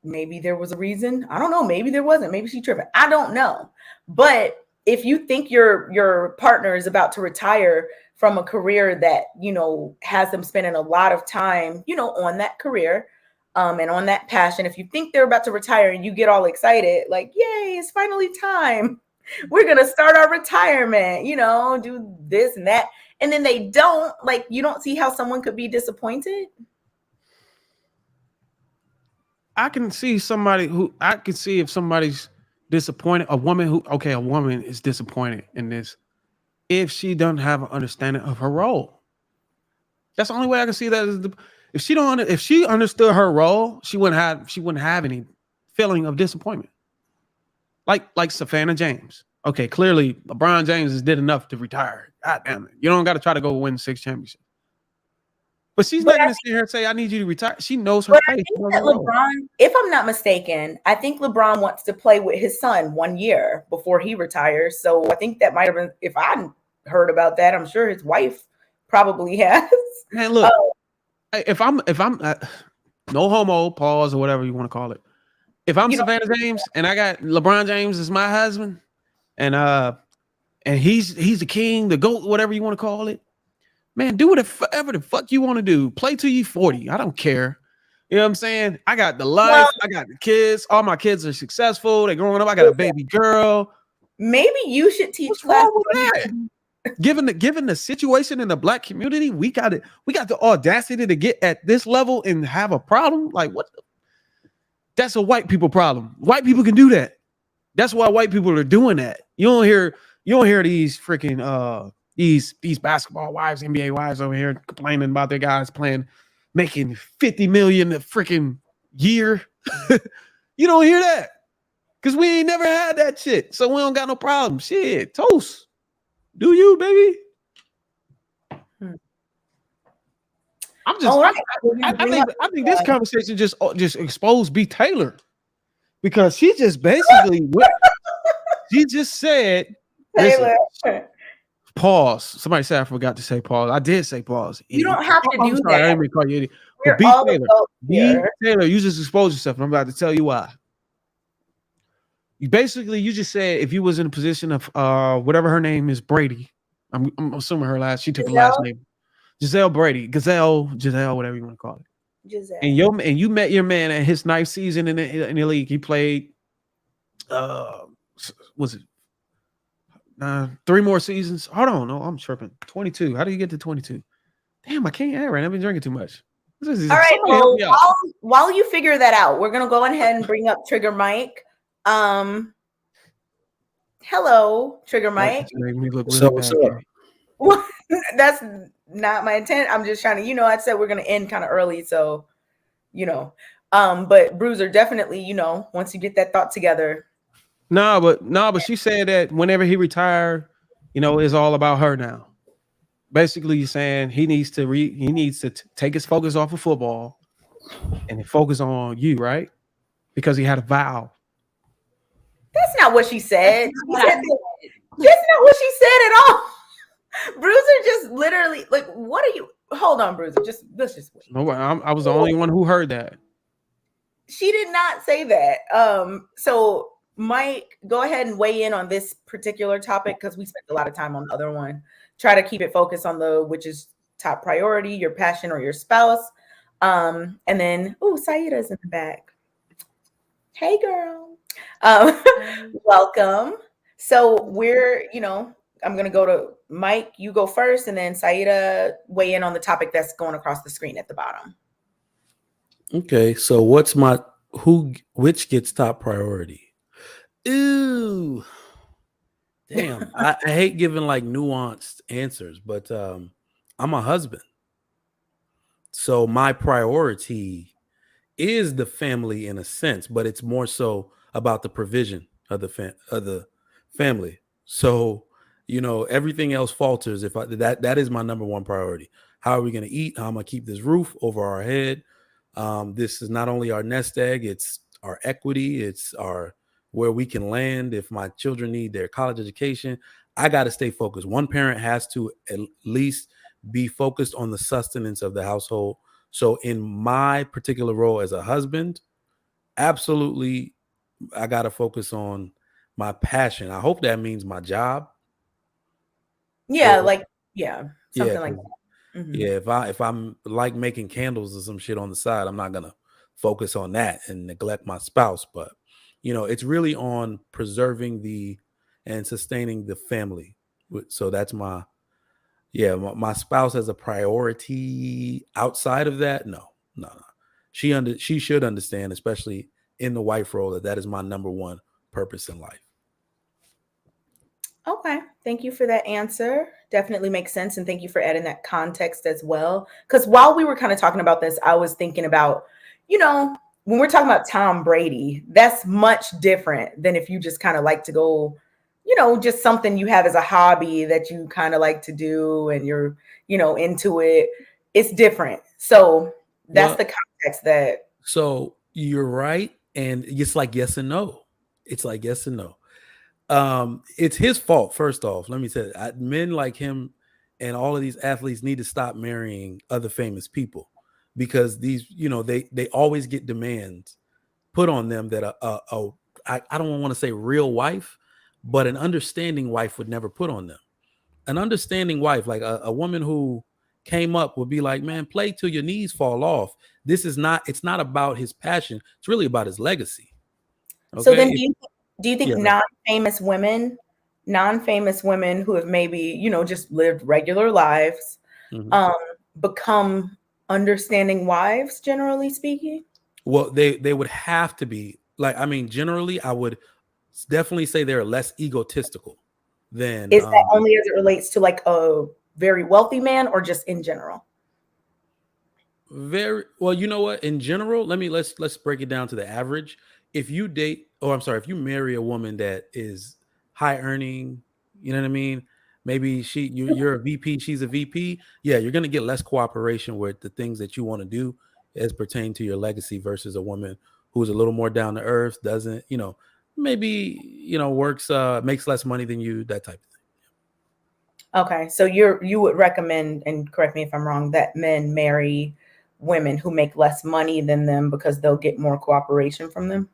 maybe there was a reason. I don't know. Maybe there wasn't. Maybe she tripping. I don't know. But if you think your partner is about to retire from a career that, has them spending a lot of time, on that career and on that passion, if you think they're about to retire and you get all excited, like, yay, it's finally time. We're going to start our retirement, do this and that. And then they don't, like, you don't see how someone could be disappointed. I can see if somebody's disappointed, a woman is disappointed in this if she doesn't have an understanding of her role. That's the only way I can see that is if she understood her role, she wouldn't have any feeling of disappointment. Like Savannah James. Okay, clearly LeBron James did enough to retire. God damn it. You don't got to try to go win 6 championships. But she's not going to sit here and say, I need you to retire. She knows her place. LeBron, if I'm not mistaken, I think LeBron wants to play with his son 1 year before he retires. So I think that might have been, if I heard about that, I'm sure his wife probably has. Man, look, if I'm no homo, pause, or whatever you want to call it. If I'm Savannah James and I got LeBron James as my husband and he's the king, the GOAT, whatever you want to call it. Man, do whatever the fuck you want to do. Play till you 40. I don't care. You know what I'm saying? I got the life. I got the kids. All my kids are successful. They're growing up. I got a baby girl. Maybe you should teach classes. Given the situation in the Black community, we got the audacity to get at this level and have a problem. Like what? That's a white people problem. White people can do that. That's why white people are doing that. You don't hear these freaking these basketball wives, NBA wives over here complaining about their guys playing making 50 million a freaking year. You don't hear that because we ain't never had that shit. So we don't got no problem. Shit, toast. Do you, baby? I'm just. All right. I think this conversation just exposed B. Taylor because she just basically she just said. Taylor. Listen, pause. Somebody said I forgot to say pause. I did say pause. You don't have to do sorry, that. I didn't mean to call you idiot. We're But B. all Taylor, Taylor, you just exposed yourself, and I'm about to tell you why. You just said if you was in a position of whatever her name is, Brady. I'm assuming her last. She took the last name, Giselle Brady, Giselle, whatever you want to call it. Giselle. And you met your man at his ninth season in the league. He played. Was it 3 more seasons? Hold on, no, I'm tripping. 22. How do you get to 22? Damn, I can't add right. I've been drinking too much. All right. Well, while you figure that out, we're gonna go ahead and bring up Trigger Mike. Hello, Trigger Mike. What's up? That's not my intent. I'm just trying to, I said we're gonna end kind of early, so but Bruiser, definitely, once you get that thought together. No, but she said that whenever he retired, it's all about her now. Basically, you're saying he needs to take his focus off of football and focus on you, right? Because he had a vow. That's not what she said. That's not what she said at all. Bruiser just literally, like, what are you? Hold on, Bruiser. Let's just wait. No, I was the only one who heard that. She did not say that. So Mike, go ahead and weigh in on this particular topic because we spent a lot of time on the other one. Try to keep it focused on which is top priority, your passion or your spouse. And then, Saida's in the back. Hey, girl. Welcome. So we're, I'm going to go to Mike. You go first, and then Saida weigh in on the topic that's going across the screen at the bottom. Okay. So which gets top priority? Ooh, damn. I hate giving like nuanced answers, but I'm a husband. So my priority is the family in a sense, but it's more so about the provision of the family. So, everything else falters if that is my number one priority. How are we going to eat? How am I going to keep this roof over our head? This is not only our nest egg, it's our equity, it's where we can land. If my children need their college education, I got to stay focused. One parent has to at least be focused on the sustenance of the household. So in my particular role as a husband, absolutely, I got to focus on my passion. I hope that means my job. Yeah, something like that. Mm-hmm. Yeah, if I'm like making candles or some shit on the side, I'm not gonna focus on that and neglect my spouse. But it's really on preserving and sustaining the family. So that's my spouse as a priority. Outside of that, no. She should understand, especially in the wife role, that is my number one purpose in life. Okay. Thank you for that answer. Definitely makes sense. And thank you for adding that context as well. Because while we were kind of talking about this, I was thinking about, when we're talking about Tom Brady, that's much different than if you just kind of like to go, just something you have as a hobby that you kind of like to do and you're, into it. It's different. So that's the context that. So you're right. And it's like yes and no. It's like yes and no. It's his fault. First off, let me say that men like him and all of these athletes need to stop marrying other famous people because these, they always get demands put on them that I don't want to say real wife, but an understanding wife would never put on them. An understanding wife, like a woman who came up would be like, man, play till your knees fall off. It's not about his passion. It's really about his legacy. Okay? So then do you think non-famous women who have maybe, just lived regular lives, become understanding wives, generally speaking? Well, they would have to be generally, I would definitely say they're less egotistical than. Is that only as it relates to like a very wealthy man or just in general? Very well. You know what? In general, let's break it down to the average. If you date, or I'm sorry, if you marry a woman that is high earning, you know what I mean? Maybe you're a VP, she's a VP. Yeah, you're gonna get less cooperation with the things that you want to do as pertain to your legacy versus a woman who's a little more down to earth, doesn't, maybe, works makes less money than you, that type of thing. Okay, so you would recommend, and correct me if I'm wrong, that men marry women who make less money than them because they'll get more cooperation from them?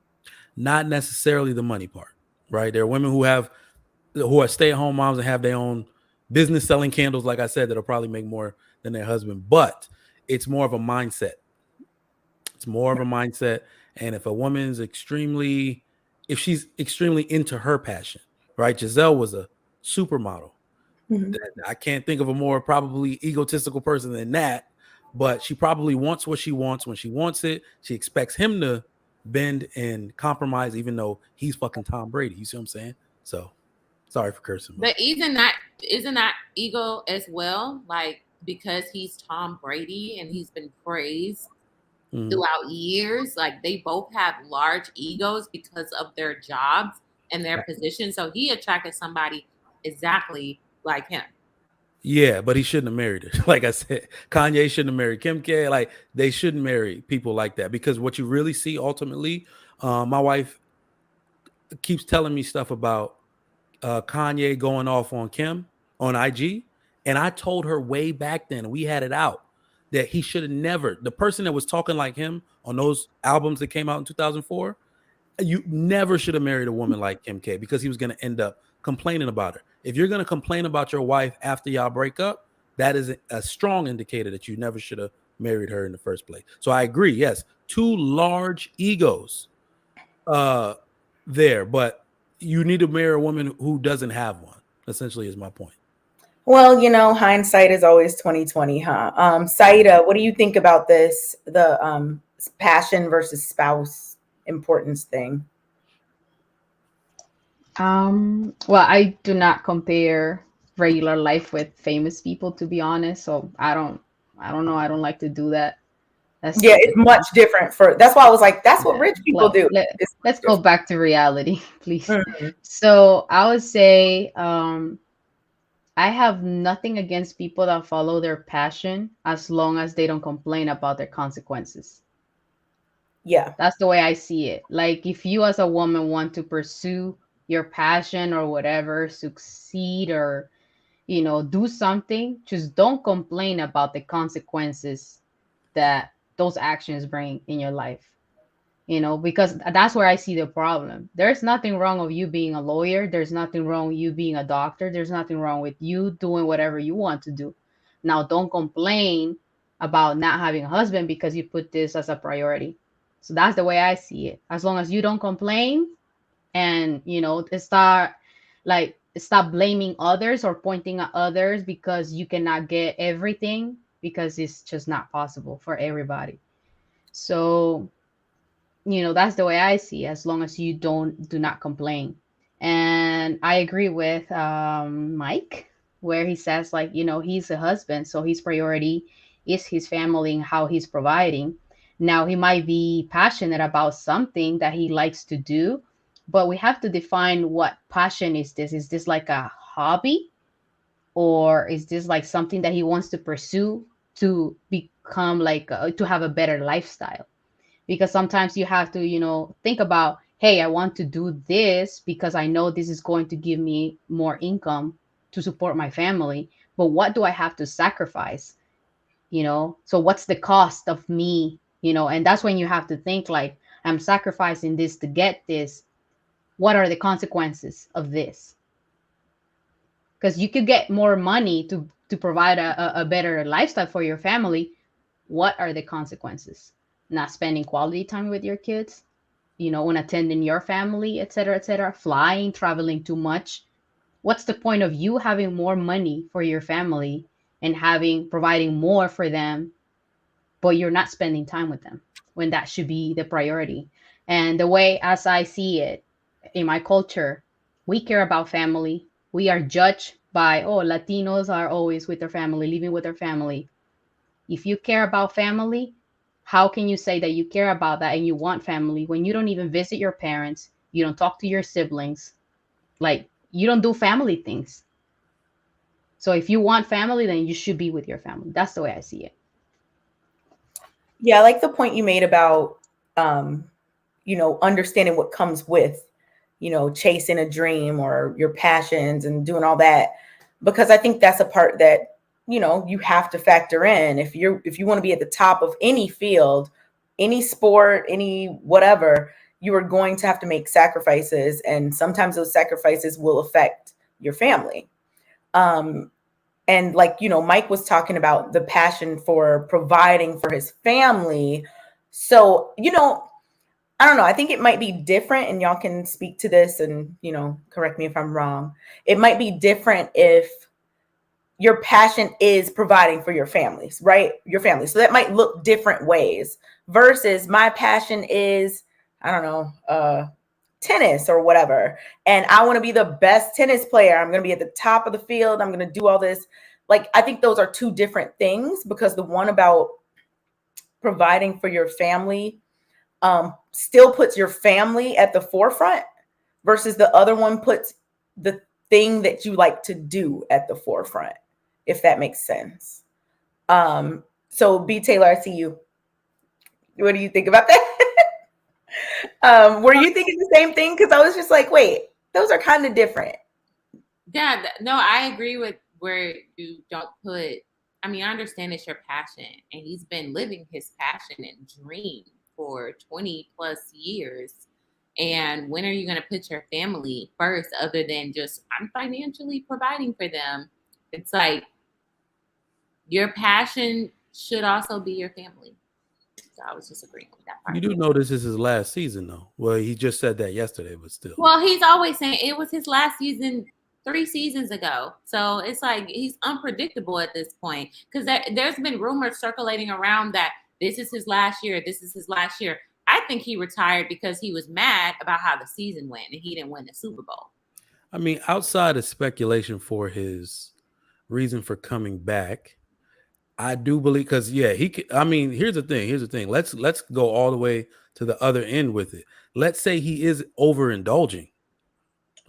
Not necessarily the money part, right? There are women who are stay-at-home moms and have their own business selling candles, like I said, that'll probably make more than their husband. But it's more of a mindset. It's more of a mindset. And if she's extremely into her passion, right? Giselle was a supermodel. Mhm. I can't think of a more probably egotistical person than that. But she probably wants what she wants when she wants it. She expects him to bend and compromise, even though he's fucking Tom Brady. You see what I'm saying? So sorry for cursing. But isn't that ego as well? Like, because he's Tom Brady and he's been praised throughout years, like they both have large egos because of their jobs and their position. So he attracted somebody exactly like him. Yeah, but he shouldn't have married her. Like I said, Kanye shouldn't have married Kim K. Like, they shouldn't marry people like that, because what you really see ultimately, my wife keeps telling me stuff about Kanye going off on Kim on IG. And I told her way back then, we had it out, that he should have never, the person that was talking like him on those albums that came out in 2004, you never should have married a woman like Kim K, because he was going to end up complaining about her. If you're going to complain about your wife after y'all break up, that is a strong indicator that you never should have married her in the first place. So I agree. Yes, two large egos there, but you need to marry a woman who doesn't have one, essentially, is my point. Well, hindsight is always 2020, huh? Saida, what do you think about this, the passion versus spouse importance thing? Well, I do not compare regular life with famous people, to be honest. So I don't know. I don't like to do that. That's Yeah, it's much different that's why I was like, that's what yeah. rich people do. Let's go back to reality, please. Mhm. So I would say I have nothing against people that follow their passion as long as they don't complain about their consequences. Yeah. That's the way I see it. Like, if you as a woman want to pursue your passion or whatever, succeed or, do something, just don't complain about the consequences that those actions bring in your life. Because that's where I see the problem. There's nothing wrong with you being a lawyer. There's nothing wrong with you being a doctor. There's nothing wrong with you doing whatever you want to do. Now, don't complain about not having a husband because you put this as a priority. So that's the way I see it. As long as you don't complain and, stop blaming others or pointing at others because you cannot get everything, because it's just not possible for everybody. So that's the way I see, as long as you do not complain. And I agree with Mike, where he says, like, he's a husband, so his priority is his family and how he's providing. Now, he might be passionate about something that he likes to do, but we have to define what passion is. Is this like a hobby, or is this like something that he wants to pursue to become like to have a better lifestyle? Because sometimes you have to think about, hey, I want to do this because I know this is going to give me more income to support my family, but what do I have to sacrifice? So what's the cost of me? And that's when you have to think, like, I'm sacrificing this to get this. What are the consequences of this? Because you could get more money to provide a better lifestyle for your family. What are the consequences? Not spending quality time with your kids, when attending your family, et cetera, flying, traveling too much. What's the point of you having more money for your family and providing more for them, but you're not spending time with them when that should be the priority? And the way, as I see it in my culture, we care about family. We are judged by, oh, Latinos are always with their family, living with their family. If you care about family, how can you say that you care about that and you want family when you don't even visit your parents, you don't talk to your siblings, like you don't do family things? So if you want family, then you should be with your family. That's the way I see it. Yeah, I like the point you made about, understanding what comes with, chasing a dream or your passions and doing all that, because I think that's a part that, you have to factor in if you want to be at the top of any field, any sport, any whatever, you are going to have to make sacrifices, and sometimes those sacrifices will affect your family. And like, Mike was talking about the passion for providing for his family. So, I don't know. I think it might be different, and y'all can speak to this and, correct me if I'm wrong. It might be different if your passion is providing for your families, right? Your family. So that might look different ways versus my passion is, I don't know, tennis or whatever. And I want to be the best tennis player. I'm going to be at the top of the field. I'm going to do all this. Like, I think those are two different things, because the one about providing for your family still puts your family at the forefront versus the other one puts the thing that you like to do at the forefront, if that makes sense. So B. Taylor, I see you. What do you think about that? Were you thinking the same thing? Because I was just like, wait, those are kind of different. Yeah, no, I agree with where you don't put, I mean, I understand it's your passion, and he's been living his passion and dream for 20 plus years. And when are you going to put your family first other than just, I'm financially providing for them? It's like your passion should also be your family. So I was just agreeing with that part. You do know this is his last season, though. Well, he just said that yesterday, but still. Well, he's always saying it was his last season 3 seasons ago. So it's like he's unpredictable at this point, because there's been rumors circulating around that this is his last year. This is his last year. I think he retired because he was mad about how the season went and he didn't win the Super Bowl. I mean, outside of speculation for his reason for coming back, I do believe, because I mean, here's the thing. Let's go all the way to the other end with it. Let's say he is overindulging.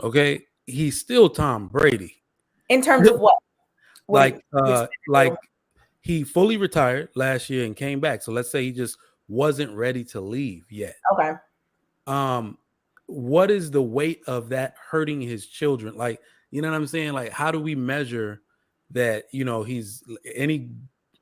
Okay, he's still Tom Brady. In terms of what? Like he fully retired last year and came back. So let's say he just wasn't ready to leave yet. Okay. What is the weight of that hurting his children? Like, you know what I'm saying? Like, how do we measure that, he's any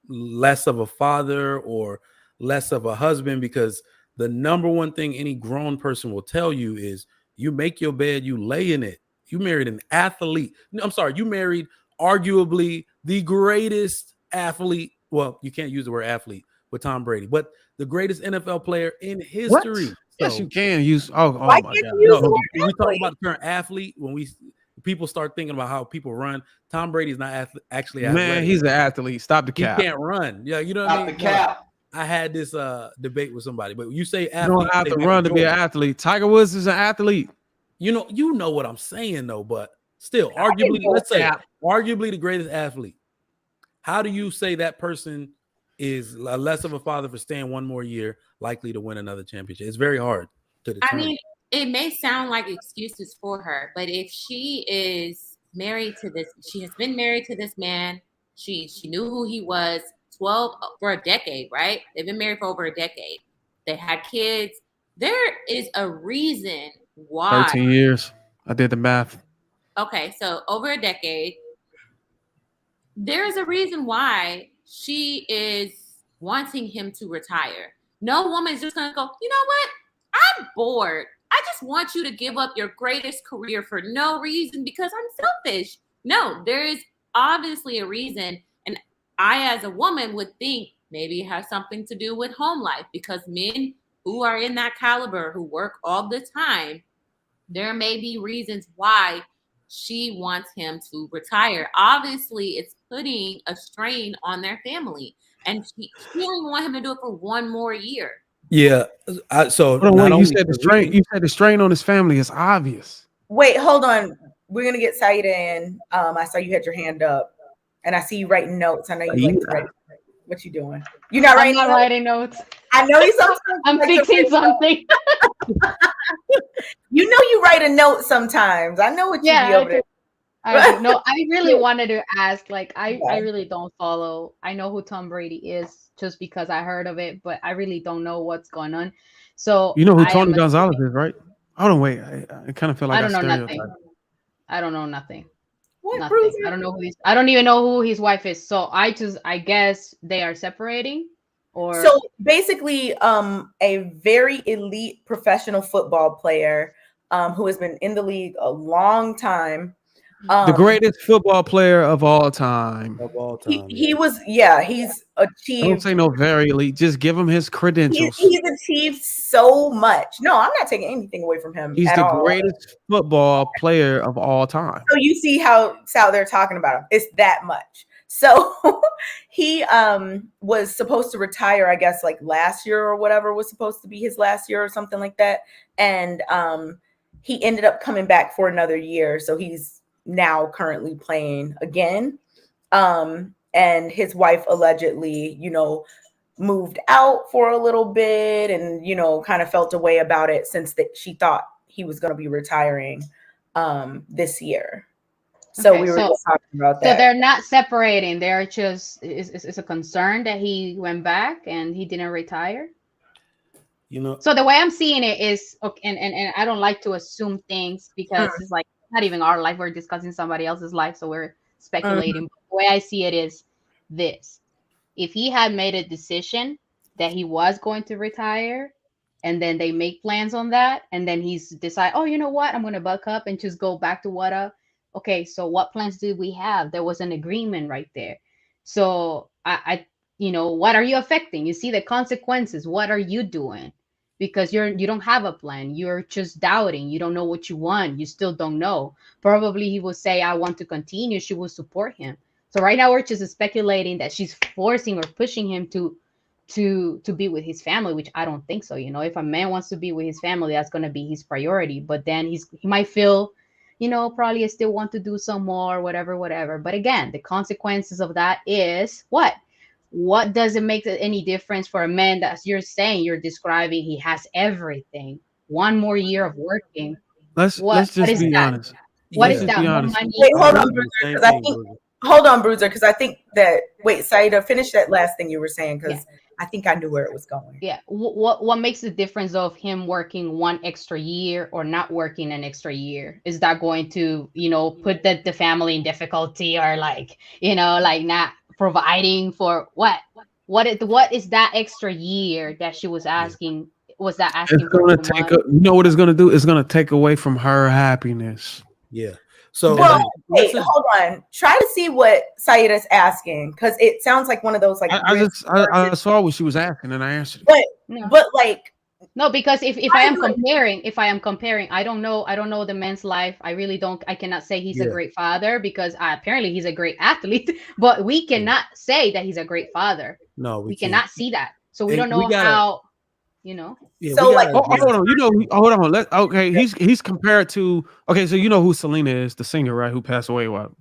less of a father or less of a husband? Because the number one thing any grown person will tell you is you make your bed, you lay in it. You married an athlete. No, I'm sorry. You married arguably the greatest athlete. Well, you can't use the word athlete with Tom Brady, but the greatest NFL player in history. What? Yes, you can use. Oh Why my can't God! you use the No. word When we talk athlete? about the term athlete, when people start thinking about how people run, Tom Brady's not actually Man, athletic. he's an athlete. Stop the He cap. can't run. Yeah, you know what I Stop mean? the cap. I had this debate with somebody, but you say You athlete, don't have say to Michael run to be an Jordan. athlete. Tiger Woods is an athlete. You know what I'm saying though, but still, arguably, let's say arguably the greatest athlete. How do you say that person is less of a father for staying one more year, likely to win another championship? It's very hard to determine. I mean, it may sound like excuses for her, but if she is married to this, she has been married to this man. She knew who he was for a decade, right? They've been married for over a decade. They had kids. There is a reason why. 13 years. I did the math. Okay, so over a decade. There is a reason why she is wanting him to retire. No woman is just going to go, you know what? I'm bored. I just want you to give up your greatest career for no reason because I'm selfish. No, there is obviously a reason. And I, as a woman, would think maybe it has something to do with home life, because men who are in that caliber, who work all the time, there may be reasons why she wants him to retire. Obviously, it's putting a strain on their family. And she only want him to do it for one more year. Yeah. So you said the strain on his family is obvious. Wait, hold on. We're gonna get Saida in. I saw you had your hand up, and I see you writing notes. I know you like to write. What you doing? You're not I'm writing not notes? writing notes. I know you sometimes. I'm like to fixing write notes. something. You know you write a note sometimes. I know what you be Yeah, over there. I do. No, I really wanted to ask. Like, I Okay. really don't follow. I know who Tom Brady is just because I heard of it, but I really don't know what's going on. So You know who I Tony am. Gonzalez is, right? Hold on, wait. I kind of feel like I I don't know stereotype. nothing. I don't know nothing. What, Nothing. Bruiser? I don't know who he's. I don't even know who his wife is. So I guess they are separating, or So basically, a very elite professional football player, who has been in the league a long time. The greatest football player of all time. Of all time. He yeah. was, he's Don't achieved. say no very elite. Just give him his credentials. He's achieved so much. No, I'm not taking anything away from him He's at the all. greatest football player of all time. So you see how they're talking about him. It's that much. So he was supposed to retire, I guess, like last year or whatever was supposed to be his last year or something like that. And he ended up coming back for another year. So he's now currently playing again. And his wife allegedly, moved out for a little bit and, kind of felt a way about it since that she thought he was going to be retiring this year. So Okay, we were so- just talking about so that. they're not separating. They're just it's a concern that he went back and he didn't retire. You know, So the way I'm seeing it is, okay, and I don't like to assume things because it's like not even our life. We're discussing somebody else's life, so we're speculating. But the way I see it is this: if he had made a decision that he was going to retire, and then they make plans on that, and then he's decide, oh, you know what, I'm going to buck up and just go back to what up. Okay, so what plans did we have? There was an agreement right there. So I what are you affecting? You see the consequences. What are you doing? Because you don't have a plan. You're just doubting. You don't know what you want. You still don't know. Probably he will say, I want to continue. She will support him. So right now we're just speculating that she's forcing or pushing him to be with his family, which I don't think so. If a man wants to be with his family, that's going to be his priority. But then he might feel, probably I still want to do some more, whatever. But again, the consequences of that is what? What does it make any difference for a man that you're describing? He has everything. One more year of working. Let's What just is be that? honest. What Let's is just that? be More honest. money? Wait, hold I'm on, doing the Bruiser, same because I thing, think Bruiser. hold on, Bruiser, because I think that Saida, finish that last thing you were saying, because I think I knew where it was going. Yeah. What makes the difference of him working one extra year or not working an extra year? Is that going to, put the family in difficulty, or like not providing for what? What is that extra year that she was asking? Was that It's asking for gonna too take much? you know what it's gonna do? It's gonna take away from her happiness. Yeah. So Well, let's wait, just- hold on. Try to see what Saida's asking, because it sounds like one of those like I saw what she was asking and I answered it. but No. but like No, because if I I am agree. comparing, I don't know the man's life. I really don't. I cannot say he's a Yeah. great father because apparently he's a great athlete, but we cannot say that he's a great father. no, We can't. cannot see that, so we And don't know we gotta- how. Yeah, So, we like, gotta- Hold on. Hold on. Okay, he's compared to. Okay, so you know who Selena is, the singer, right? Who passed away. What?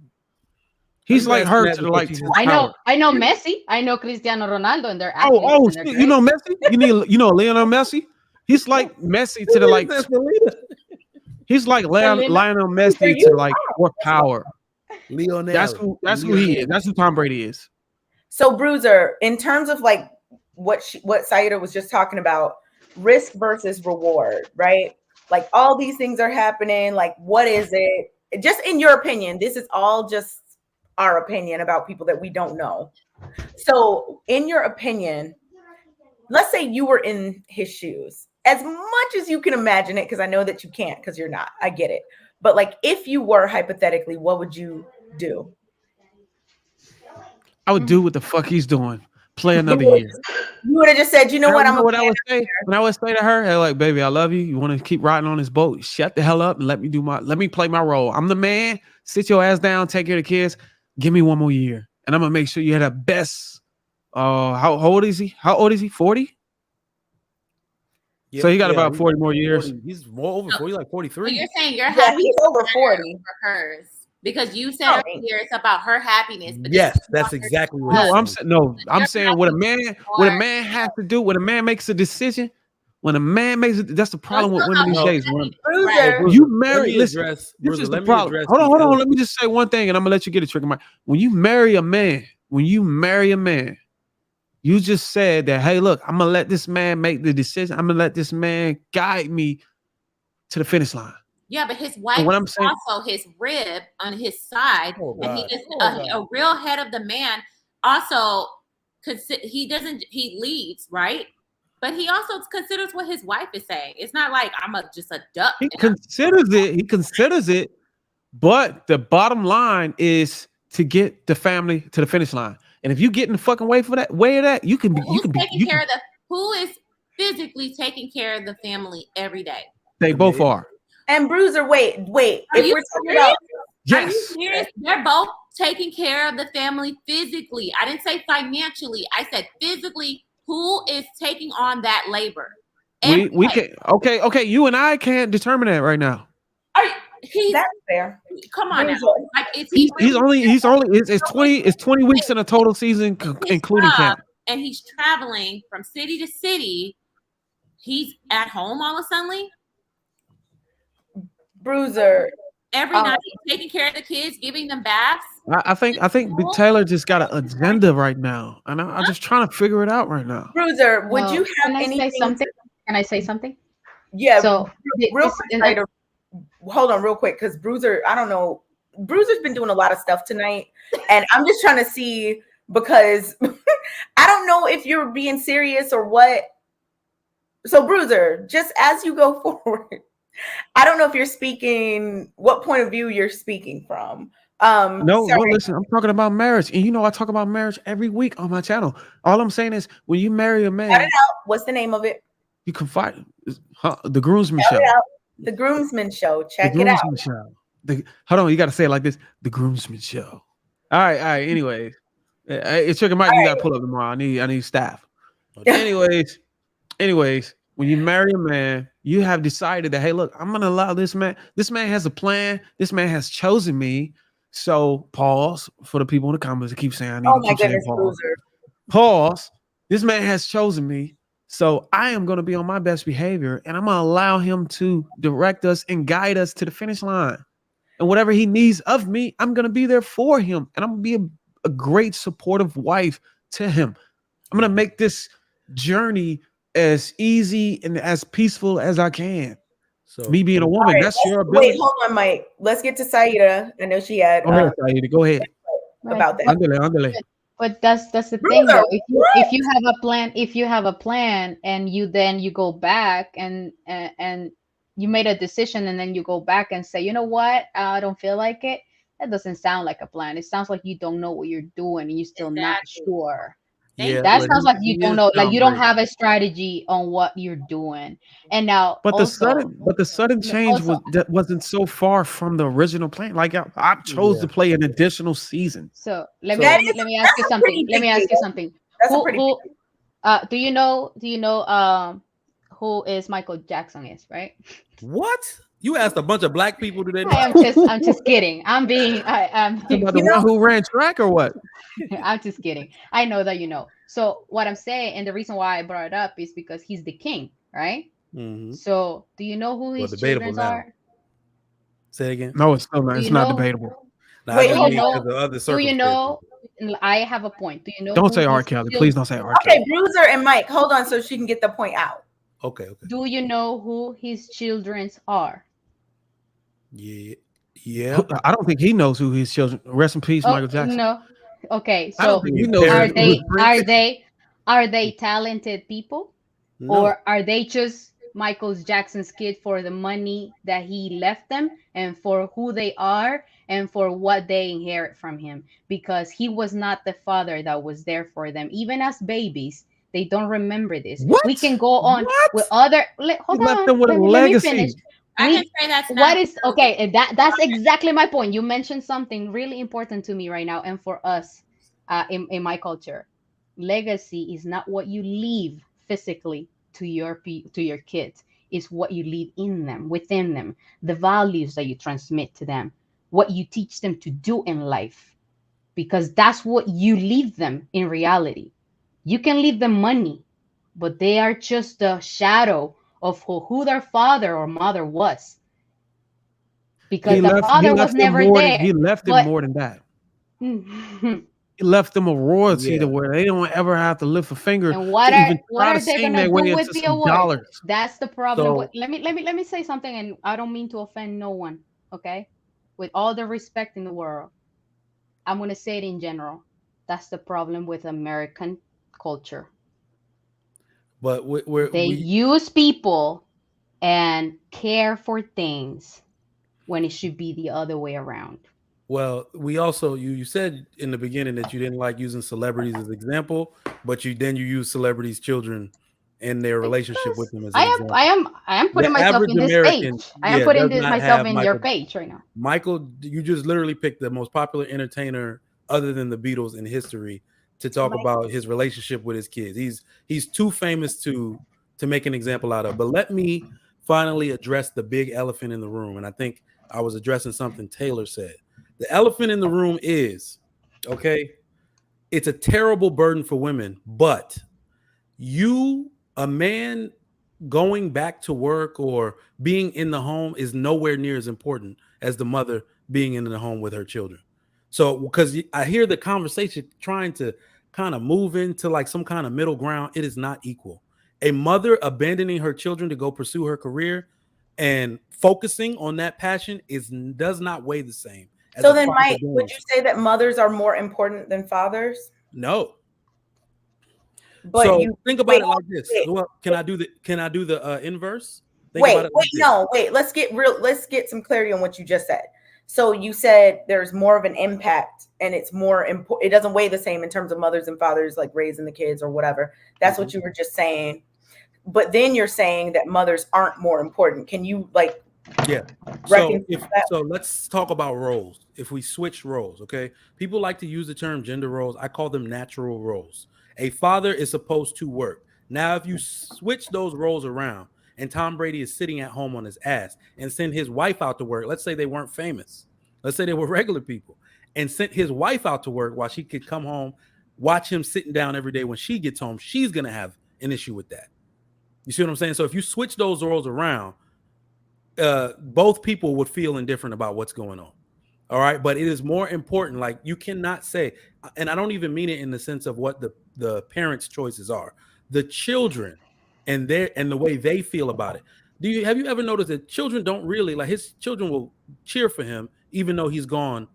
He's you like asking her that to the because like. she's 10 a- power. I know Messi. I know Cristiano Ronaldo, and they're athletes. Oh, and they're shit, great. you know Messi? You know Lionel Messi? He's like Messi to the like. That's Selena. He's like Selena? Lionel Messi you? to like more power. Lionel. That's who he is. That's who Tom Brady is. So, Bruiser, in terms of like what Saida was just talking about, risk versus reward, right? Like all these things are happening. Like, what is it? Just in your opinion, this is all just our opinion about people that we don't know. So, in your opinion, let's say you were in his shoes, as much as you can imagine it, because I know that you can't, because you're not. I get it. But like, if you were hypothetically, what would you do? I would do what the fuck he's doing. Play another year. You would have just said, you know what, You know what I I would say? When I would say to her, hey, like, baby, I love you. You want to keep riding on this boat? Shut the hell up and let me play my role. I'm the man. Sit your ass down, take care of the kids. Give me one more year. And I'm gonna make sure you have the best. How old is he? 40? Yeah, So he got yeah, about he's 40 more years. 40. He's more over 40, like So 43. you're saying you're Yeah, happy he's over for 40. hers. Because you said Oh, earlier it's about her happiness. But Yes, then you that's want her to exactly what trust. he's saying. I'm You're saying what a more- man has to do, when a man makes a decision, when a man makes it, that's the problem with Still women know these his days. happiness, Bruiser. right? Bruiser, You let marry, me listen, address, this Bruiser, is the let me problem. address Hold on, the hold on. elephant. Let me just say one thing, and I'm gonna let you get it, Trigger Mike. When you marry a man, you just said that, hey, look, I'm gonna let this man make the decision. I'm gonna let this man guide me to the finish line. Yeah, but his And wife what I'm is saying, also his rib on his side, Oh, and he God. is Oh, a God. real head of the man. Also, he leads, right? But he also considers what his wife is saying. It's not like just a duck. he considers it, but the bottom line is to get the family to the finish line. And if you get in the fucking way of that, Who is physically taking care of the family every day? They The both maid. are. And Bruiser, wait. Are If you we're talking serious? about Are you Yes. serious? They're both taking care of the family physically. I didn't say financially. I said physically. Who is taking on that labor? We Every day. can okay. You and I can't determine that right now. that's fair. Come on now. Bruiser. Like, is he He's really only it's 20 weeks in a total season, his including job, camp. and he's traveling from city to city? He's at home all of a sudden Bruiser. every night, taking care of the kids, giving them baths. I think Big Taylor just got an agenda right now, and I'm just trying to figure it out right now. Bruiser, would you have Can I anything? say something? Can I say something? Yeah. So real quick, hold on, real quick, because Bruiser, I don't know. Bruiser's been doing a lot of stuff tonight, and I'm just trying to see, because I don't know if you're being serious or what. So, Bruiser, just as you go forward, I don't know if you're speaking, what point of view you're speaking from. No, listen, I'm talking about marriage, and I talk about marriage every week on my channel. All I'm saying is, when you marry a man, what's the name of it? you confide. The groomsman show. The groomsman show. Check the it out. groomsman show. Hold on, you got to say it like this. The groomsman show. All right. Anyways, it's Trigger Mike. You got to pull up tomorrow. I need staff. Anyways, when you marry a man, you have decided that, hey, look, I'm gonna allow this man. This man has a plan. This man has chosen me. So pause for the people in the comments that keep saying I need to keep saying pause. Pause. This man has chosen me. So I am going to be on my best behavior, and I'm going to allow him to direct us and guide us to the finish line. And whatever he needs of me, I'm going to be there for him. And I'm going to be a great supportive wife to him. I'm going to make this journey as easy and as peaceful as I can. So me being a woman, that's your ability. Wait, hold on, Mike. Let's get to Saida. I know she had. Go ahead, Saida. Go ahead. About that. Andale. But that's the thing, though. If you have a plan, and you go back and you made a decision, and then you go back and say, you know what, I don't feel like it. That doesn't sound like a plan. It sounds like you don't know what you're doing, and you're still not sure. Yeah, that sounds like you don't know, like you don't have a strategy on what you're doing. And now, but the sudden change wasn't so far from the original plan. Like I chose to play an additional season. So let me ask you something. Let me ask you something. Do you know who is Michael Jackson is, right? What? You asked a bunch of black people today. I'm just kidding. I'm the one who ran track or what? I'm just kidding. I know that you know. So what I'm saying, and the reason why I brought it up is because he's the king, right? Mm-hmm. So do you know who his children are? Say it again. No, it's still not. It's not debatable. Wait, do you know? I have a point. Do you know? Don't say R. Kelly. Please don't say R. Kelly. Okay, Bruiser and Mike, hold on, so she can get the point out. Okay. Do you know who his children are? Yeah. I don't think he knows who his children. Rest in peace, Michael Jackson. No. Okay. So I don't think he knows. Are they talented people, or are they just Michael Jackson's kid for the money that he left them, and for who they are, and for what they inherit from him? Because he was not the father that was there for them, even as babies. They don't remember this. What? We can go on with other. Hold on. Let me finish. I can say that's what is okay. That's exactly my point. You mentioned something really important to me right now, and for us, in my culture, legacy is not what you leave physically to your kids. It's what you leave in them, within them, the values that you transmit to them. what you teach them to do in life, because that's what you leave them in reality. You can leave them money, but they are just a shadow of who their father or mother was, because the He father was left them never more than there. he left them But more than that. He left them a royalty Yeah. to where they don't ever have to lift a finger and to even what try are to they sing gonna their do way with into the some award? dollars. That's the problem. So- But let me say something, and I don't mean to offend no one, okay? With all the respect in the world, I'm gonna say it in general. That's the problem with American culture. But They use people and care for things when it should be the other way around. well, we also you said in the beginning that you didn't like using celebrities as example, but you use celebrities' children and their relationship with Because them as an example. I am putting The myself average in this American, page. I am putting does not myself have in your page right now. Michael, you just literally picked the most popular entertainer other than the Beatles in history to talk about his relationship with his kids. He's too famous to make an example out of. But let me finally address the big elephant in the room. And I think I was addressing something Taylor said. The elephant in the room is, okay, it's a terrible burden for women, but a man going back to work or being in the home is nowhere near as important as the mother being in the home with her children. So, because I hear the conversation trying to kind of move into like some kind of middle ground, it is not equal. A mother abandoning her children to go pursue her career and focusing on that passion does not weigh the same. So then, Mike, would you say that mothers are more important than fathers? No. But so think about it like this. Well, can I do the inverse? Wait, let's get some clarity on what you just said. So you said there's more of an impact and it's more important. It doesn't weigh the same in terms of mothers and fathers, like raising the kids or whatever. That's what you were just saying. But then you're saying that mothers aren't more important. Can you So let's talk about roles. If we switch roles, okay? People like to use the term gender roles. I call them natural roles. A father is supposed to work. Now, if you switch those roles around and Tom Brady is sitting at home on his ass and send his wife out to work, let's say they weren't famous. Let's say they were regular people and sent his wife out to work while she could come home, watch him sitting down every day when she gets home, she's going to have an issue with that. You see what I'm saying? So if you switch those roles around, both people would feel indifferent about what's going on. All right. But it is more important. Like, you cannot say, and I don't even mean it in the sense of what the parents' choices are, the children and the way they feel about it. Have you ever noticed that children don't really, like, his children will cheer for him even though he's gone,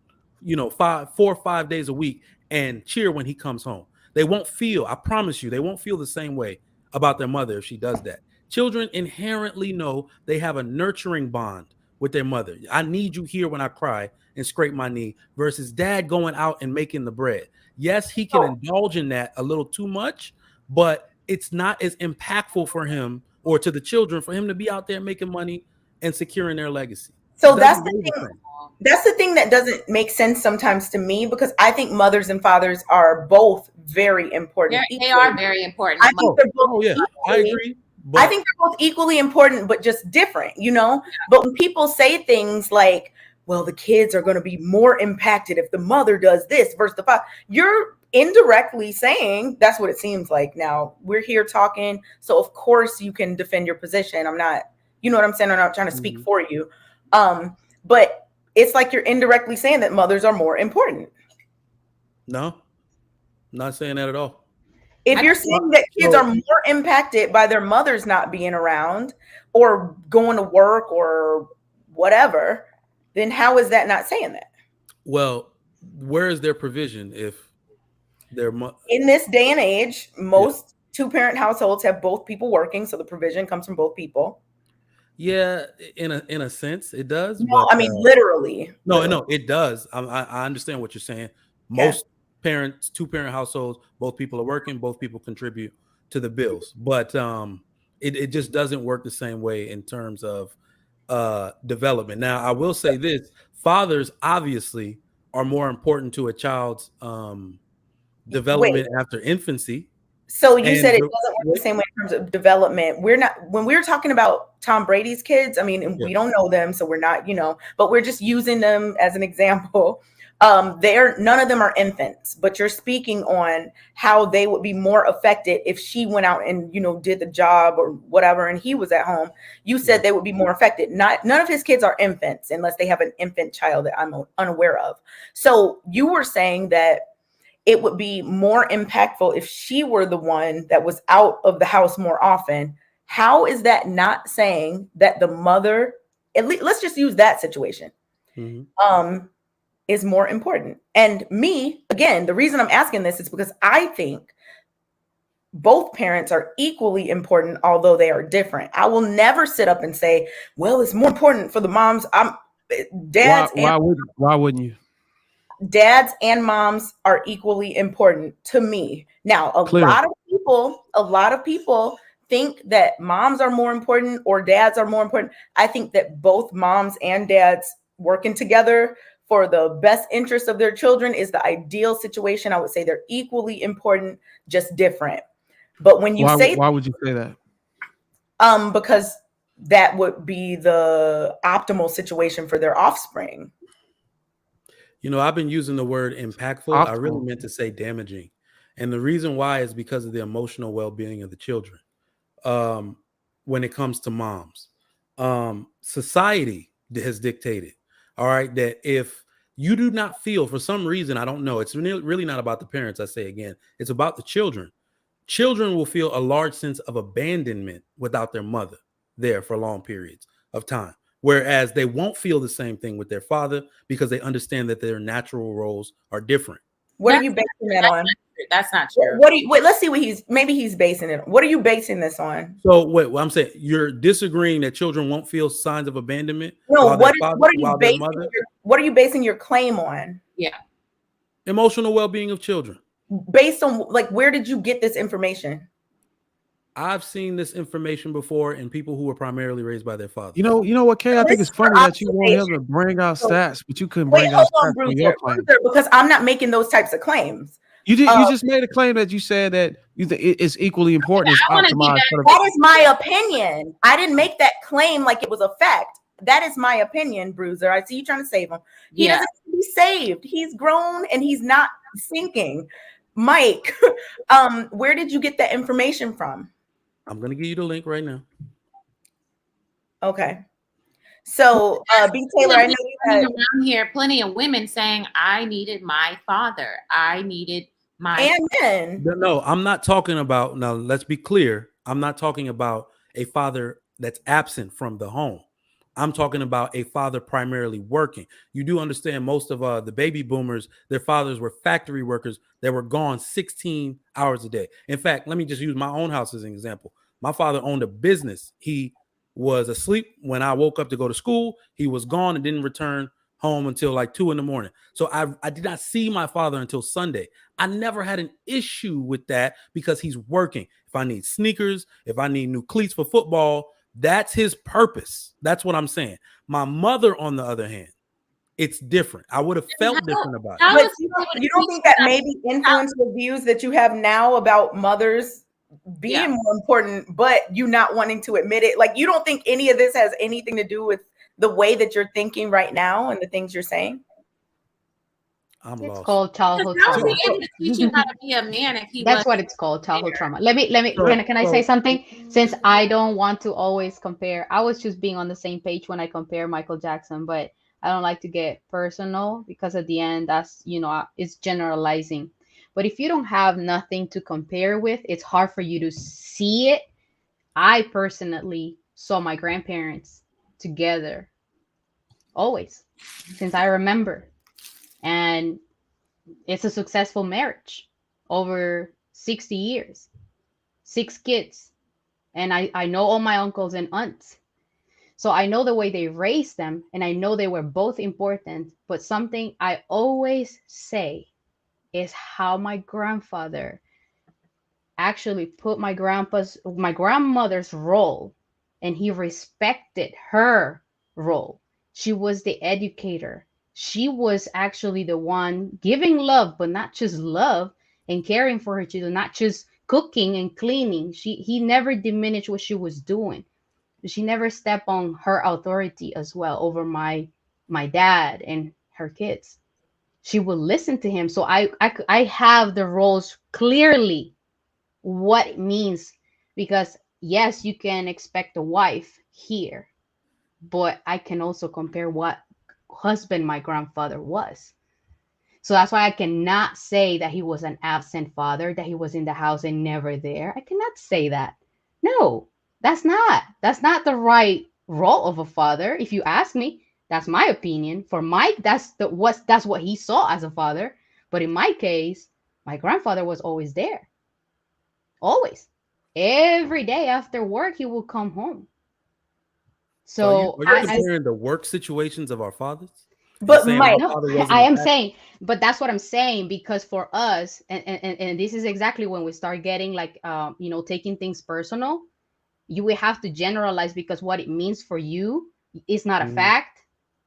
4 or 5 days a week, and cheer when he comes home. They won't feel, I promise you, they won't feel the same way about their mother if she does that. Children inherently know they have a nurturing bond with their mother. I need you here when I cry and scrape my knee, versus dad going out and making the bread. Yes, he can indulge in that a little too much, but it's not as impactful for him or to the children for him to be out there making money and securing their legacy. So that's the thing. That's the thing that doesn't make sense sometimes to me, because I think mothers and fathers are both very important. They are very important. I think they're both I agree. I think they're both equally important, but just different, But when people say things like, well, the kids are going to be more impacted if the mother does this versus the father, you're indirectly saying that's what it seems like. Now, we're here talking, so of course you can defend your position. I'm not, you know what I'm saying? I'm not trying to speak for you. But it's like you're indirectly saying that mothers are more important. No, I'm not saying that at all. If you're saying that kids are more impacted by their mothers not being around or going to work or whatever, then how is that not saying that? Well, where is their provision if they're in this day and age? Most two-parent households have both people working, so the provision comes from both people. Yeah, in a sense, it does. No, but, I mean literally. No, it does. I understand what you're saying. Most parents, two-parent households, both people are working, both people contribute to the bills, but it just doesn't work the same way in terms of development. Now, I will say this: fathers obviously are more important to a child's development after infancy. So you And said it doesn't work the same way in terms of development. We're not, when we're talking about Tom Brady's kids, I mean, and Yeah. we don't know them, so we're not, but we're just using them as an example. None of them are infants, but you're speaking on how they would be more affected if she went out and, did the job or whatever, and he was at home. You said they would be more affected. None of his kids are infants unless they have an infant child that I'm unaware of. So you were saying that it would be more impactful if she were the one that was out of the house more often. How is that not saying that the mother, at least let's just use that situation, is more important? And me, again, the reason I'm asking this is because I think both parents are equally important, although they are different. I will never sit up and say, well, it's more important for the moms. Why wouldn't you? Dads and moms are equally important to me. Now, a lot of people think that moms are more important or dads are more important. I think that both moms and dads working together for the best interest of their children is the ideal situation. I would say they're equally important, just different. But when you why would you say that? Because that would be the optimal situation for their offspring. I've been using the word impactful. I really meant to say damaging. And the reason why is because of the emotional well-being of the children. When it comes to moms, society has dictated, all right, that if you do not feel, for some reason, I don't know, it's really not about the parents. I say again, it's about the children. Children will feel a large sense of abandonment without their mother there for long periods of time. Whereas they won't feel the same thing with their father because they understand that their natural roles are different. What are you basing that on? That's not true. Wait, let's see what maybe he's basing it on. What are you basing this on? So what I'm saying, you're disagreeing that children won't feel signs of abandonment? No, what are you basing your claim on? Yeah. Emotional well-being of children. Based on, like, where did you get this information? I've seen this information before in people who were primarily raised by their father. You know what, Kay? I think it's funny that you won't ever bring out stats, but you couldn't bring out stats on your claim. Because I'm not making those types of claims. You just made a claim that you said that you think it's equally important. That is my opinion. I didn't make that claim like it was a fact. That is my opinion, Bruiser. I see you trying to save him. He doesn't need to be saved. He's grown and he's not sinking. Mike, where did you get that information from? I'm going to give you the link right now. Okay. So, B. Taylor, I know you had around here plenty of women saying, I needed my father. I needed my. And men. No, I'm not talking about, now let's be clear. I'm not talking about a father that's absent from the home. I'm talking about a father primarily working. You do understand most of the baby boomers, their fathers were factory workers that were gone 16 hours a day. In fact, let me just use my own house as an example. My father owned a business. He was asleep when I woke up to go to school. He was gone and didn't return home until like 2 a.m. So I did not see my father until Sunday. I never had an issue with that because he's working. If I need sneakers, if I need new cleats for football, that's his purpose. That's what I'm saying. My mother, on the other hand, it's different. I would have felt different about it. But you don't think that maybe influenced the views that you have now about mothers being more important, but you not wanting to admit it? Like, you don't think any of this has anything to do with the way that you're thinking right now and the things you're saying? It's lost. Called childhood trauma. Teach him how to be a man if he. That's what it's called, childhood trauma. Let me. Can I say something? Since I don't want to always compare, I was just being on the same page when I compare Michael Jackson, but I don't like to get personal because at the end, that's it's generalizing. But if you don't have nothing to compare with, it's hard for you to see it. I personally saw my grandparents together always since I remember. And it's a successful marriage over 60 years, 6 kids. And I know all my uncles and aunts. So I know the way they raised them, and I know they were both important. But something I always say is how my grandfather actually put my grandmother's role, and he respected her role. She was the educator. She was actually the one giving love, but not just love, and caring for her children, not just cooking and cleaning. He never diminished what she was doing. She never stepped on her authority as well over my dad and her kids. She would listen to him. So I have the roles clearly, what it means, because yes, you can expect a wife here, but I can also compare what husband my grandfather was. So that's why I cannot say that he was an absent father, that he was in the house and never there. I cannot say that. No, that's not the right role of a father. If you ask me, that's my opinion. For Mike, that's what he saw as a father. But in my case, my grandfather was always there. Always. Every day after work, he will come home. So are you comparing the work situations of our fathers? But Mike, no, I am saying, but that's what I'm saying, because for us, and this is exactly when we start getting like, taking things personal, you will have to generalize, because what it means for you is not a fact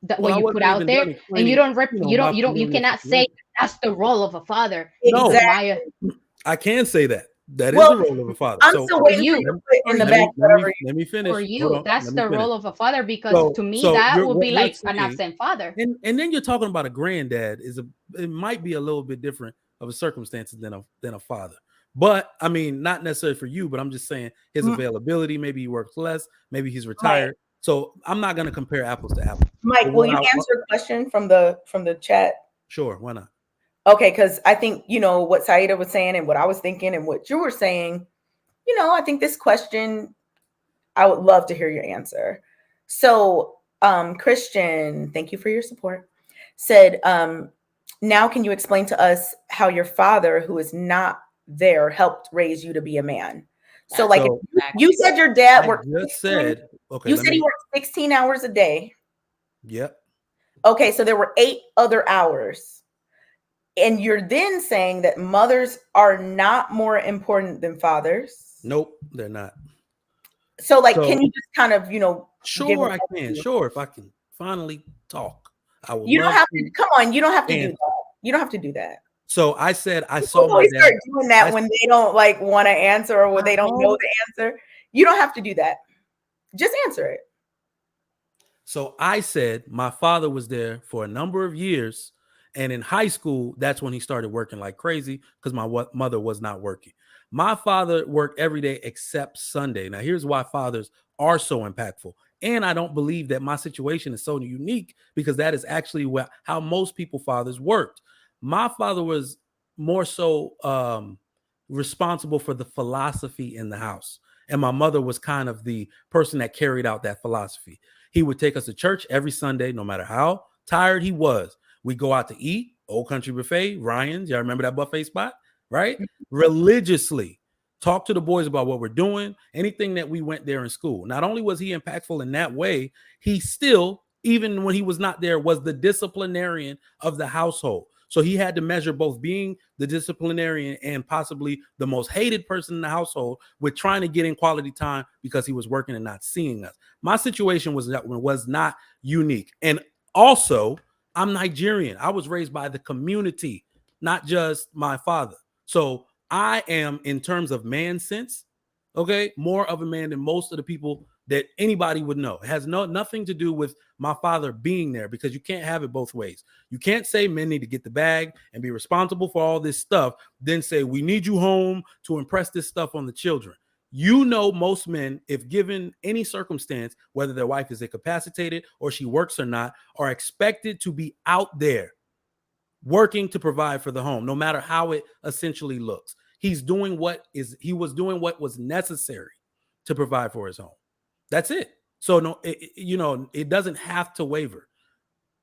that when you put out there, and you cannot say that's the role of a father. exactly. I can say that. That is the role of a father. I'm still waiting for you to put in the back. Let me finish. For you, that's the role of a father, because to me that would be like an absent father. And then you're talking about a granddad. It might be a little bit different of a circumstances than a father. But I mean, not necessarily for you, but I'm just saying his availability. Maybe he works less. Maybe he's retired. Right. So I'm not going to compare apples to apples. Mike, will you answer a question from the chat? Sure, why not? Okay, because I think, what Saida was saying and what I was thinking and what you were saying, I think this question, I would love to hear your answer. So Christian, thank you for your support, said, now can you explain to us how your father, who is not there, helped raise you to be a man? So like you said your dad worked. You said he worked 16 hours a day. Yep. Okay, so there were 8 other hours. And you're then saying that mothers are not more important than fathers? Nope, they're not. So can you just kind of, Sure, I can. Sure, if I can finally talk. I will. You don't have to. Come on, you don't have to do that. You don't have to do that. So I said I saw my dad. Start doing that when they don't want to answer or when they don't know the answer. You don't have to do that. Just answer it. So I said my father was there for a number of years. And in high school, that's when he started working like crazy because my mother was not working. My father worked every day except Sunday. Now, here's why fathers are so impactful. And I don't believe that my situation is so unique because that is actually how most fathers worked. My father was more so responsible for the philosophy in the house. And my mother was kind of the person that carried out that philosophy. He would take us to church every Sunday, no matter how tired he was. We go out to eat, Old Country Buffet, Ryan's. Y'all remember that buffet spot, right? Religiously talk to the boys about what we're doing, anything that we went there in school. Not only was he impactful in that way, he still, even when he was not there, was the disciplinarian of the household. So he had to measure both being the disciplinarian and possibly the most hated person in the household with trying to get in quality time because he was working and not seeing us. My situation was not unique. And also, I'm Nigerian. I was raised by the community, not just my father. So I am, in terms of man sense, more of a man than most of the people that anybody would know. It has nothing to do with my father being there because you can't have it both ways. You can't say men need to get the bag and be responsible for all this stuff, then say we need you home to impress this stuff on the children. Most men, if given any circumstance, whether their wife is incapacitated or she works or not, are expected to be out there working to provide for the home, no matter how it essentially looks. He was doing what was necessary to provide for his home. That's it. So it doesn't have to waver.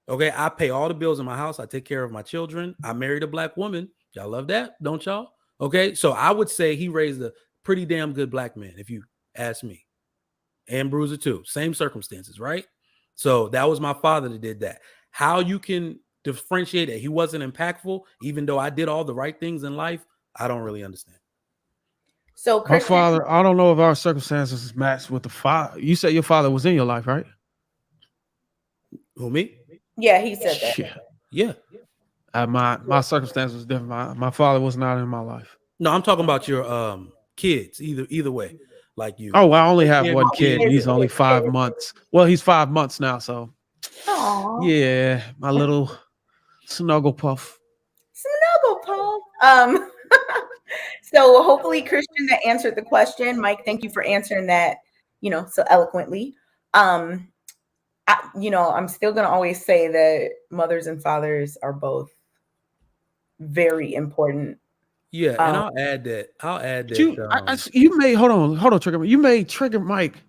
Okay, I pay all the bills in my house. I take care of my children. I married a black woman. Y'all love that, don't y'all? Okay, so I would say he raised a pretty damn good black man, if you ask me. And Bruiser too. Same circumstances, right? So that was my father that did that. How you can differentiate that he wasn't impactful, even though I did all the right things in life, I don't really understand. So my father, I don't know if our circumstances match with the father. You said your father was in your life, right? Who, me? Yeah, he said that. Yeah. My circumstance was different. My father was not in my life. No, I'm talking about your kids. Either way, like you. Oh, I only They have can't one be kid, and kids. he's only 5 months. Well, he's 5 months now, so Aw. yeah, my little snuggle puff. Snuggle Puff. So hopefully, Christian, that answered the question. Mike, thank you for answering that, so eloquently. I'm still gonna always say that mothers and fathers are both very important. Yeah, and Um, I'll add that. You made hold on, Trigger. You made Trigger Mike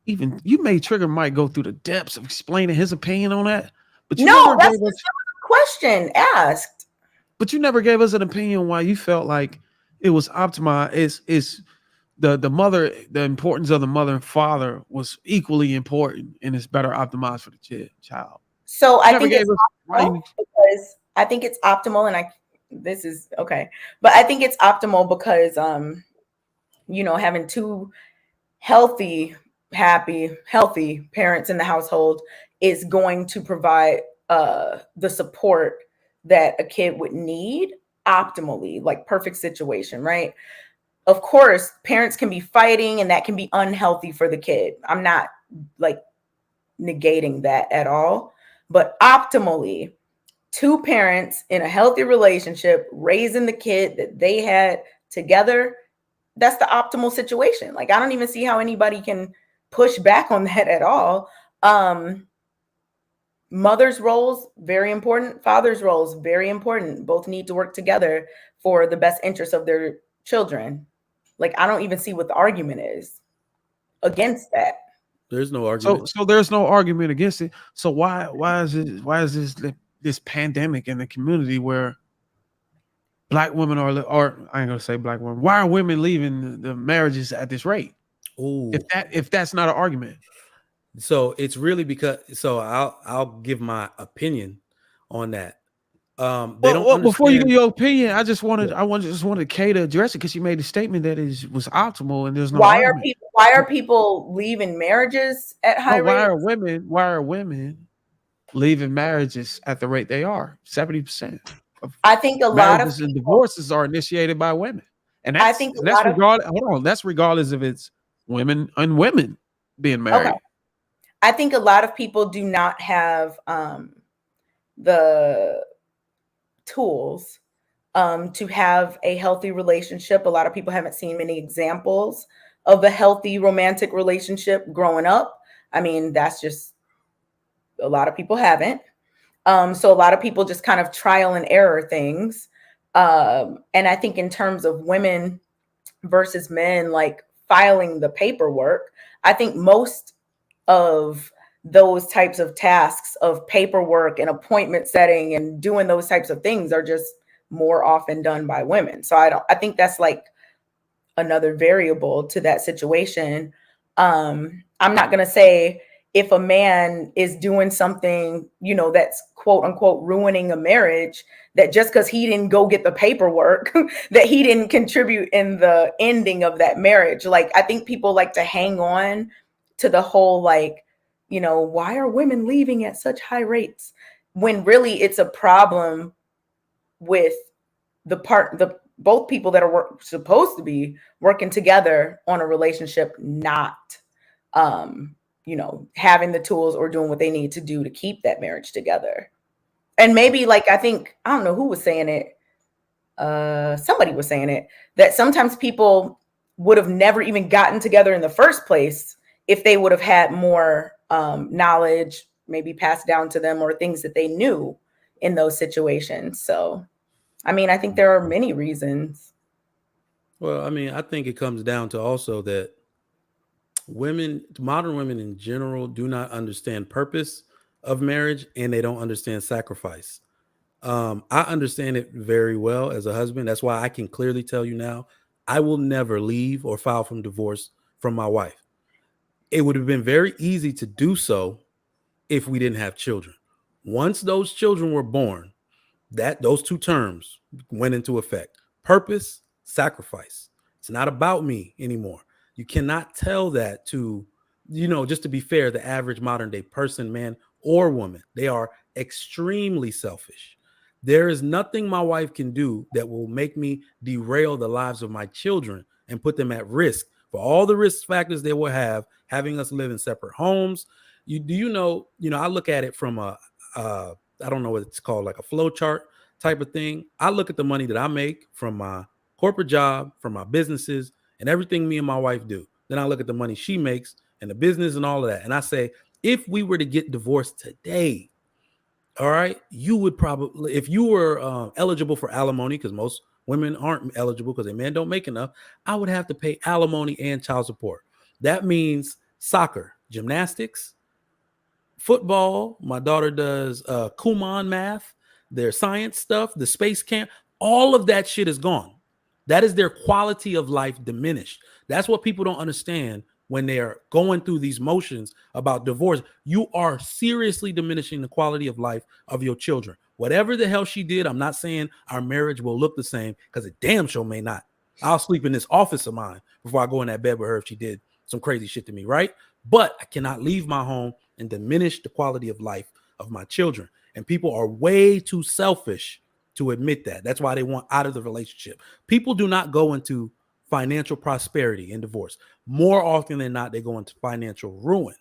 go through the depths of explaining his opinion on that, but you no, never that's gave us. the question asked. But you never gave us an opinion why you felt like it was optimized. Is the mother, the importance of the mother and father was equally important, and it's better optimized for the child. So You I never think gave it's us why optimal you. because I think it's optimal, and this is okay, but I think it's optimal because having two healthy, happy, healthy parents in the household is going to provide the support that a kid would need optimally, like perfect situation, right? Of course, parents can be fighting and that can be unhealthy for the kid. I'm not like negating that at all, but optimally, two parents in a healthy relationship raising the kid that they had together, that's the optimal situation. Like I don't even see how anybody can push back on that at all. Mother's roles very important, father's roles very important. Both need to work together for the best interest of their children. Like I don't even see what the argument is against that. There's no argument. So there's no argument against it. So why is this pandemic in the community where black women or I ain't gonna say black women. Why are women leaving the marriages at this rate? Ooh. If that's not an argument. So it's really because I'll give my opinion on that. They don't understand. Before you give your opinion, I just wanted Kay to address it because she made a statement that was optimal and there's no argument. Why are people leaving marriages at high No, rates? why are women leaving marriages at the rate they are? 70% of I think a lot of marriages and divorces are initiated by women. And I think that's regardless if it's women and women being married. Okay. I think a lot of people do not have the tools to have a healthy relationship. A lot of people haven't seen many examples of a healthy romantic relationship growing up. I mean, that's just a lot of people haven't. So a lot of people just kind of trial and error things. And I think in terms of women versus men, like filing the paperwork, I think most of those types of tasks of paperwork and appointment setting and doing those types of things are just more often done by women. So I think that's like another variable to that situation. I'm not going to say if a man is doing something, that's quote unquote ruining a marriage, that just because he didn't go get the paperwork, that he didn't contribute in the ending of that marriage. Like, I think people like to hang on to the whole, like, why are women leaving at such high rates? When really it's a problem with both people that are supposed to be working together on a relationship, not, having the tools or doing what they need to do to keep that marriage together. And maybe like, I don't know who was saying it. Somebody was saying it, that sometimes people would have never even gotten together in the first place if they would have had more knowledge, maybe passed down to them, or things that they knew in those situations. So, I mean, I think there are many reasons. Well, I mean, I think it comes down to also that modern women in general, do not understand purpose of marriage, and they don't understand sacrifice. I understand it very well as a husband. That's why I can clearly tell you now, I will never leave or file for divorce from my wife. It would have been very easy to do so if we didn't have children. Once those children were born, those two terms went into effect. Purpose, sacrifice. It's not about me anymore. You cannot tell that to, just to be fair, the average modern day person, man or woman. They are extremely selfish. There is nothing my wife can do that will make me derail the lives of my children and put them at risk for all the risk factors they will have having us live in separate homes. I look at it from I don't know what it's called, like a flow chart type of thing. I look at the money that I make from my corporate job, from my businesses, and everything me and my wife do. Then I look at the money she makes and the business and all of that. And I say, if we were to get divorced today, all right, you would probably, if you were eligible for alimony, because most women aren't eligible because their men don't make enough, I would have to pay alimony and child support. That means soccer, gymnastics, football. My daughter does Kumon math, their science stuff, the space camp. All of that shit is gone. That is their quality of life diminished. That's what people don't understand when they're going through these motions about divorce. You are seriously diminishing the quality of life of your children. Whatever the hell she did, I'm not saying our marriage will look the same, because it damn sure may not. I'll sleep in this office of mine before I go in that bed with her if she did some crazy shit to me, right? But I cannot leave my home and diminish the quality of life of my children. And people are way too selfish to admit that. That's why they want out of the relationship. People do not go into financial prosperity in divorce. More often than not, they go into financial ruin,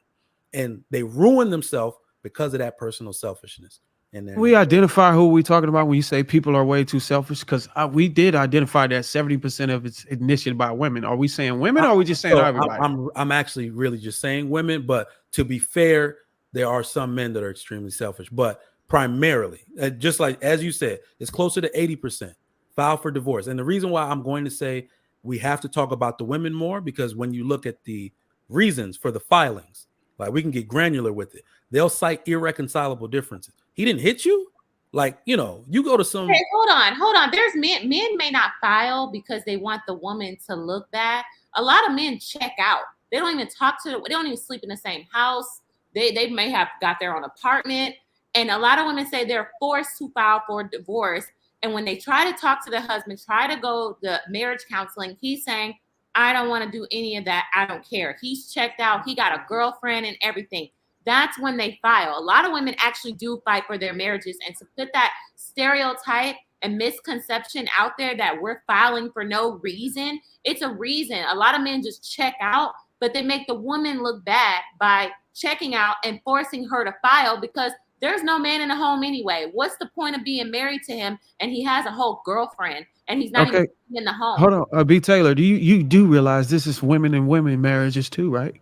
and they ruin themselves because of that personal selfishness. And then we identify who we're talking about when you say people are way too selfish, because we did identify that 70% of it's initiated by women. Are we saying women, or are we just saying everybody? I'm actually really just saying women, but to be fair, there are some men that are extremely selfish, but primarily, just like as you said, it's closer to 80% file for divorce. And the reason why I'm going to say we have to talk about the women more, because when you look at the reasons for the filings, like, we can get granular with it. They'll cite irreconcilable differences. He didn't hit you? Like, you go to some... Hey, hold on. There's men may not file because they want the woman to look bad. A lot of men check out. They don't even they don't even sleep in the same house. They may have got their own apartment. And a lot of women say they're forced to file for divorce. And when they try to talk to the husband, try to go the marriage counseling, he's saying, I don't want to do any of that. I don't care. He's checked out. He got a girlfriend and everything. That's when they file. A lot of women actually do fight for their marriages. And to put that stereotype and misconception out there that we're filing for no reason, it's a reason. A lot of men just check out, but they make the woman look bad by checking out and forcing her to file, because there's no man in the home anyway. What's the point of being married to him and he has a whole girlfriend and he's not even in the home? Hold on, B. Taylor, you do realize this is women and women marriages too, right?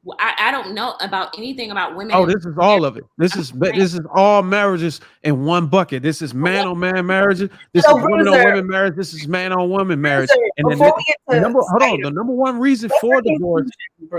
Well, I don't know about anything about women. Oh, this is all of it. This is all marriages in one bucket. This is man on man marriages. This is women on women marriage. This is man on woman marriage. And the number one reason for divorce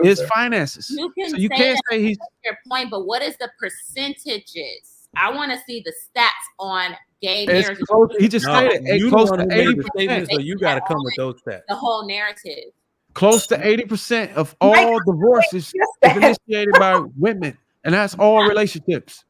is finances. So you can't say he's your point, but what is the percentages? I want to see the stats on gay marriages. He just stated close to 80%. So you got to come with those stats. The whole narrative. Close to 80% of all divorces is initiated by women, and that's all relationships.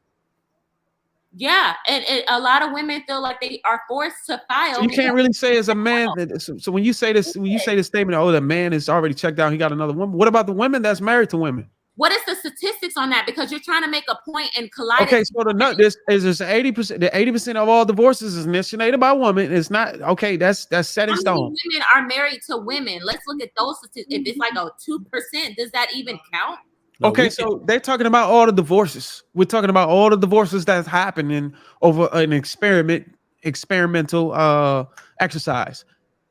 Yeah, and a lot of women feel like they are forced to file. So you can't really say as a man that. So when you say this statement, the man is already checked out, he got another woman. What about the women that's married to women? What is the statistics on that? Because you're trying to make a point and collide. Okay, so this is 80%. The 80% of all divorces is initiated by women. It's not okay. That's set in stone. Women are married to women. Let's look at those statistics. If it's like a 2%, does that even count? Okay, so they're talking about all the divorces. We're talking about all the divorces that's happening over an experimental exercise.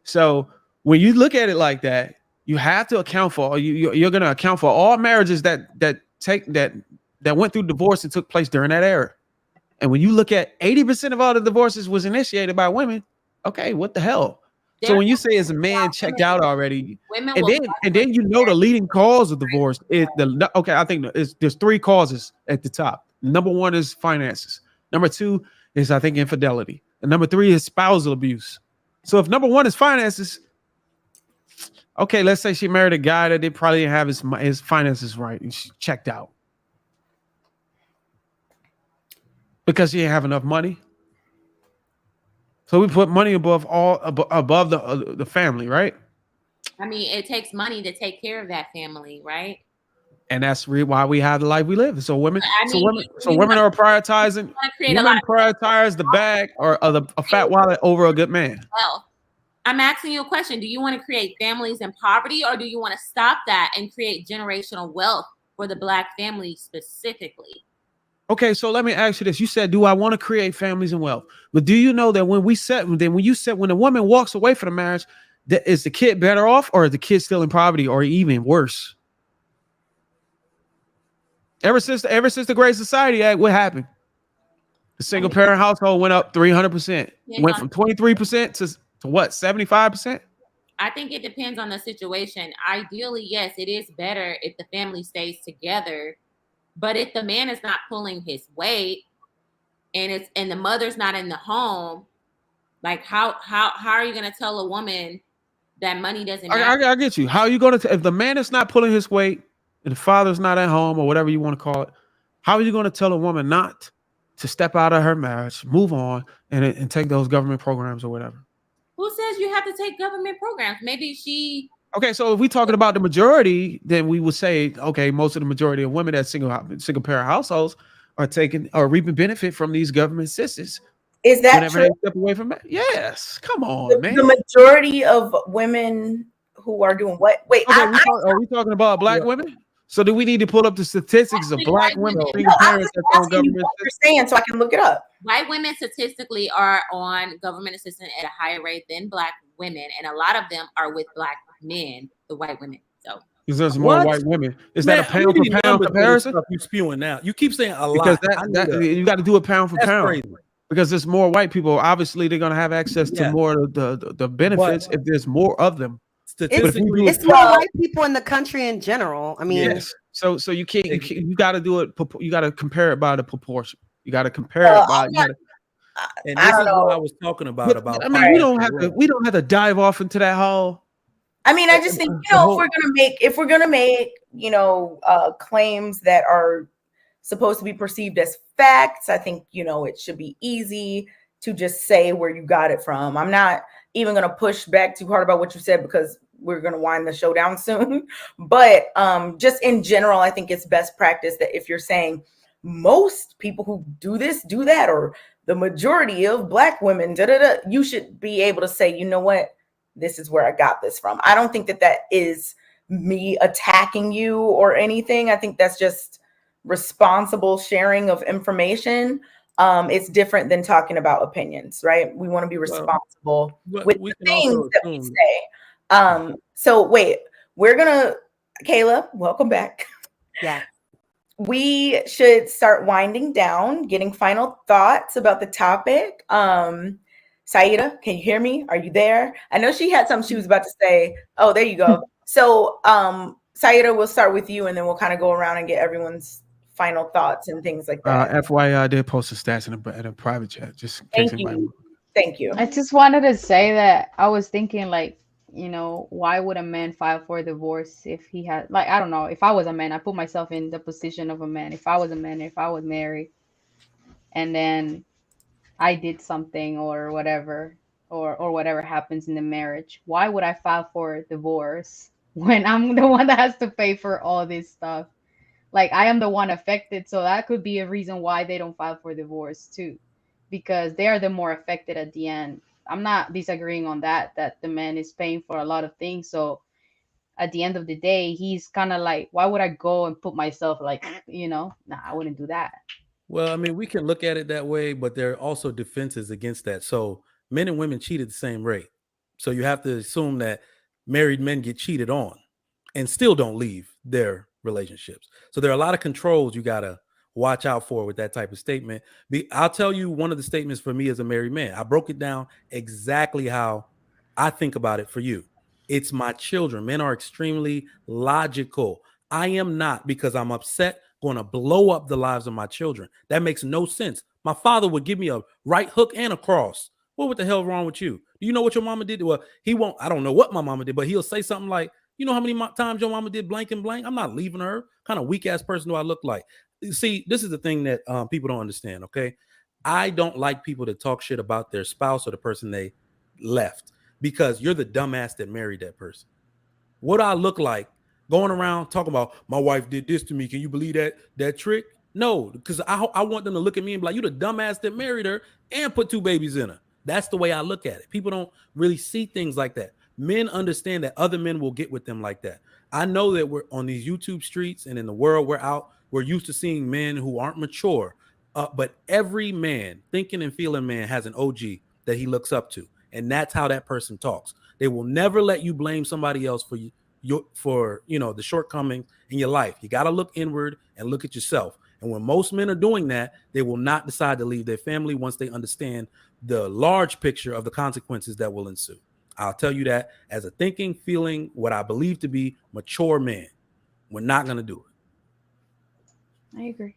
So when you look at it like that, you have to account for you're going to account for all marriages that went through divorce and took place during that era. And when you look at 80% of all the divorces was initiated by women, okay, what the hell? So when you say as a man checked out already, and then the leading cause of divorce is I think there's three causes at the top. Number one is finances. Number two is, I think, infidelity. And number three is spousal abuse. So if number one is finances, okay, let's say she married a guy that did probably didn't have his finances right, and she checked out because she didn't have enough money. So we put money above the family, right? I mean, it takes money to take care of that family, right? And that's why we have the life we live. So women, I mean, women are prioritizing. wanna create a Women lot prioritize the bag or a fat wallet over a good man. of wealth. I'm asking you a question. Do you want to create families in poverty, or do you want to stop that and create generational wealth for the Black family specifically? Okay, so let me ask you this. You said, do I want to create families and wealth? But do you know that when the woman walks away from the marriage, that is the kid better off, or is the kid still in poverty, or even worse? Ever since the Great Society Act, what happened? The single parent household went up 300%. Went from 23% to what, 75%? I think it depends on the situation. Ideally, yes, it is better if the family stays together. But if the man is not pulling his weight and the mother's not in the home, like how are you gonna tell a woman that money doesn't matter? I get you. How are you going to, if the man is not pulling his weight and the father's not at home or whatever you want to call it, how are you going to tell a woman not to step out of her marriage, move on, and take those government programs or whatever? Who says you have to take government programs? Maybe she. Okay, so if we're talking about the majority, then we would say, okay, most of the majority of women that single parent households are reaping benefit from these government assistance. Is that whenever true? they step away from it? Yes. Come on, man. The majority of women who are doing what? Wait, okay, are we talking about Black women? So do we need to pull up the statistics of Black women? No, I'm just asking you what you're saying so I can look it up. White women statistically are on government assistance at a higher rate than Black women, and a lot of them are with Black men, the white women. So because there's more white women. Is that a pound for pound comparison? You spewing out. You keep saying a lot. Because that you got to do a pound for pound. Crazy. Because there's more white people. Obviously, they're gonna have access to more of the benefits if there's more of them. Statistically, it's more white people in the country in general. I mean, yes. So you can't. You got to do it. You got to compare it by the proportion. You got to compare it by. And this is what I was talking about. I mean, we don't have to dive off into that hole. I mean, I just think, if we're gonna make claims that are supposed to be perceived as facts, I think it should be easy to just say where you got it from. I'm not even gonna push back too hard about what you said because we're gonna wind the show down soon. But just in general, I think it's best practice that if you're saying most people who do this do that, or the majority of Black women, you should be able to say, you know what, this is where I got this from. I don't think that is me attacking you or anything. I think that's just responsible sharing of information. It's different than talking about opinions, right? We want to be responsible with the things that we say. So wait, Kayla, welcome back. Yeah. We should start winding down, getting final thoughts about the topic. Saida, can you hear me? Are you there? I know she had something she was about to say. Oh, there you go. So Saida, we'll start with you and then we'll kind of go around and get everyone's final thoughts and things like that. FYI, I did post the stats in a private chat. Just in case anybody. Thank you. I just wanted to say that I was thinking, like, why would a man file for divorce if he had, like, I don't know, if I was a man, I put myself in the position of a man. If I was a man, if I was married, and then I did something or whatever, or whatever happens in the marriage, why would I file for divorce when I'm the one that has to pay for all this stuff? Like, I am the one affected, so that could be a reason why they don't file for divorce too, because they are the more affected at the end. I'm not disagreeing on that the man is paying for a lot of things. So at the end of the day, he's kind of like, why would I go and put myself like, nah, I wouldn't do that. Well, I mean, we can look at it that way, but there are also defenses against that. So men and women cheat at the same rate. So you have to assume that married men get cheated on and still don't leave their relationships. So there are a lot of controls you got to watch out for with that type of statement. I'll tell you one of the statements for me as a married man. I broke it down exactly how I think about it for you. It's my children. Men are extremely logical. I am not, because I'm upset, going to blow up the lives of my children. That makes no sense. My father would give me a right hook and a cross. What the hell wrong with you? Do you know what your mama did? Well, he won't. I don't know what my mama did, but he'll say something like, you know how many times your mama did blank and blank? I'm not leaving her. Kind of weak ass person do I look like? See, this is the thing that people don't understand, okay? I don't like people that talk shit about their spouse or the person they left, because you're the dumbass that married that person. What do I look like going around talking about my wife did this to me. Can you believe that trick? No, because I want them to look at me and be like, you the dumbass that married her and put 2 babies in her. That's the way I look at it. People don't really see things like that. Men understand that other men will get with them like that. I know that we're on these YouTube streets and in the world we're out, we're used to seeing men who aren't mature. But every man, thinking and feeling man, has an OG that he looks up to. And that's how that person talks. They will never let you blame somebody else for the shortcomings in your life. You got to look inward and look at yourself. And when most men are doing that, they will not decide to leave their family once they understand the large picture of the consequences that will ensue. I'll tell you that as a thinking, feeling, what I believe to be mature man, we're not going to do it. I agree.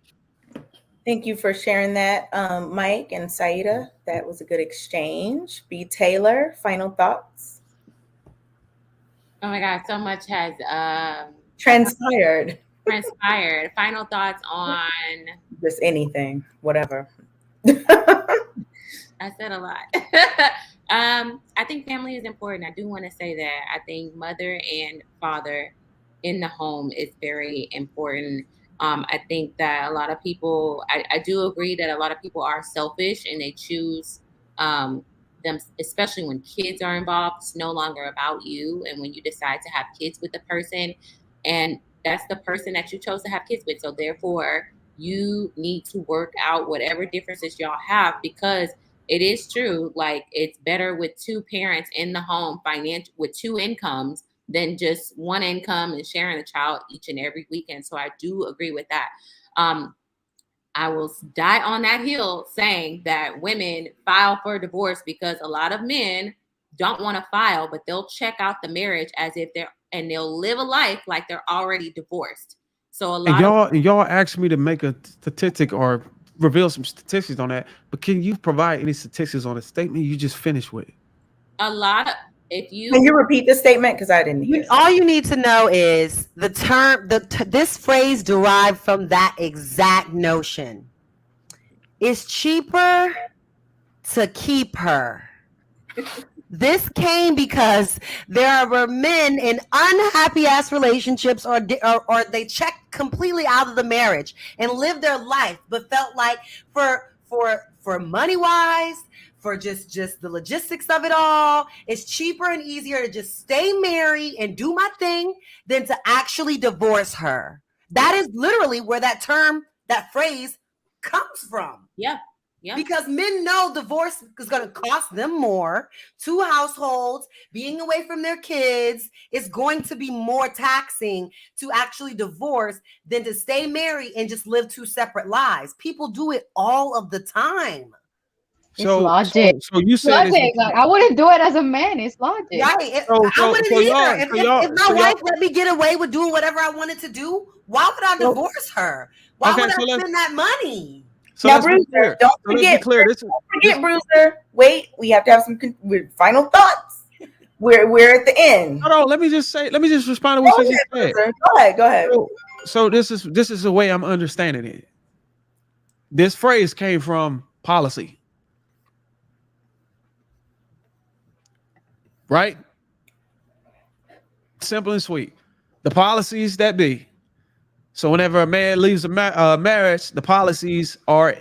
Thank you for sharing that, Mike and Saida. That was a good exchange. B. Taylor, final thoughts? Oh my God, so much has Transpired. Final thoughts on Just anything, whatever. I said a lot. I think family is important. I do want to say that. I think mother and father in the home is very important. I think that a lot of people, I do agree that a lot of people are selfish and they choose them, especially when kids are involved. It's no longer about you. And when you decide to have kids with the person, and that's the person that you chose to have kids with. So therefore, you need to work out whatever differences y'all have, because it is true. Like, it's better with 2 parents in the home, with 2 incomes, than just 1 income and sharing a child each and every weekend. So I do agree with that. I will die on that hill saying that women file for divorce because a lot of men don't want to file, but they'll check out the marriage as if and they'll live a life like they're already divorced. So y'all asked me to make a statistic or reveal some statistics on that, but can you provide any statistics on the statement you just finished with? Can you repeat the statement, because I didn't hear? All you need to know is the term. This phrase derived from that exact notion. It's cheaper to keep her. This came because there were men in unhappy ass relationships, or they checked completely out of the marriage and lived their life, but felt like for money wise, for just the logistics of it all, it's cheaper and easier to just stay married and do my thing than to actually divorce her. That is literally where that phrase comes from. Yeah. Yeah. Because men know divorce is going to cost them more. 2 households, being away from their kids, is going to be more taxing to actually divorce than to stay married and just live 2 separate lives. People do it all of the time. It's logic. So you said logic. Like, I wouldn't do it as a man. It's logic. Right. I wouldn't either. If my wife let me get away with doing whatever I wanted to do, why would I divorce her? Why would I spend that money? So now, Bruiser, don't forget, Bruiser. Wait, we have to have some final thoughts. We're at the end. Hold on, let me just respond to what you just said. Go ahead. So this is the way I'm understanding it. This phrase came from policy. Right? Simple and sweet. The policies that be. So whenever a man leaves a marriage, the policies are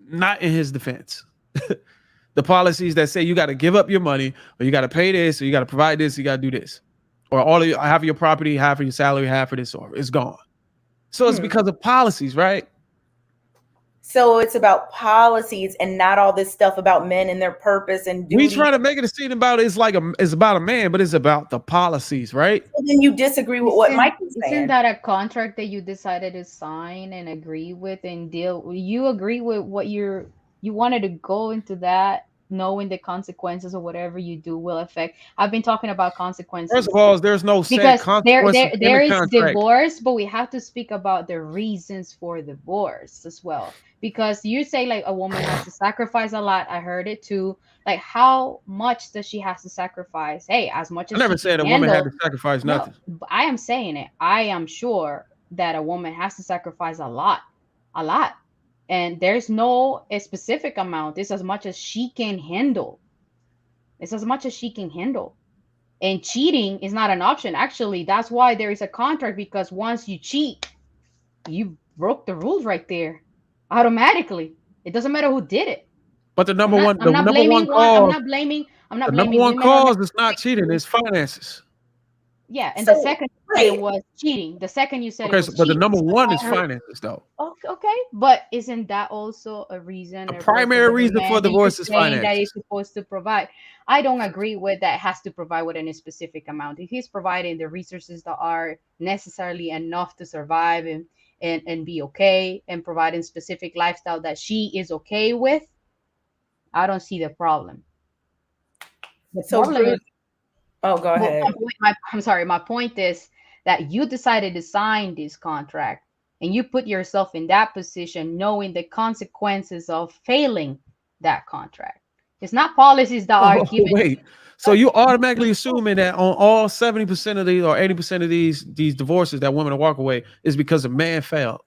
not in his defense. The policies that say you got to give up your money, or you got to pay this, or you got to provide this, you got to do this, or half of your property, half of your salary, half of this, or it's gone. So it's because of policies, right? So it's about policies and not all this stuff about men and their purpose and duty. We try to make it a scene about it's about a man, but it's about the policies, right? So then you disagree with what Mike is saying. Isn't that a contract that you decided to sign and agree with and deal? You agree with what you wanted to go into that, knowing the consequences of whatever you do will affect. I've been talking about consequences. First of all, there's no set consequences. There is divorce, but we have to speak about the reasons for divorce as well. Because you say like a woman has to sacrifice a lot. I heard it too. Like, how much does she have to sacrifice? Hey, as much as I never said a woman had to sacrifice nothing. No, I am saying it. I am sure that a woman has to sacrifice a lot. And there's no a specific amount. It's as much as she can handle. And cheating is not an option. Actually, that's why there is a contract, because once you cheat, you broke the rules right there automatically. It doesn't matter who did it. But the I'm number not one, I'm the not number one blaming one. I'm cause, not blaming I'm not the number blaming one women or men. cause is not cheating, it's finances. Yeah, and the So, second you said it right. was cheating. The second you said it Okay, was so, but the cheating. number one is I heard, finances, though. okay, but isn't that also a reason, The a voice primary of a reason for man? And you're divorce is saying that he's finances. supposed to provide. I don't agree with that. Has to provide with any specific amount. If he's providing the resources that are necessarily enough to survive and be okay, and providing specific lifestyle that she is okay with, I don't see the problem. The So problem is, Bruce, oh, go well, ahead. I'm sorry. My point is that you decided to sign this contract, and you put yourself in that position knowing the consequences of failing that contract. It's not policies that are Oh, given. wait. So you automatically assuming that on all 70% of these or 80% of these divorces that women walk away is because a man failed.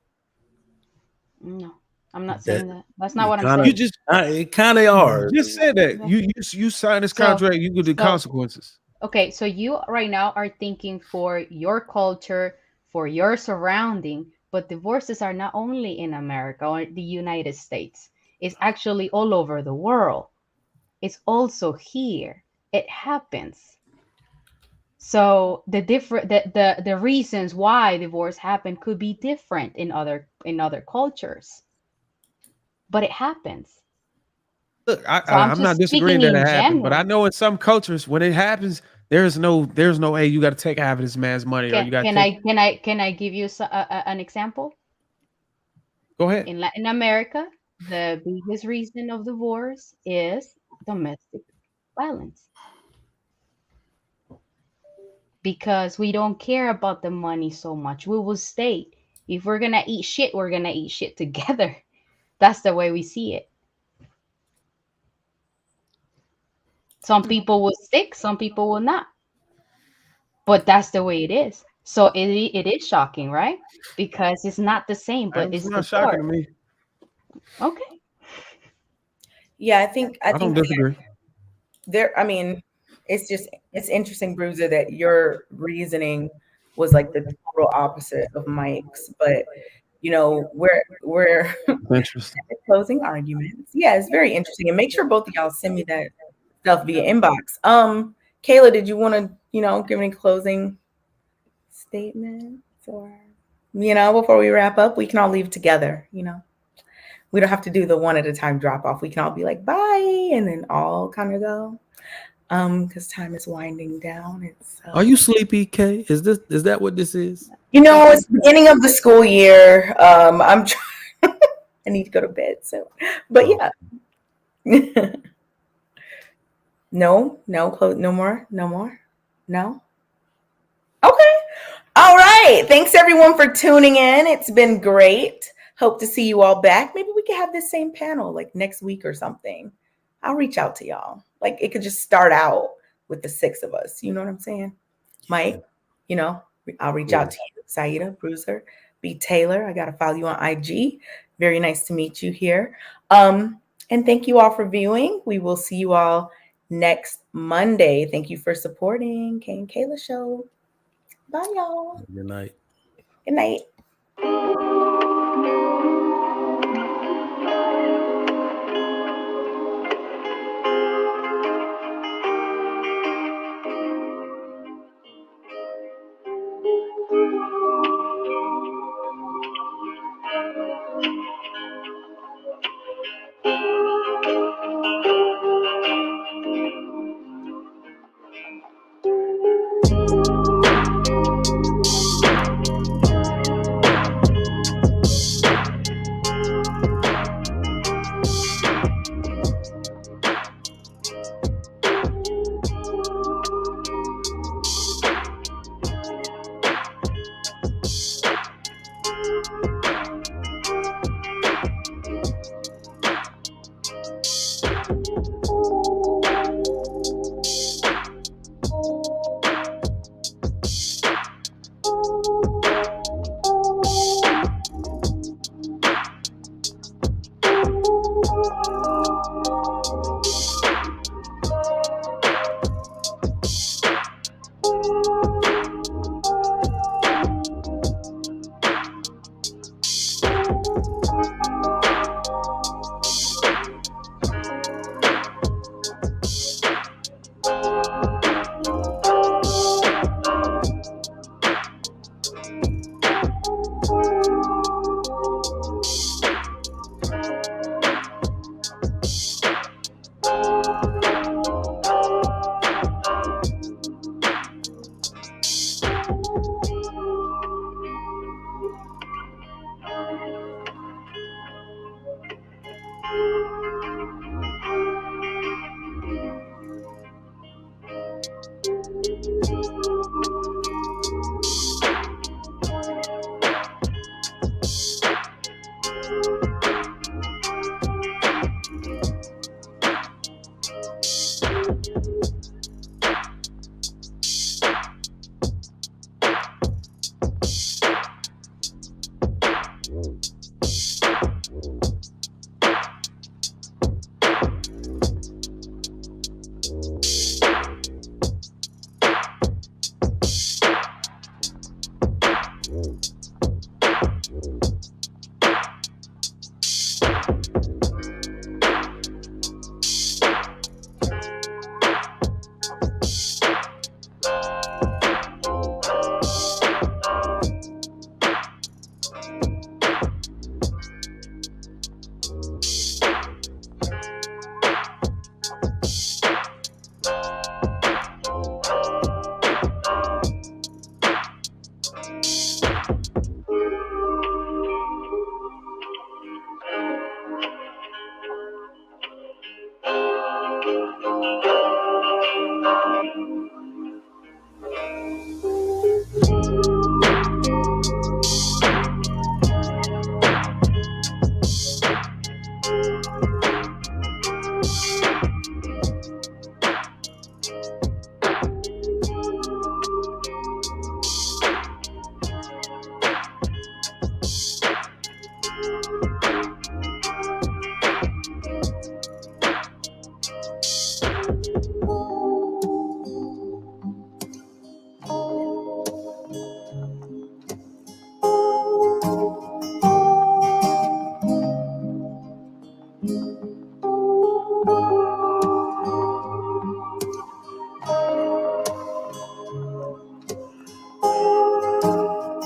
No, I'm not That saying that. That's not you what I'm kind You of, saying. just it kind of are. just said that. Yeah. You signed this So, contract, you get the so consequences. okay, so you right now are thinking for your culture, for your surrounding, but divorces are not only in America or the United States. It's actually all over the world. It's also here. It happens. So the reasons why divorce happened could be different in other cultures, but it happens. Look, So I'm I'm not just speaking disagreeing that it in happened, but I general. know in some cultures when it happens, there's no hey, you got to take half of this man's money or you got to take. Can I give you an example? Go ahead. In Latin America, the biggest reason of divorce is domestic violence, because we don't care about the money so much. We will stay. If we're gonna eat shit, we're gonna eat shit together. That's the way we see it. Some people will stick, some people will not. But that's the way it is. So it is shocking, right? Because it's not the same, but It's it's not shocking to divorce. me. Okay. Yeah, I I don't think disagree. I mean, it's interesting, Bruiser, that your reasoning was like the total opposite of Mike's, but we're Interesting. closing arguments. Yeah, it's very interesting. And make sure both of y'all send me that stuff via inbox. Kayla, did you want to, give any closing statements, or before we wrap up, we can all leave together, We don't have to do the one at a time drop off. We can all be like, bye, and then all kind of go. Because time is winding down. It's Are you sleepy, Kay? Is that what this is? it's the beginning of the school year. I'm trying I need to go to bed. So, but Oh. yeah. No, no more, no. Okay. All right. Thanks everyone for tuning in. It's been great. Hope to see you all back. Maybe we could have this same panel like next week or something. I'll reach out to y'all. Like it could just start out with the 6 of us. You know what I'm saying? Mike, I'll reach out to you. Saida, Bruiser, B. Taylor. I got to follow you on IG. Very nice to meet you here. And thank you all for viewing. We will see you all next Monday. Thank you for supporting Kay and Kayla Show. Bye, y'all. Good night. Good night.